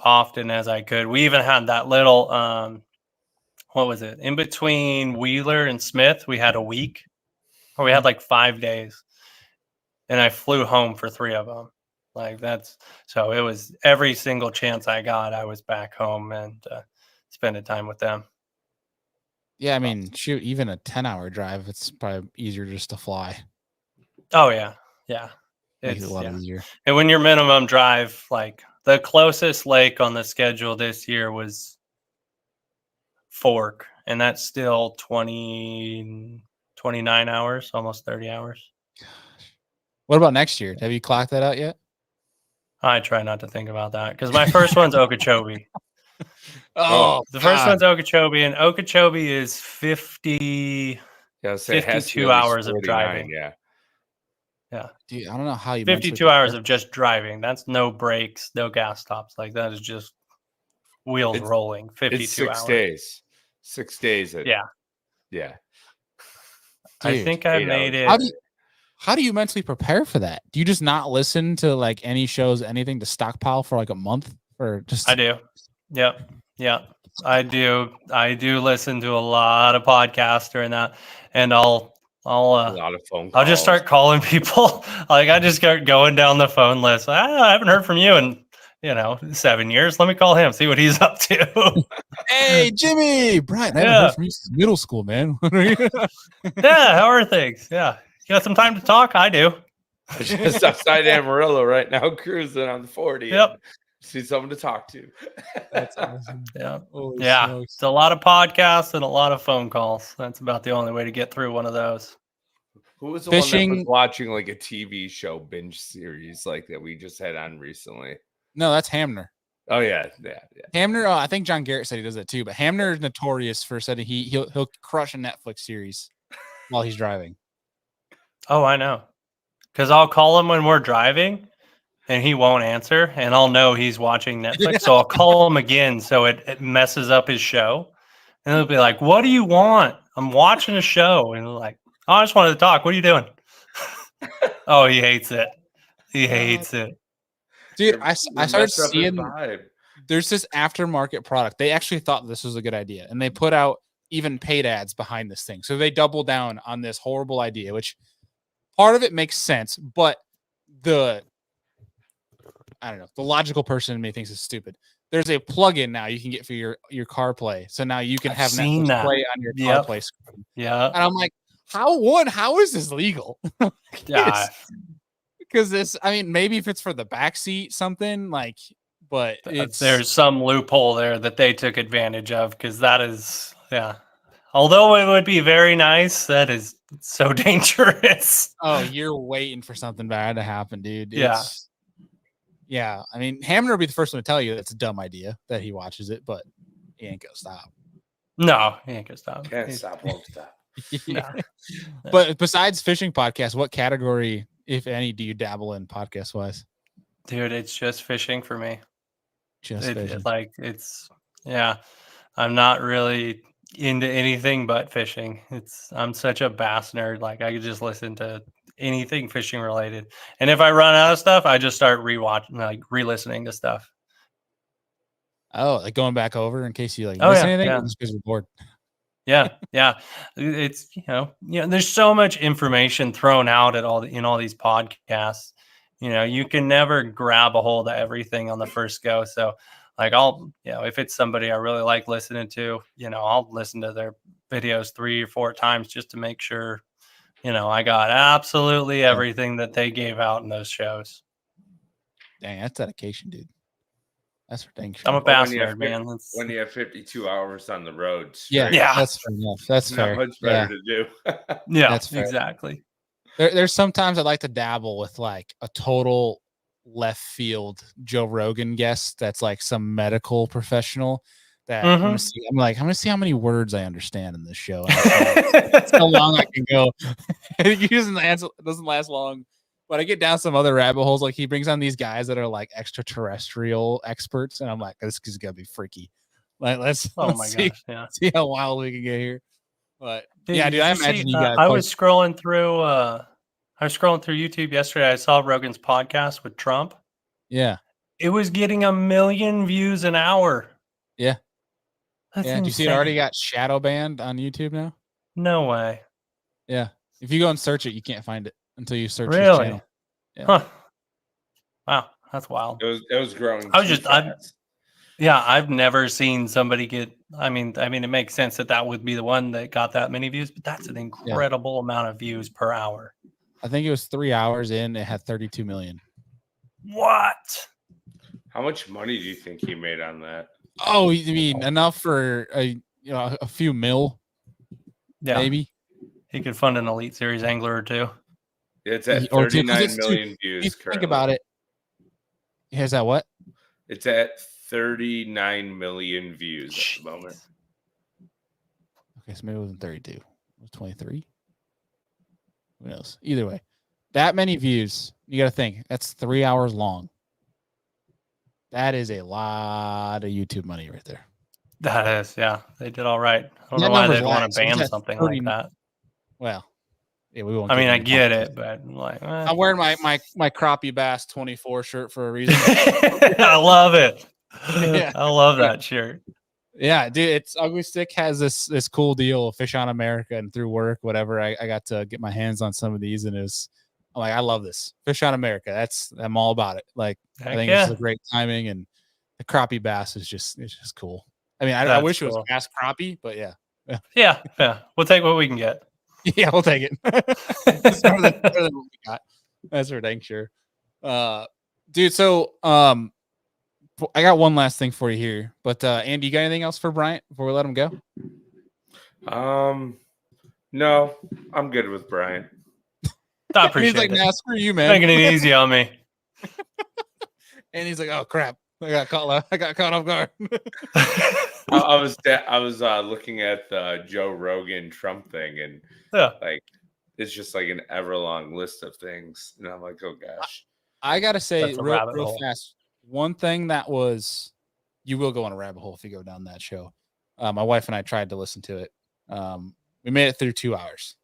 often as I could. We even had that little, what was it? In between Wheeler and Smith, we had a week, or we had like 5 days, and I flew home for 3 of them. So it was every single chance I got, I was back home and spending time with them. Yeah, I mean, shoot, even a 10-hour drive, it's probably easier just to fly. Oh yeah, yeah, Makes it a lot easier. And when your minimum drive, like the closest lake on the schedule this year was Fork, and that's still 29 hours, almost 30 hours. Gosh. What about next year? Have you clocked that out yet? I try not to think about that because my first one's Okeechobee. The first one's Okeechobee, and Okeechobee is 52 hours of driving. Yeah. Dude, I don't know how you 52 hours of just driving. That's no breaks, no gas stops. Like that is just wheels rolling. 52 it's 6 hours. days. 6 days. Yeah. Dude, I think I made it. How do you mentally prepare for that? Do you just not listen to like any shows, anything to stockpile for like a month, or just? I do. Yep. Yeah, I do. I do listen to a lot of podcasts during that, and I'll a lot of phone calls. I'll just start calling people. Like I just start going down the phone list. I haven't heard from you in 7 years. Let me call him, see what he's up to. Hey, Jimmy, Bryant, I haven't heard from you since middle school, man. Yeah, how are things? Yeah, you got some time to talk? I do. Just outside Amarillo right now, cruising on the 40. Yep. See someone to talk to. That's awesome. Yeah. Holy Yeah. smokes. It's a lot of podcasts and a lot of phone calls. That's about the only way to get through one of those. Who was the one that was watching like a TV show binge series like that we just had on recently? No, that's Hamner. Oh yeah. Hamner, I think John Garrett said he does that too, but Hamner is notorious for saying he'll crush a Netflix series while he's driving. Oh, I know. Because I'll call him when we're driving and he won't answer, and I'll know he's watching Netflix. So I'll call him again so it messes up his show. And he'll be like, "What do you want? I'm watching a show." And like, "Oh, I just wanted to talk. What are you doing?" Oh, he hates it. He hates it. Dude, I started seeing there's this aftermarket product. They actually thought this was a good idea, and they put out even paid ads behind this thing. So they double down on this horrible idea, which part of it makes sense, but the logical person in me thinks it's stupid. There's a plugin now you can get for your CarPlay. So now you can have Netflix play on your CarPlay screen. Yeah. And I'm like, how is this legal? Yeah. Because this, I mean, maybe if it's for the backseat something like, but there's some loophole there that they took advantage of, because that is, yeah. Although it would be very nice, that is so dangerous. Oh, you're waiting for something bad to happen, dude. Yeah. I mean, Hamner will be the first one to tell you that's a dumb idea that he watches it, but he ain't gonna stop. No, he ain't gonna stop. Can't stop, won't stop. Yeah. But besides fishing podcasts, what category, if any, do you dabble in podcast wise? Dude, it's just fishing for me. Fishing. I'm not really into anything but fishing. I'm such a bass nerd. Like I could just listen to anything fishing related. And if I run out of stuff, I just start re-listening to stuff. Oh, like going back over in case you like Oh, miss yeah, anything, yeah. or just because you're bored. Yeah, yeah. It's there's so much information thrown out at in all these podcasts. You can never grab a hold of everything on the first go. So like I'll, if it's somebody I really like listening to, I'll listen to their videos 3 or 4 times just to make sure, I got absolutely everything that they gave out in those shows. Dang, that's dedication, dude. That's for dang I'm sure. a bass nerd, man. When you have 52 hours on the road, Yeah, straight, that's fair enough. That's not fair. much better to do. Yeah, That's fair. exactly. There's sometimes I like to dabble with like a total left field Joe Rogan guest that's like some medical professional that I'm gonna see. I'm gonna see how many words I understand in this show. That's how long I can go. It doesn't last long. But I get down some other rabbit holes. Like he brings on these guys that are like extraterrestrial experts, and I'm like, this is gonna be freaky. Like let's see, gosh, yeah. see how wild we can get here. But Dude, yeah, dude, I you imagine see, you guys. I was scrolling through YouTube yesterday. I saw Rogan's podcast with Trump. Yeah, it was getting 1 million views an hour. Yeah, that's yeah. insane. Do you see it already got shadow banned on YouTube now? No way. Yeah, if you go and search it, you can't find it until you search his Really? channel. Yeah. Huh. Wow, that's wild. It was growing. I've never seen somebody get. I mean, it makes sense that would be the one that got that many views, but that's an incredible amount of views per hour. I think it was 3 hours in. It had 32 million. What? How much money do you think he made on that? Oh, you mean enough for a few mil? Yeah, maybe he could fund an Elite Series angler or two. It's at 39 million views. Think about it. Here's that what? It's at 39 million views at the moment. Okay, so maybe it wasn't 32. It was 23. Who knows? Either way, that many views. You got to think that's 3 hours long. That is a lot of YouTube money right there. That is, yeah. They did all right. I don't know why they'd want to ban something like that. Well, yeah, we won't. I mean, I get it, but like, I'm wearing my crappie bass 24 shirt for a reason. I love it. Yeah. I love that shirt. Yeah, dude. It's Ugly Stick has this cool deal, Fish on America, and through work, whatever. I got to get my hands on some of these, and I'm like, I love this Fish on America. I'm all about it. Like, I think it's a great timing, and the crappie bass it's just cool. I mean, I wish it was bass crappie, but yeah. Yeah. We'll take what we can get. Yeah, we'll take it. It's better than what we got. That's for dang sure. Dude, so I got one last thing for you here. But Andy, you got anything else for Bryant before we let him go? No, I'm good with Bryant. I appreciate it. He's like, nah, screw you, man. Making it easy on me. And he's like, oh crap. I got caught off guard. I was looking at the Joe Rogan Trump thing, and like it's just like an ever-long list of things, and I'm like, oh gosh. I gotta say real fast, one thing that was, you will go on a rabbit hole if you go down that show. My wife and I tried to listen to it. We made it through 2 hours,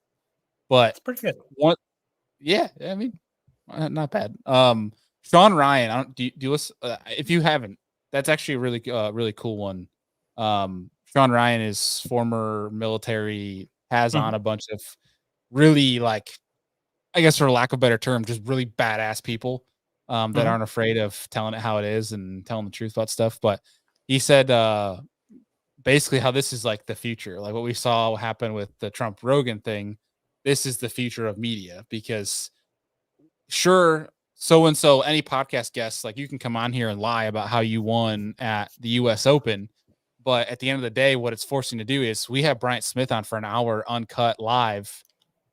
but it's pretty good. Yeah, I mean, not bad. Sean Ryan, do you listen? If you haven't, that's actually a really cool one. Sean Ryan is former military, has on a bunch of really, like, I guess for lack of a better term, just really badass people that aren't afraid of telling it how it is and telling the truth about stuff. But he said basically how this is like the future, like what we saw happen with the Trump Rogan thing. This is the future of media, because sure, so-and-so, any podcast guest, like, you can come on here and lie about how you won at the US Open. But at the end of the day, what it's forcing to do is we have Bryant Smith on for an hour, uncut live,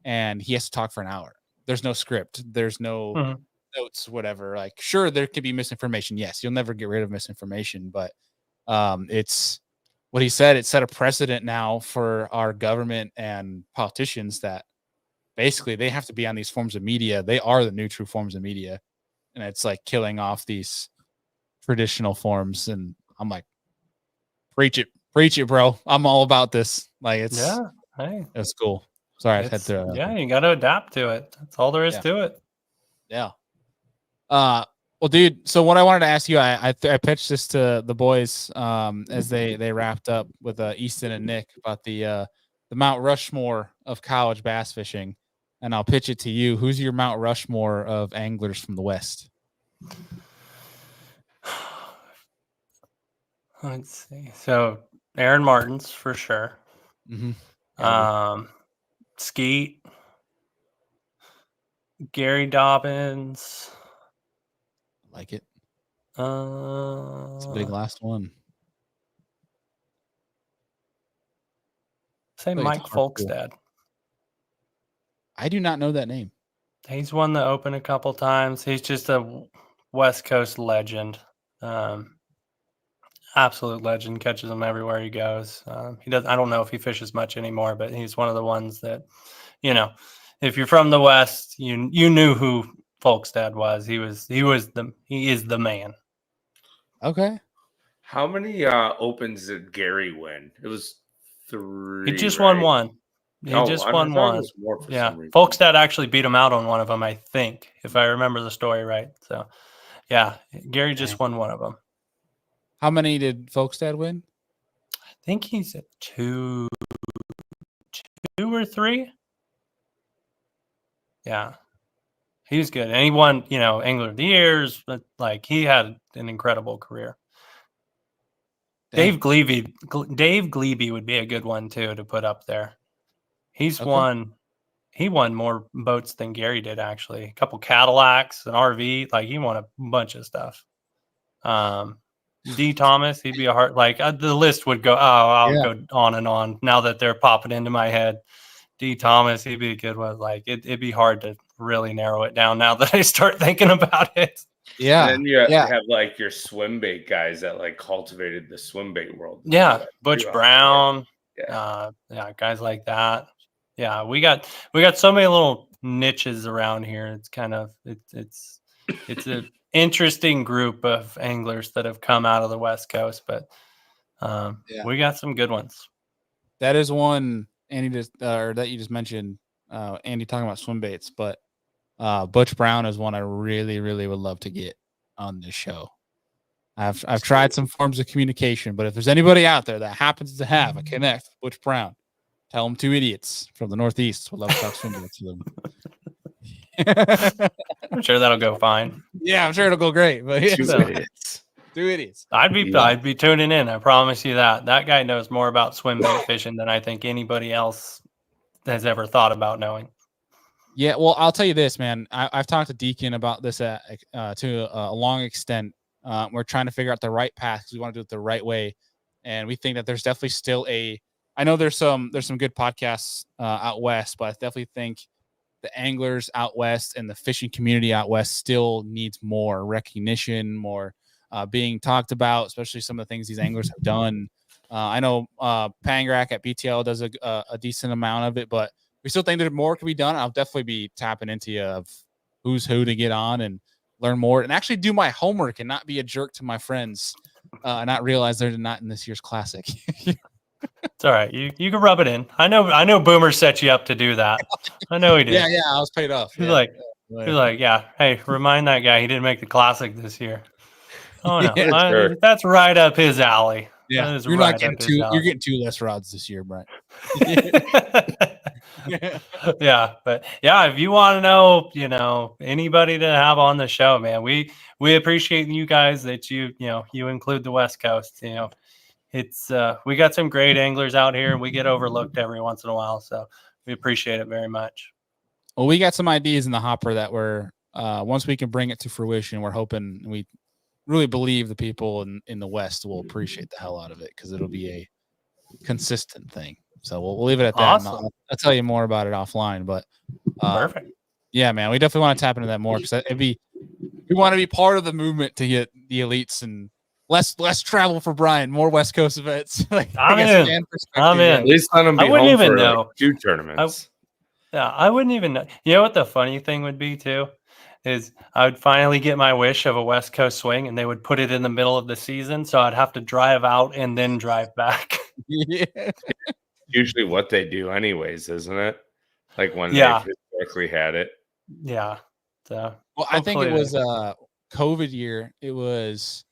and he has to talk for an hour. There's no script. There's no notes, whatever. Like, sure, there could be misinformation. Yes, you'll never get rid of misinformation. But it's what he said. It set a precedent now for our government and politicians that basically they have to be on these forms of media. They are the new true forms of media. And it's like killing off these traditional forms. And I'm like, preach it, bro. I'm all about this. Like, it's cool. Sorry, I had to. You got to adapt to it. That's all there is to it. Yeah. Well, Well, dude, so what I wanted to ask you, I pitched this to the boys as they wrapped up with Easton and Nick about the Mount Rushmore of college bass fishing, and I'll pitch it to you. Who's your Mount Rushmore of anglers from the West? Let's see. So Aaron Martin's for sure. Skeet, Gary Dobbins. Like it. It's a big last one. Say Mike Folkstad. I do not know that name. He's won the Open a couple times. He's just a West Coast legend. Absolute legend. Catches him everywhere he goes. He does. I don't know if he fishes much anymore, but he's one of the ones that, if you're from the West, you knew who Folkstad was. He is the man. Okay. How many Opens did Gary win? It was 3. He just won one. He just won one. Yeah. Folkstad actually beat him out on one of them, I think, if I remember the story right. So, yeah, Gary just won one of them. How many did Folkstad win? I think he's at 2 or 3. Yeah. He was good. And he won, Angler of the Years, but he had an incredible career. Dave Glebe would be a good one too to put up there. He won more boats than Gary did, actually. A couple Cadillacs, an RV, he won a bunch of stuff. D. Thomas, he'd be a hard, the list would go, go on and on now that they're popping into my head. D. Thomas, he'd be a good one. It'd be hard to really narrow it down now that I start thinking about it. Yeah. And then you have your swim bait guys that cultivated the swim bait world. Yeah. Butch Brown. Guys like that. Yeah. We got so many little niches around here. It's kind of, it's an interesting group of anglers that have come out of the West Coast, but we got some good ones. That is one Andy that you just mentioned, Andy talking about swim baits, but Butch Brown is one I really, really would love to get on this show. I've tried some forms of communication, but if there's anybody out there that happens to have a connect with Butch Brown, tell them 2 idiots from the Northeast would love to talk swim baits to them. I'm sure that'll go fine. Yeah, I'm sure it'll go great. But 2 idiots. 2 idiots. I'd be tuning in. I promise you that. That guy knows more about swim bait fishing than I think anybody else has ever thought about knowing. Yeah, well, I'll tell you this, man. I've talked to Deacon about this to a long extent. We're trying to figure out the right path because we want to do it the right way, and we think that there's definitely still I know there's some good podcasts out west, but I definitely think the anglers out west and the fishing community out west still needs more recognition, more being talked about, especially some of the things these anglers have done. I know Pangrak at BTL does a decent amount of it, but we still think that more can be done. I'll definitely be tapping into you of who's who to get on and learn more and actually do my homework and not be a jerk to my friends and not realize they're not in this year's classic. It's all right. You can rub it in. I know Boomer set you up to do that. I know he did. Yeah, I was paid off. He's like, hey, remind that guy he didn't make the classic this year. Oh no, sure. That's right up his alley. Yeah, you're not getting you're getting 2 less rods this year, Bryant. Yeah, but if you want to know, anybody to have on the show, man, we appreciate you guys that you include the West Coast. It's we got some great anglers out here, and we get overlooked every once in a while, so we appreciate it very much. Well, we got some ideas in the hopper that we're once we can bring it to fruition, we're hoping we really believe the people in the West will appreciate the hell out of it because it'll be a consistent thing. So we'll leave it at that. Awesome. I'll tell you more about it offline, but perfect. Yeah, man, we definitely want to tap into that more because we want to be part of the movement to get the elites and less travel for Brian, more West Coast events. I'm in. At least let him be home for 2 tournaments. I wouldn't even know. You know what the funny thing would be too? Is I would finally get my wish of a West Coast swing and they would put it in the middle of the season. So I'd have to drive out and then drive back. Yeah. Usually what they do anyways, isn't it? When they've historically had it. Yeah. So I think it was COVID year, it was,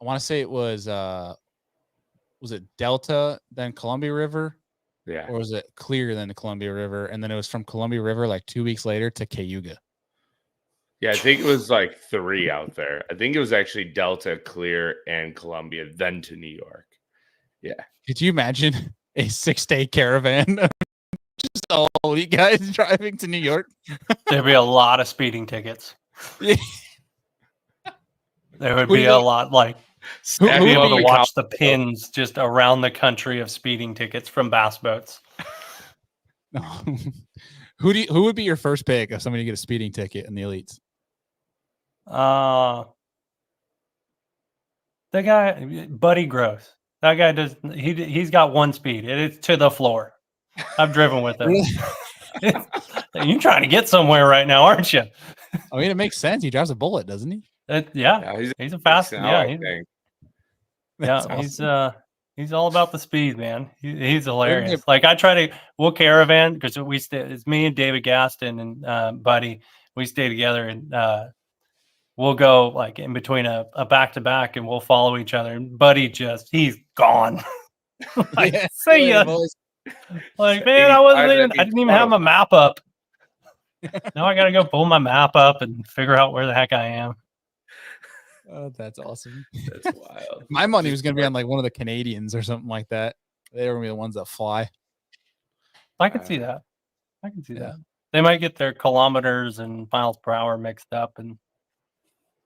I want to say it was it Delta, then Columbia River? Yeah. Or was it Clear, then the Columbia River? And then it was from Columbia River like 2 weeks later to Cayuga. Yeah, I think it was like 3 out there. I think it was actually Delta, Clear, and Columbia, then to New York. Yeah. Could you imagine a 6-day caravan of just all you guys driving to New York? There'd be a lot of speeding tickets. Yeah. There would Who do be you a think- lot, like Who you'd be able to would watch the pins just around the country of speeding tickets from bass boats. No. Who would be your first pick of somebody to get a speeding ticket in the elites? The guy, Buddy Gross. That guy does. He's got one speed. It's to the floor. I've driven with him. You're trying to get somewhere right now, aren't you? I mean, it makes sense. He drives a Bullet, doesn't he? Yeah, he's a fast. Yeah, That's awesome. He's all about the speed, man. He's hilarious. Get- Like I try to, we'll caravan because it's me and David Gaston and Buddy. We stay together and we'll go like in between a back to back and we'll follow each other. And Buddy he's gone. Like, Yeah, see ya. boys. Like, man, I didn't even have my map up. Now I got to go pull my map up and figure out where the heck I am. Oh, that's awesome. That's wild. My money was going to be on like one of the Canadians or something like that. They were going to be the ones that fly. I can see that. I can see that. They might get their kilometers and miles per hour mixed up and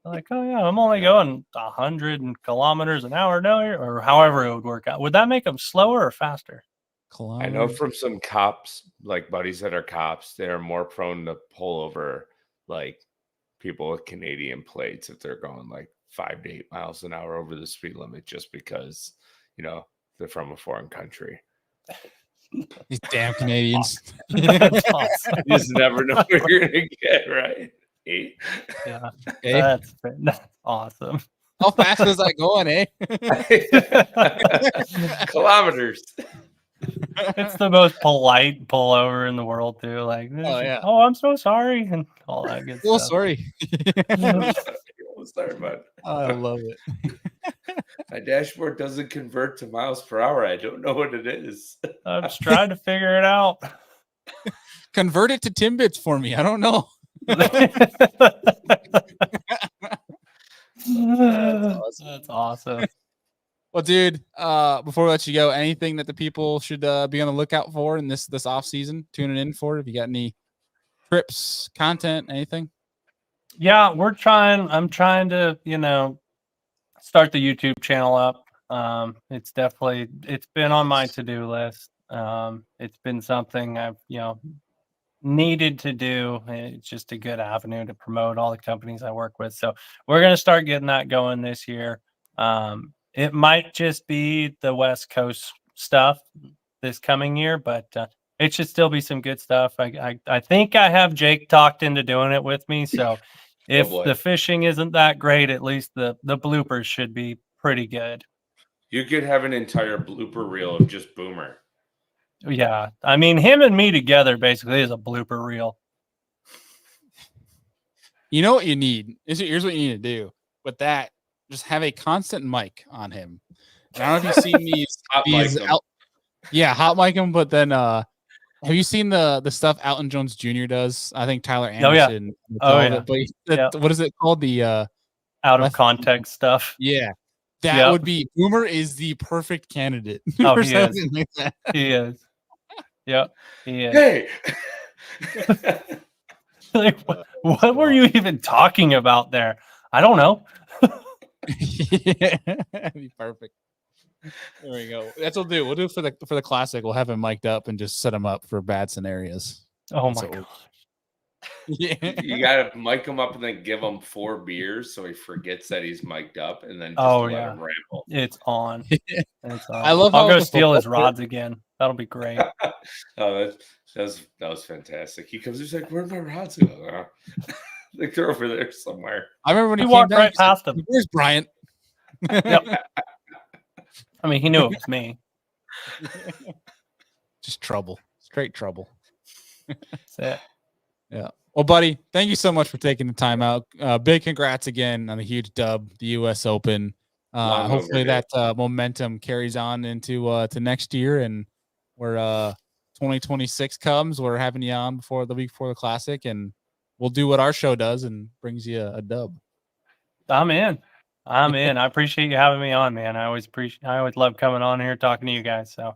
like, oh yeah, I'm only going 100 kilometers an hour now, or however it would work out. Would that make them slower or faster? I know from some cops, like buddies that are cops, they are more prone to pull over like people with Canadian plates if they're going like 5 to 8 miles an hour over the speed limit just because, you know, they're from a foreign country. These damn Canadians. Awesome. You just never know what you're going to get, right? 8. Yeah. Okay. That's awesome. How fast is that going, Kilometers. It's the most polite pullover in the world, too. Like, Oh, yeah. Oh, I'm so sorry, and all that good Oh, stuff. sorry. Sorry, bud. I love it. My dashboard doesn't convert to miles per hour. I don't know what it is. I'm just trying to figure it out. Convert it to Timbits for me. I don't know. That's awesome. Well, dude, before we let you go, anything that the people should be on the lookout for in this off season, tuning in for? If you got any trips, content, anything? Yeah, I'm trying to, start the YouTube channel up. It's been on my to-do list. It's been something I've, needed to do. It's just a good avenue to promote all the companies I work with. So we're going to start getting that going this year. It might just be the West Coast stuff this coming year, but it should still be some good stuff. I think I have Jake talked into doing it with me. So if the fishing isn't that great, at least the bloopers should be pretty good. You could have an entire blooper reel of just Boomer. Yeah. I mean, him and me together basically is a blooper reel. You know what you need? Here's what you need to do. With that, just have a constant mic on him. And I don't know if you've seen these hot mic him, but then have you seen the stuff Alton Jones Jr. does? I think Tyler Anderson. What is it called? The out of context stuff. Yeah. That would be Boomer is the perfect candidate. Oh, for he something is. like that. He is. Yep. He is. Hey. Like, what were you even talking about there? I don't know. Yeah, that'd be perfect. There we go. That's what we'll do. We'll do it for the classic. We'll have him mic'd up and just set him up for bad scenarios. Oh my gosh. Yeah. You gotta mic him up and then give him 4 beers so he forgets that he's mic'd up and then just let him ramble. It's on. It's on. I love I'll how go steal his rods again. That'll be great. Oh, that was fantastic. He comes, he's like, "Where'd my rods go?" Like they're over there somewhere. I remember when he he walked came right down, past him. Where's Bryant? Yep. I mean, he knew it was me. Just trouble. Straight trouble. That's it. Yeah. Well, buddy, thank you so much for taking the time out. Big congrats again on the huge dub, the U.S. Open. Hopefully that momentum carries on into to next year, and where 2026 comes, we're having you on before the week before the Classic, and we'll do what our show does and brings you a dub. I'm in. I appreciate you having me on, man. I always love coming on here talking to you guys. So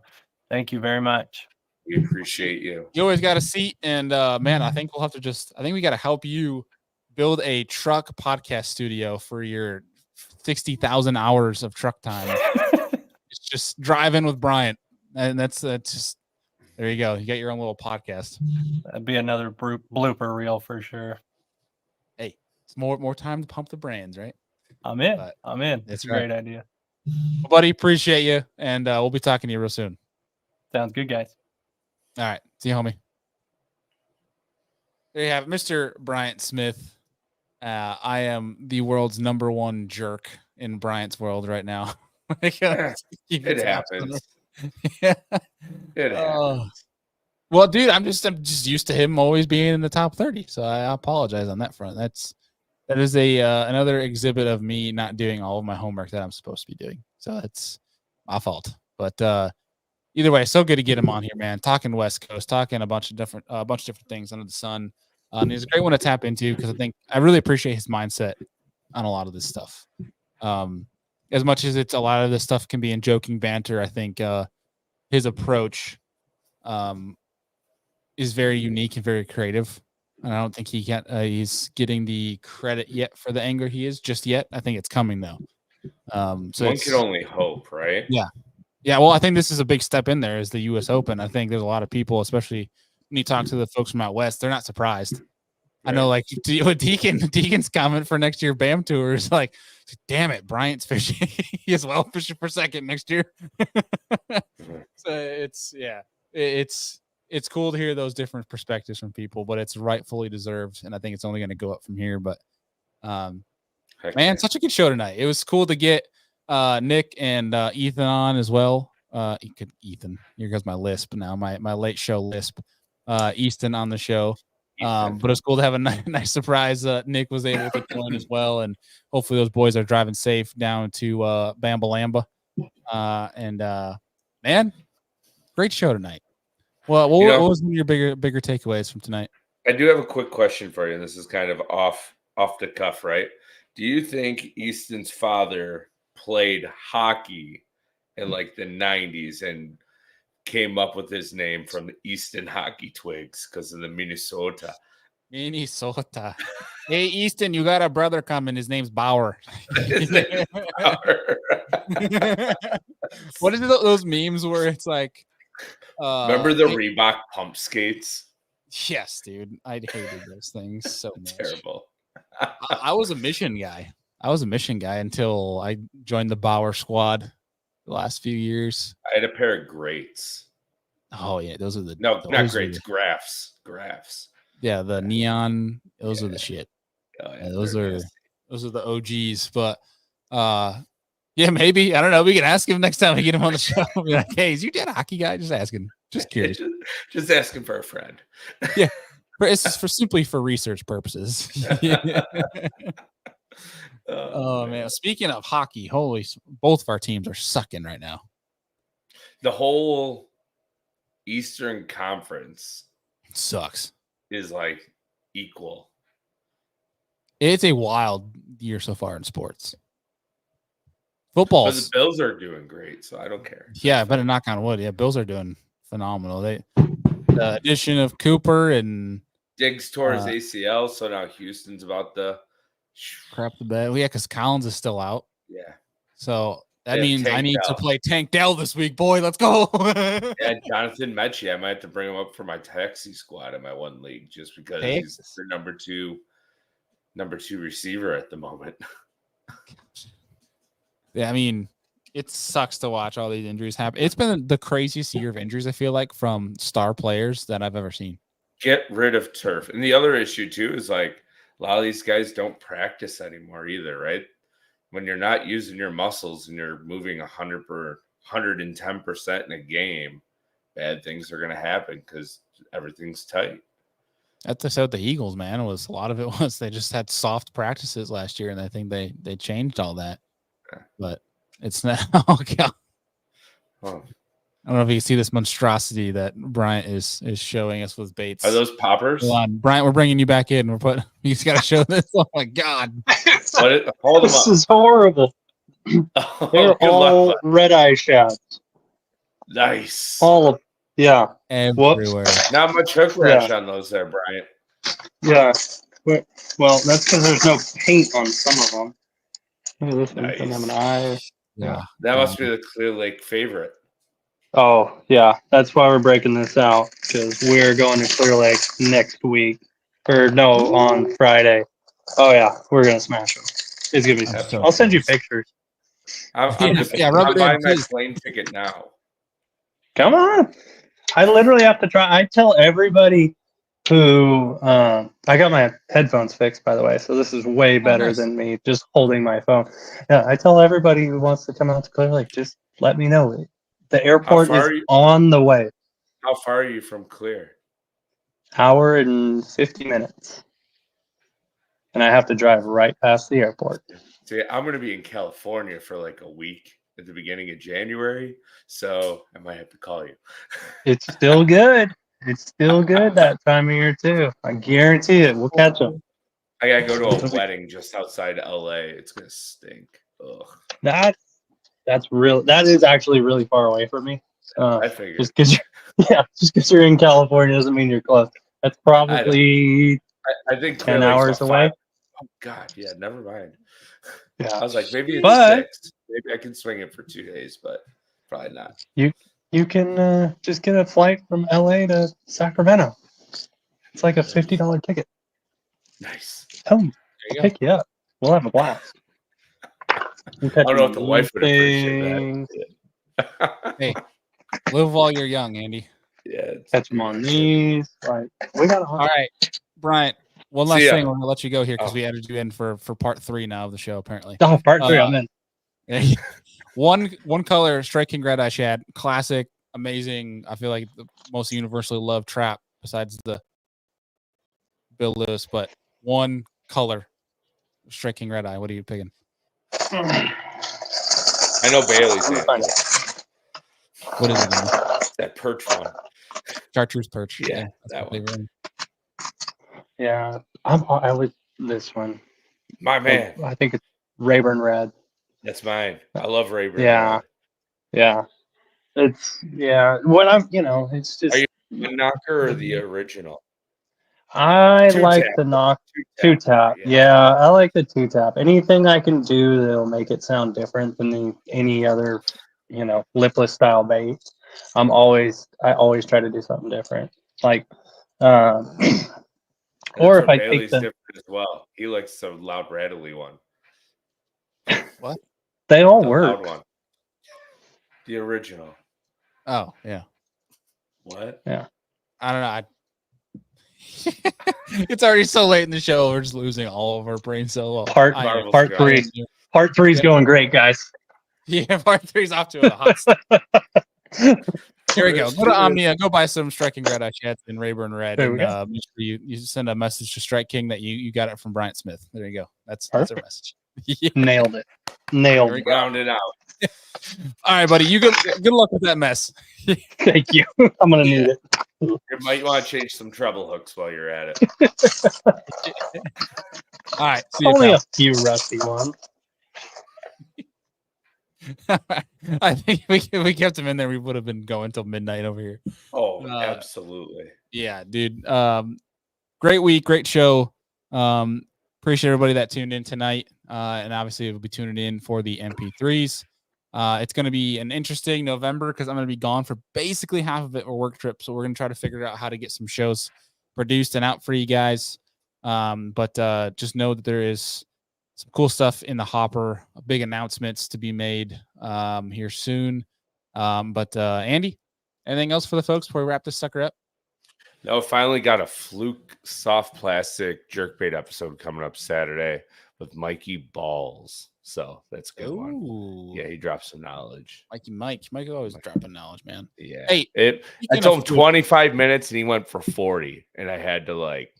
thank you very much. We appreciate you. You always got a seat, and man, I think we got to help you build a truck podcast studio for your 60,000 hours of truck time. It's just driving with Bryant, and that's just there you go. You got your own little podcast. That'd be another blooper reel for sure. Hey, it's more time to pump the brands, right? I'm in. But I'm in. It's a great idea. Well, buddy, appreciate you, and we'll be talking to you real soon. Sounds good, guys. All right. See you, homie. There you have it, Mr. Bryant Smith. I am the world's #1 jerk in Bryant's world right now. It happens. Yeah. It happens. Well, dude, I'm just used to him always being in the top 30. So I apologize on that front. That is another exhibit of me not doing all of my homework that I'm supposed to be doing. So it's my fault. But either way, so good to get him on here, man. Talking West Coast, talking a bunch of different things under the sun. And he's a great one to tap into because I really appreciate his mindset on a lot of this stuff. As much as a lot of this stuff can be in joking banter, I think his approach is very unique and very creative. And I don't think he's getting the credit yet for the anger he is just yet. I think it's coming though. So one can only hope, right? Yeah. Yeah, well, I think this is a big step in there as the U.S. Open. I think there's a lot of people, especially when you talk to the folks from out west, they're not surprised. Right. I know, like Deacon's comment for next year BAM Tour is like, damn it, Bryant's fishing. He is well fishing for second next year. So it's cool to hear those different perspectives from people, but it's rightfully deserved, and I think it's only going to go up from here. But man, such a good show tonight. It was cool to get Nick and Ethan on as well. Ethan, here goes my lisp now, my late show lisp. Easton on the show. But it's cool to have a nice surprise. Nick was able to join as well, and hopefully those boys are driving safe down to Bambalamba. Man, great show tonight. Well, what was one of your bigger takeaways from tonight? I do have a quick question for you, and this is kind of off the cuff, right? Do you think Easton's father played hockey in like the 90s and came up with his name from the Easton Hockey Twigs because of the Minnesota? Hey, Easton, you got a brother coming. His name's Bauer. His name is Bauer. What is it, those memes where it's like remember the Reebok pump skates? Yes, dude. I hated those things so much. Terrible. I was a mission guy. Until I joined the Bauer squad the last few years. I had a pair of greats. Oh yeah, those are the not greats, graphs. Yeah, the neon. Those are the shit. Oh, yeah, those are the OGs. But yeah, maybe I don't know. We can ask him next time we get him on the show. Be like, hey, is you dad a hockey guy? Just asking. Just curious. just asking for a friend. Yeah, it's simply for research purposes. Oh man! Speaking of hockey, both of our teams are sucking right now. The whole Eastern Conference sucks. Is like equal. It's a wild year so far in sports. Football. The Bills are doing great, so I don't care. Yeah, I better knock on wood. Yeah, Bills are doing phenomenal. The addition of Cooper and Diggs tore his ACL, so now Houston's about to crap the bed. Well, yeah, because Collins is still out. Yeah. So that means I need to play Tank Dell this week, boy. Let's go. Yeah, Jonathan Mechie. I might have to bring him up for my taxi squad in my one league just because he's the number two receiver at the moment. Yeah, I mean, it sucks to watch all these injuries happen. It's been the craziest year of injuries, I feel like, from star players that I've ever seen. Get rid of turf. And the other issue, too, is like a lot of these guys don't practice anymore either, right? When you're not using your muscles and you're moving 110% in a game, bad things are going to happen because everything's tight. That's the so the Eagles, man. It was a lot of it was they just had soft practices last year, and I think they changed all that. But it's now. Oh God. Huh. I don't know if you can see this monstrosity that Bryant is showing us with baits. Are those poppers? Hold on, Bryant. We're bringing you back in. You just got to show this. Oh my God. Hold them This up. is horrible. Oh, They're good all luck. red eye shad. Nice. All of yeah. Everywhere. Not much hook rash on those there, Bryant. Yeah. Well, that's because there's no paint on some of them. Look at this one. Doesn't have an eye. Yeah. That must be the Clear Lake favorite. Oh, yeah. That's why we're breaking this out, because we're going to Clear Lake next week. Or no, on Friday. Oh, yeah. We're going to smash them. It's going to be I'm fun. so I'll send you excited. pictures. I'm rub it in, buying my please. plane ticket now. Come on. I literally have to try. I tell everybody who I got my headphones fixed, by the way, so this is way better nice. than me just holding my phone. Yeah, I tell everybody who wants to come out to Clear Lake, just let me know. The airport far is are you? on the way. How far are you from Clear? Hour and 50 minutes. And I have to drive right past the airport. See, I'm going to be in California for like a week at the beginning of January, so I might have to call you. It's still good. It's still good that time of year, too. I guarantee it. We'll catch them. I got to go to a wedding just outside LA. It's going to stink. Ugh. That's real. That is actually really far away from me. I figured. Just because you're in California doesn't mean you're close. That's probably I think 10 Clear Lake's hours about away. 5. Oh God, yeah, never mind. Yeah. I was like, maybe it's But 6. Maybe I can swing it for 2 days, but probably not. you can just get a flight from LA to Sacramento. It's like a $50 ticket. Nice. Come, I'll pick you up. We'll have a blast. I don't know if the wife would appreciate that. Hey, live while you're young, Andy. Yeah. Catch them on these. Like we got. All right, Bryant. One last See ya. thing. We're gonna let you go here because we added you in for part 3 now of the show. Apparently. Oh, part 3. I'm in. Yeah. one color Strike King Red Eye Shad, classic, amazing. I feel like the most universally loved trap besides the Bill Lewis, but one color Strike King Red Eye. What are you picking? I know Bailey's in. What is it? Andy? That perch one. Chartreuse perch. Yeah, that's that my one. favorite. Yeah, I was this one. My man. I think it's Rayburn Red. That's mine. I love Rayburn. Yeah, yeah. It's What I'm, it's just. Are you the knocker or the original? I like Two-tap. the knock 2-tap. Yeah, I like the 2-tap. Anything I can do that'll make it sound different than any other, lipless style bait. I always try to do something different. Like, or if I Bailey's take the, different as well. He likes the loud rattly one. What? They all The work. loud one. The original. Oh yeah. What? Yeah. I don't know. It's already so late in the show. We're just losing all of our brain cells. Part 3. Part 3's going great, guys. Yeah, part 3's off to a hot start. Here we go. Go to Omnia. Go buy some Striking Red Eye Shats in Rayburn Red. There we And go. make sure you send a message to Strike King that you got it from Bryant Smith. There you go. That's our message. Yeah. Nailed it. Nailed it. Round it out. All right, buddy. You good luck with that mess. Thank you. I'm gonna need it. You might want to change some treble hooks while you're at it. All right. See you, Only pal. a few rusty ones. I think if we kept him in there, we would have been going till midnight over here. Oh, absolutely. Yeah, dude. Great week, great show. Appreciate everybody that tuned in tonight. And obviously we'll be tuning in for the MP3s. It's going to be an interesting November because I'm going to be gone for basically half of it or work trip. So we're going to try to figure out how to get some shows produced and out for you guys. But just know that there is some cool stuff in the hopper, big announcements to be made here soon. But Andy, anything else for the folks before we wrap this sucker up? No, finally got a fluke soft plastic jerkbait episode coming up Saturday with Mikey Balls. So that's a good one. Yeah, he dropped some knowledge. Mike always dropping knowledge, man. Yeah. Hey, I told him 25 minutes and he went for 40. And I had to like,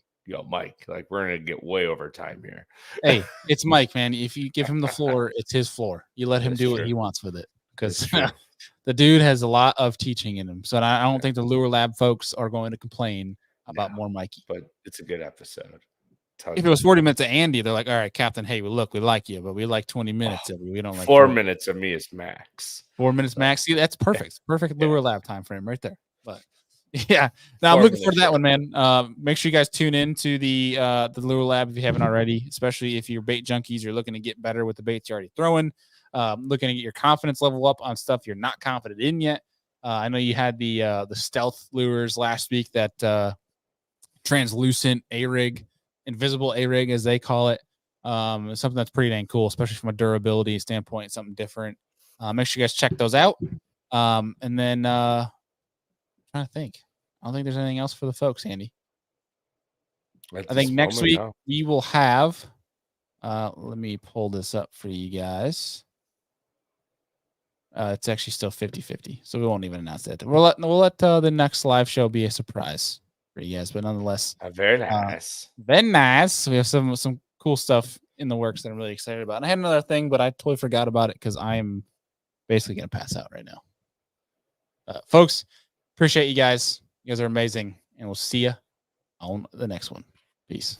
Mike, like we're gonna get way over time here. Hey, it's Mike, man. If you give him the floor, it's his floor. You let him do what he wants with it. Because the dude has a lot of teaching in him. So I don't think the Lure Lab folks are going to complain about more Mikey. But it's a good episode. If it was 40 minutes of Andy, they're like, all right, Captain, hey, we like you, but we like 20 minutes of you. We don't like 4 minutes of me is max. 4 minutes max. See, that's perfect. Perfect Lure Lab time frame right there. But yeah. Now I'm looking forward to that one, man. Make sure you guys tune in to the Lure Lab if you haven't already, especially if you're bait junkies, you're looking to get better with the baits you're already throwing. Looking to get your confidence level up on stuff you're not confident in yet. I know you had the stealth lures last week, that translucent A-rig, invisible A-rig as they call it. Something that's pretty dang cool, especially from a durability standpoint, something different. Make sure you guys check those out. And then trying to think. I don't think there's anything else for the folks, Andy. I think next week we will have let me pull this up for you guys. It's actually still 50-50, so we won't even announce that. We'll let the next live show be a surprise for you guys, but nonetheless, very nice. Very nice. We have some cool stuff in the works that I'm really excited about. And I had another thing, but I totally forgot about it because I am basically gonna pass out right now. Folks, appreciate you guys. You guys are amazing, and we'll see you on the next one. Peace.